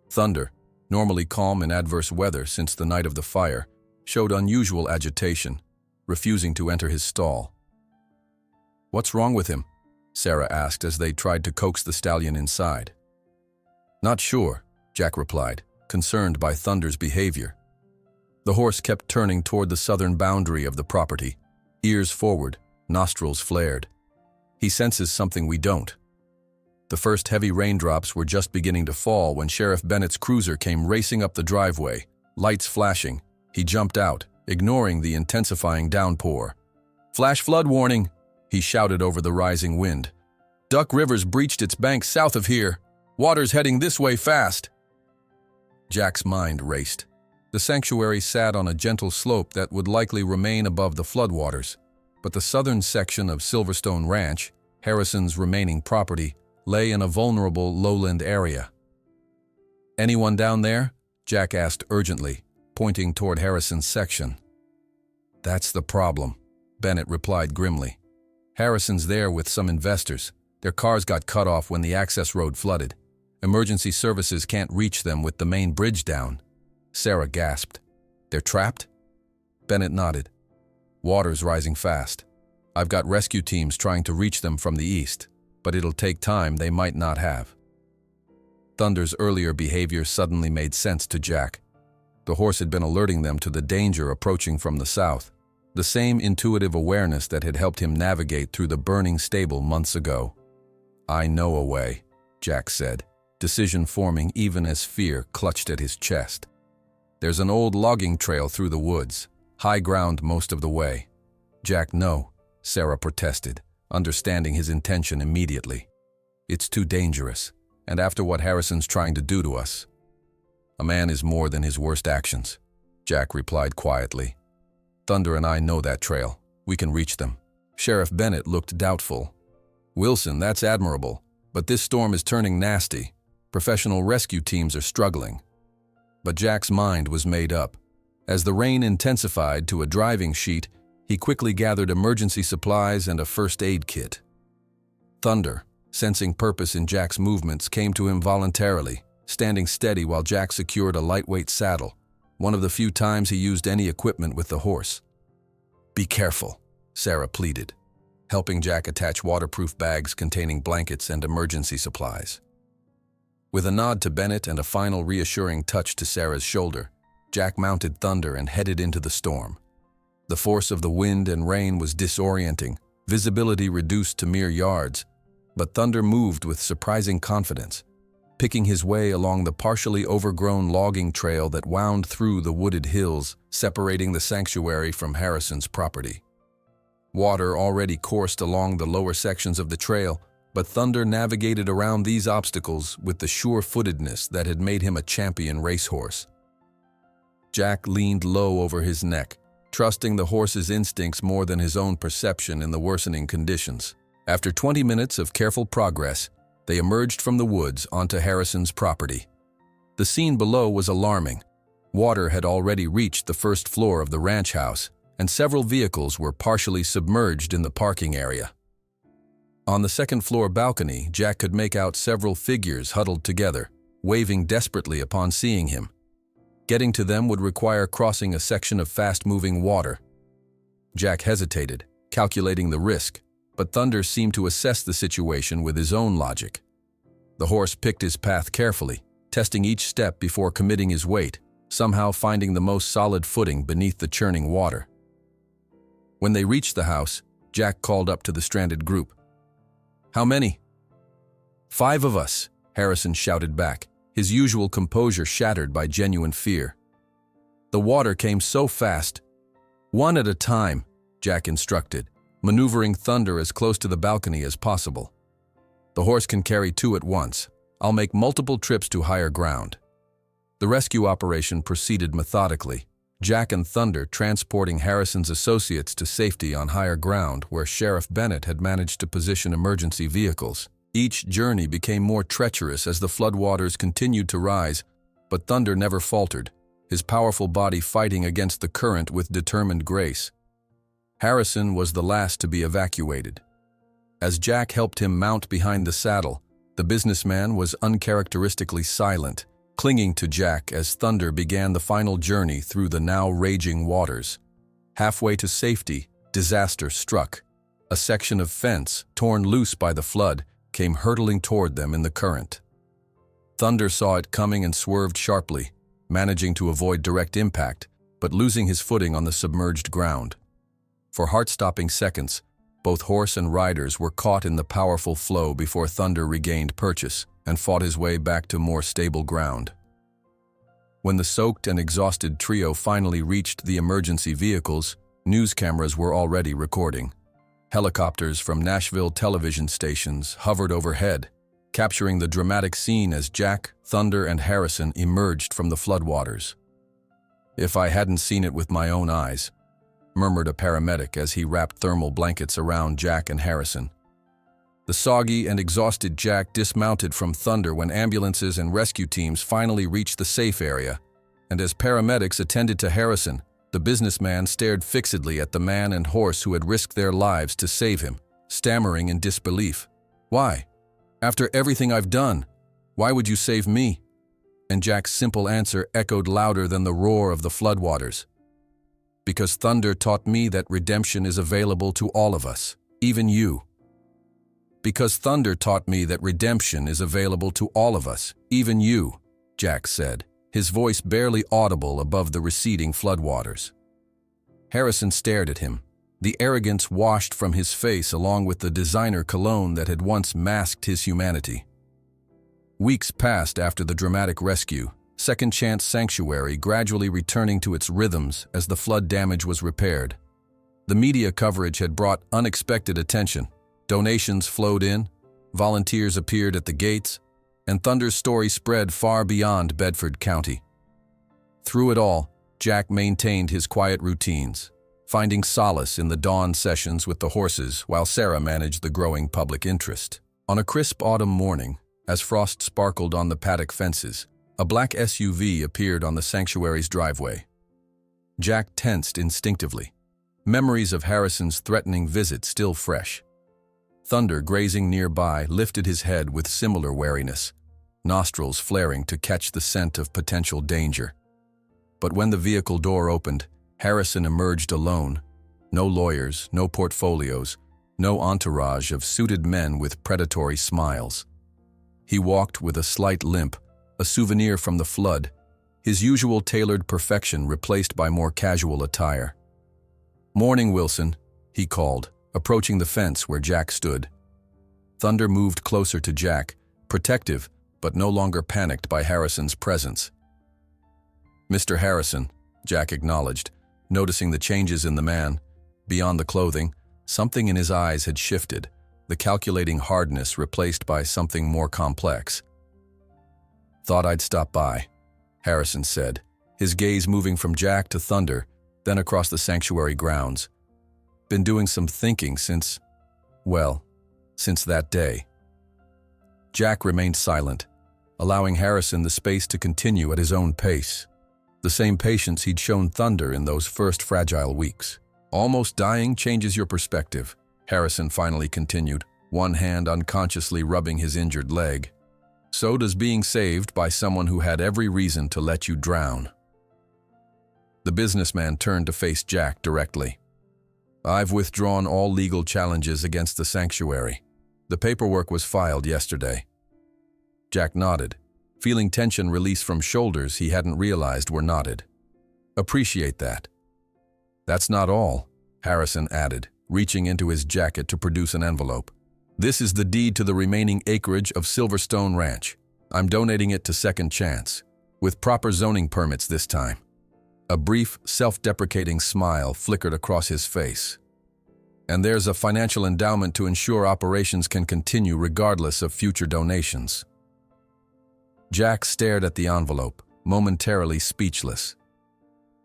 Thunder, normally calm in adverse weather since the night of the fire, showed unusual agitation, refusing to enter his stall. "What's wrong with him?" Sarah asked as they tried to coax the stallion inside. "Not sure," Jack replied, concerned by Thunder's behavior. The horse kept turning toward the southern boundary of the property, ears forward, nostrils flared. "He senses something we don't." The first heavy raindrops were just beginning to fall when Sheriff Bennett's cruiser came racing up the driveway, lights flashing. He jumped out, ignoring the intensifying downpour. "Flash flood warning!" he shouted over the rising wind. "Duck River's breached its banks south of here. Water's heading this way fast." Jack's mind raced. The sanctuary sat on a gentle slope that would likely remain above the floodwaters, but the southern section of Silverstone Ranch, Harrison's remaining property, lay in a vulnerable lowland area. "Anyone down there?" Jack asked urgently, pointing toward Harrison's section. "That's the problem," Bennett replied grimly. "Harrison's there with some investors. Their cars got cut off when the access road flooded. Emergency services can't reach them with the main bridge down." Sarah gasped. "They're trapped?" Bennett nodded. "Water's rising fast. I've got rescue teams trying to reach them from the east. but it'll take time they might not have. Thunder's earlier behavior suddenly made sense to Jack. The horse had been alerting them to the danger approaching from the south, the same intuitive awareness that had helped him navigate through the burning stable months ago. "I know a way," Jack said, decision forming even as fear clutched at his chest. "There's an old logging trail through the woods, high ground most of the way." "Jack, no," Sarah protested, understanding his intention immediately. "It's too dangerous, and after what Harrison's trying to do to us." "A man is more than his worst actions," Jack replied quietly. "Thunder and I know that trail. We can reach them." Sheriff Bennett looked doubtful. "Wilson, that's admirable, but this storm is turning nasty. Professional rescue teams are struggling." But Jack's mind was made up. As the rain intensified to a driving sheet, he quickly gathered emergency supplies and a first aid kit. Thunder, sensing purpose in Jack's movements, came to him voluntarily, standing steady while Jack secured a lightweight saddle, one of the few times he used any equipment with the horse. "Be careful," Sarah pleaded, helping Jack attach waterproof bags containing blankets and emergency supplies. With a nod to Bennett and a final reassuring touch to Sarah's shoulder, Jack mounted Thunder and headed into the storm. The force of the wind and rain was disorienting, visibility reduced to mere yards, but Thunder moved with surprising confidence, picking his way along the partially overgrown logging trail that wound through the wooded hills, separating the sanctuary from Harrison's property. Water already coursed along the lower sections of the trail, but Thunder navigated around these obstacles with the sure-footedness that had made him a champion racehorse. Jack leaned low over his neck, trusting the horse's instincts more than his own perception in the worsening conditions. After 20 minutes of careful progress, they emerged from the woods onto Harrison's property. The scene below was alarming. Water had already reached the first floor of the ranch house, and several vehicles were partially submerged in the parking area. On the second-floor balcony, Jack could make out several figures huddled together, waving desperately upon seeing him. Getting to them would require crossing a section of fast-moving water. Jack hesitated, calculating the risk, but Thunder seemed to assess the situation with his own logic. The horse picked his path carefully, testing each step before committing his weight, somehow finding the most solid footing beneath the churning water. When they reached the house, Jack called up to the stranded group. "How many?" "5 of us," Harrison shouted back, his usual composure shattered by genuine fear. "The water came so fast." "One at a time," Jack instructed, maneuvering Thunder as close to the balcony as possible. "The horse can carry 2 at once. I'll make multiple trips to higher ground." The rescue operation proceeded methodically, Jack and Thunder transporting Harrison's associates to safety on higher ground where Sheriff Bennett had managed to position emergency vehicles. Each journey became more treacherous as the floodwaters continued to rise, but Thunder never faltered, his powerful body fighting against the current with determined grace. Harrison was the last to be evacuated. As Jack helped him mount behind the saddle, the businessman was uncharacteristically silent, clinging to Jack as Thunder began the final journey through the now raging waters. Halfway to safety, disaster struck. A section of fence, torn loose by the flood, came hurtling toward them in the current. Thunder saw it coming and swerved sharply, managing to avoid direct impact, but losing his footing on the submerged ground. For heart-stopping seconds, both horse and riders were caught in the powerful flow before Thunder regained purchase and fought his way back to more stable ground. When the soaked and exhausted trio finally reached the emergency vehicles, news cameras were already recording. Helicopters from Nashville television stations hovered overhead, capturing the dramatic scene as Jack, Thunder, and Harrison emerged from the floodwaters. "If I hadn't seen it with my own eyes," murmured a paramedic as he wrapped thermal blankets around Jack and Harrison. The soggy and exhausted Jack dismounted from Thunder when ambulances and rescue teams finally reached the safe area, and as paramedics attended to Harrison, the businessman stared fixedly at the man and horse who had risked their lives to save him, stammering in disbelief. "Why? After everything I've done, why would you save me?" And Jack's simple answer echoed louder than the roar of the floodwaters. "Because Thunder taught me that redemption is available to all of us, even you." Because Thunder taught me that redemption is available to all of us, even you, Jack said, his voice barely audible above the receding floodwaters. Harrison stared at him. The arrogance washed from his face along with the designer cologne that had once masked his humanity. Weeks passed after the dramatic rescue, Second Chance Sanctuary gradually returning to its rhythms as the flood damage was repaired. The media coverage had brought unexpected attention. Donations flowed in, volunteers appeared at the gates, and Thunder's story spread far beyond Bedford County. Through it all, Jack maintained his quiet routines, finding solace in the dawn sessions with the horses while Sarah managed the growing public interest. On a crisp autumn morning, as frost sparkled on the paddock fences, a black SUV appeared on the sanctuary's driveway. Jack tensed instinctively, memories of Harrison's threatening visit still fresh. Thunder, grazing nearby, lifted his head with similar wariness, nostrils flaring to catch the scent of potential danger. But when the vehicle door opened, Harrison emerged alone. No lawyers, no portfolios, no entourage of suited men with predatory smiles. He walked with a slight limp, a souvenir from the flood, his usual tailored perfection replaced by more casual attire. "Morning, Wilson," he called, approaching the fence where Jack stood. Thunder moved closer to Jack, protective but no longer panicked by Harrison's presence. "Mr. Harrison," Jack acknowledged, noticing the changes in the man. Beyond the clothing, something in his eyes had shifted, the calculating hardness replaced by something more complex. "Thought I'd stop by," Harrison said, his gaze moving from Jack to Thunder, then across the sanctuary grounds. "Been doing some thinking since that day." Jack remained silent, allowing Harrison the space to continue at his own pace. The same patience he'd shown Thunder in those first fragile weeks. "Almost dying changes your perspective," Harrison finally continued, one hand unconsciously rubbing his injured leg. "So does being saved by someone who had every reason to let you drown." The businessman turned to face Jack directly. "I've withdrawn all legal challenges against the sanctuary. The paperwork was filed yesterday." Jack nodded, feeling tension release from shoulders he hadn't realized were knotted. "Appreciate that." "That's not all," Harrison added, reaching into his jacket to produce an envelope. "This is the deed to the remaining acreage of Silverstone Ranch. I'm donating it to Second Chance, with proper zoning permits this time." A brief, self-deprecating smile flickered across his face. "And there's a financial endowment to ensure operations can continue regardless of future donations." Jack stared at the envelope, momentarily speechless.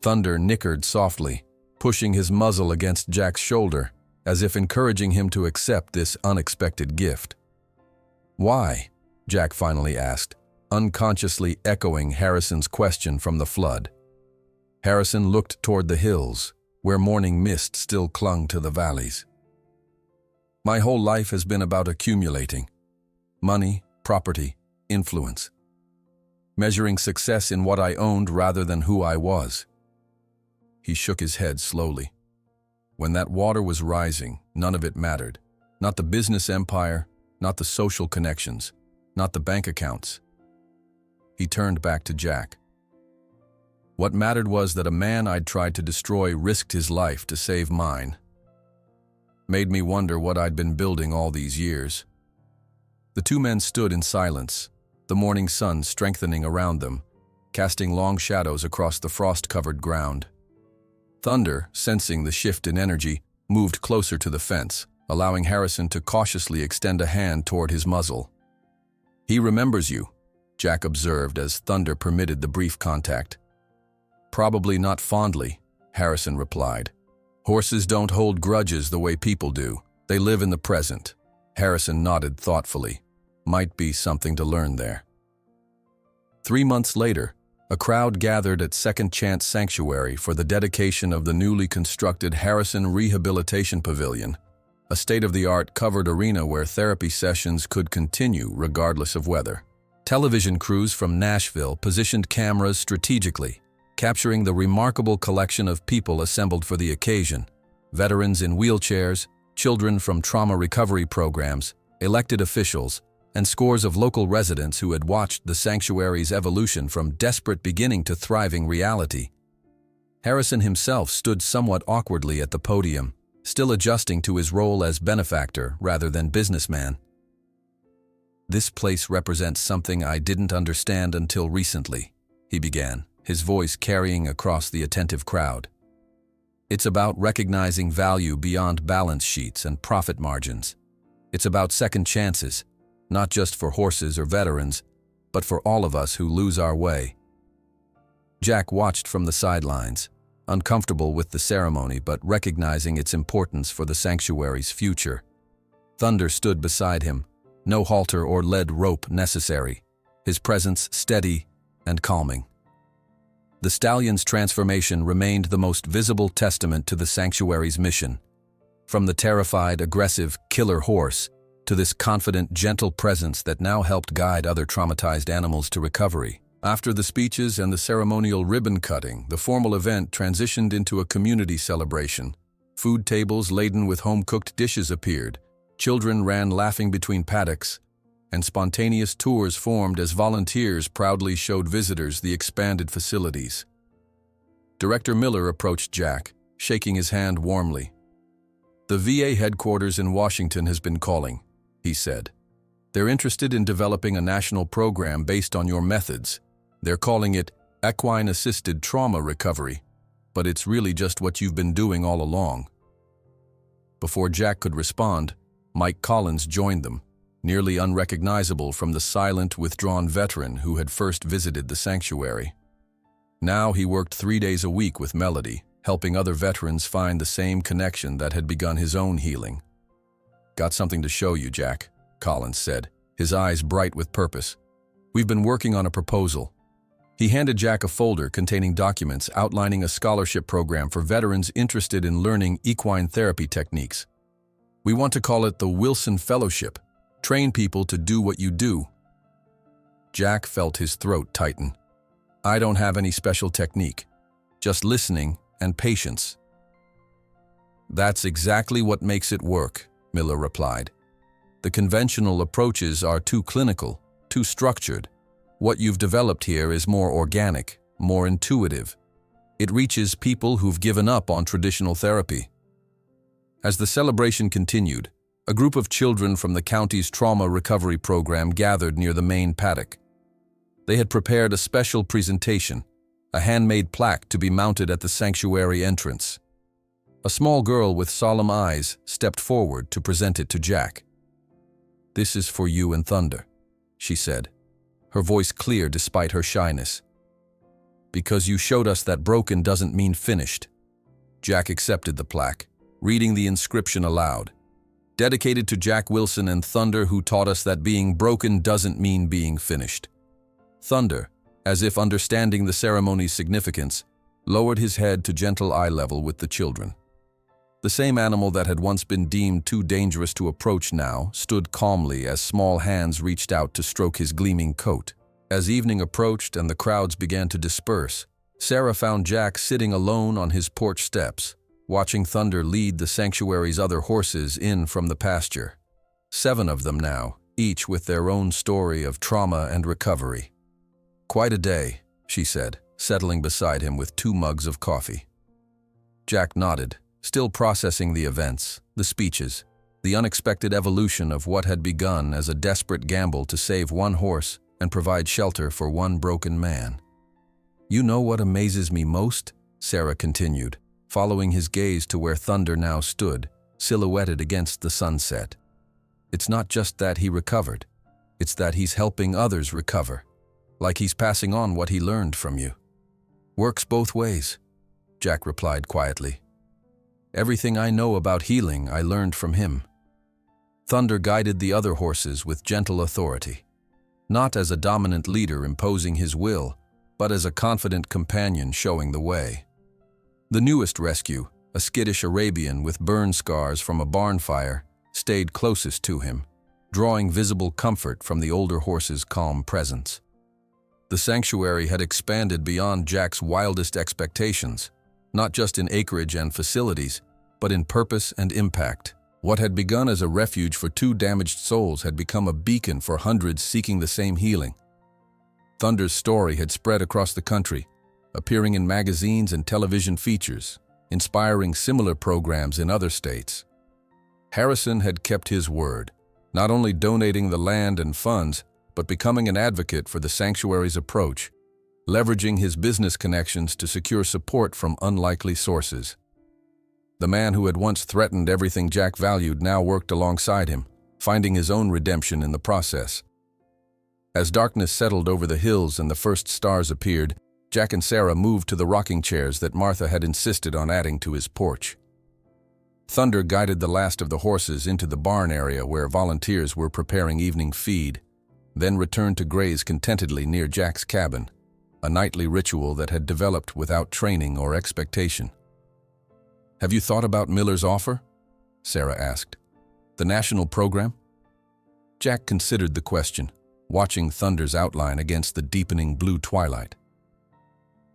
Thunder nickered softly, pushing his muzzle against Jack's shoulder, as if encouraging him to accept this unexpected gift. "Why?" Jack finally asked, unconsciously echoing Harrison's question from the flood. Harrison looked toward the hills, where morning mist still clung to the valleys. "My whole life has been about accumulating. Money, property, influence. Measuring success in what I owned rather than who I was." He shook his head slowly. When that water was rising, none of it mattered. Not the business empire, not the social connections, not the bank accounts. He turned back to Jack. "What mattered was that a man I'd tried to destroy risked his life to save mine. Made me wonder what I'd been building all these years." The two men stood in silence, the morning sun strengthening around them, casting long shadows across the frost-covered ground. Thunder, sensing the shift in energy, moved closer to the fence, allowing Harrison to cautiously extend a hand toward his muzzle. "He remembers you," Jack observed as Thunder permitted the brief contact. "Probably not fondly," Harrison replied. "Horses don't hold grudges the way people do. They live in the present." Harrison nodded thoughtfully. Might be something to learn there. 3 months later, a crowd gathered at Second Chance Sanctuary for the dedication of the newly constructed Harrison Rehabilitation Pavilion, a state-of-the-art covered arena where therapy sessions could continue regardless of weather. Television crews from Nashville positioned cameras strategically, capturing the remarkable collection of people assembled for the occasion: veterans in wheelchairs, children from trauma recovery programs, elected officials, and scores of local residents who had watched the sanctuary's evolution from desperate beginning to thriving reality. Harrison himself stood somewhat awkwardly at the podium, still adjusting to his role as benefactor rather than businessman. "This place represents something I didn't understand until recently," he began, his voice carrying across the attentive crowd. "It's about recognizing value beyond balance sheets and profit margins. It's about second chances, not just for horses or veterans, but for all of us who lose our way." Jack watched from the sidelines, uncomfortable with the ceremony but recognizing its importance for the sanctuary's future. Thunder stood beside him, no halter or lead rope necessary, his presence steady and calming. The stallion's transformation remained the most visible testament to the sanctuary's mission. From the terrified, aggressive, killer horse to this confident, gentle presence that now helped guide other traumatized animals to recovery. After the speeches and the ceremonial ribbon cutting, the formal event transitioned into a community celebration. Food tables laden with home-cooked dishes appeared, children ran laughing between paddocks, and spontaneous tours formed as volunteers proudly showed visitors the expanded facilities. Director Miller approached Jack, shaking his hand warmly. "The VA headquarters in Washington has been calling," he said. "They're interested in developing a national program based on your methods. They're calling it equine-assisted trauma recovery, but it's really just what you've been doing all along." Before Jack could respond, Mike Collins joined them, nearly unrecognizable from the silent, withdrawn veteran who had first visited the sanctuary. Now he worked 3 days a week with Melody, helping other veterans find the same connection that had begun his own healing. "Got something to show you, Jack," Collins said, his eyes bright with purpose. "We've been working on a proposal." He handed Jack a folder containing documents outlining a scholarship program for veterans interested in learning equine therapy techniques. "We want to call it the Wilson Fellowship. Train people to do what you do." Jack felt his throat tighten. "I don't have any special technique, just listening and patience." "That's exactly what makes it work," Miller replied. "The conventional approaches are too clinical, too structured. What you've developed here is more organic, more intuitive. It reaches people who've given up on traditional therapy." As the celebration continued, a group of children from the county's trauma recovery program gathered near the main paddock. They had prepared a special presentation, a handmade plaque to be mounted at the sanctuary entrance. A small girl with solemn eyes stepped forward to present it to Jack. "This is for you and Thunder," she said, her voice clear despite her shyness. "Because you showed us that broken doesn't mean finished." Jack accepted the plaque, reading the inscription aloud. "Dedicated to Jack Wilson and Thunder, who taught us that being broken doesn't mean being finished." Thunder, as if understanding the ceremony's significance, lowered his head to gentle eye level with the children. The same animal that had once been deemed too dangerous to approach now stood calmly as small hands reached out to stroke his gleaming coat. As evening approached and the crowds began to disperse, Sarah found Jack sitting alone on his porch steps, watching Thunder lead the sanctuary's other horses in from the pasture. 7 of them now, each with their own story of trauma and recovery. "Quite a day," she said, settling beside him with 2 mugs of coffee. Jack nodded, still processing the events, the speeches, the unexpected evolution of what had begun as a desperate gamble to save 1 horse and provide shelter for 1 broken man. "You know what amazes me most?" Sarah continued, following his gaze to where Thunder now stood, silhouetted against the sunset. "It's not just that he recovered, it's that he's helping others recover, like he's passing on what he learned from you." "Works both ways," Jack replied quietly. "Everything I know about healing I learned from him." Thunder guided the other horses with gentle authority, not as a dominant leader imposing his will, but as a confident companion showing the way. The newest rescue, a skittish Arabian with burn scars from a barn fire, stayed closest to him, drawing visible comfort from the older horse's calm presence. The sanctuary had expanded beyond Jack's wildest expectations, not just in acreage and facilities, but in purpose and impact. What had begun as a refuge for two damaged souls had become a beacon for hundreds seeking the same healing. Thunder's story had spread across the country, appearing in magazines and television features, inspiring similar programs in other states. Harrison had kept his word, not only donating the land and funds, but becoming an advocate for the sanctuary's approach, leveraging his business connections to secure support from unlikely sources. The man who had once threatened everything Jack valued now worked alongside him, finding his own redemption in the process. As darkness settled over the hills and the first stars appeared, Jack and Sarah moved to the rocking chairs that Martha had insisted on adding to his porch. Thunder guided the last of the horses into the barn area where volunteers were preparing evening feed, then returned to graze contentedly near Jack's cabin, a nightly ritual that had developed without training or expectation. "Have you thought about Miller's offer?" Sarah asked. "The national program?" Jack considered the question, watching Thunder's outline against the deepening blue twilight.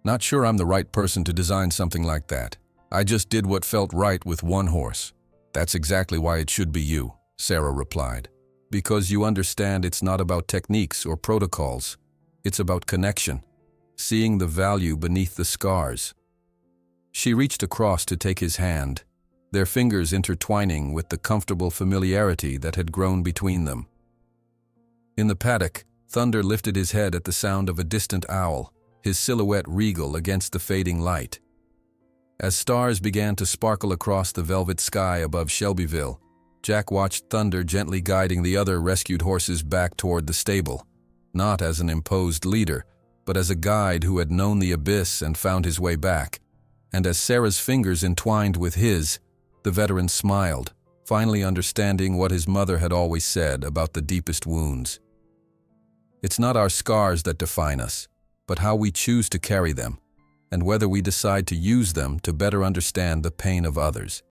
"Not sure I'm the right person to design something like that. I just did what felt right with one horse." "That's exactly why it should be you," Sarah replied. "Because you understand it's not about techniques or protocols. It's about connection, seeing the value beneath the scars." She reached across to take his hand, their fingers intertwining with the comfortable familiarity that had grown between them. In the paddock, Thunder lifted his head at the sound of a distant owl, his silhouette regal against the fading light. As stars began to sparkle across the velvet sky above Shelbyville, Jack watched Thunder gently guiding the other rescued horses back toward the stable, not as an imposed leader, but as a guide who had known the abyss and found his way back. And as Sarah's fingers entwined with his, the veteran smiled, finally understanding what his mother had always said about the deepest wounds. It's not our scars that define us, but how we choose to carry them, and whether we decide to use them to better understand the pain of others.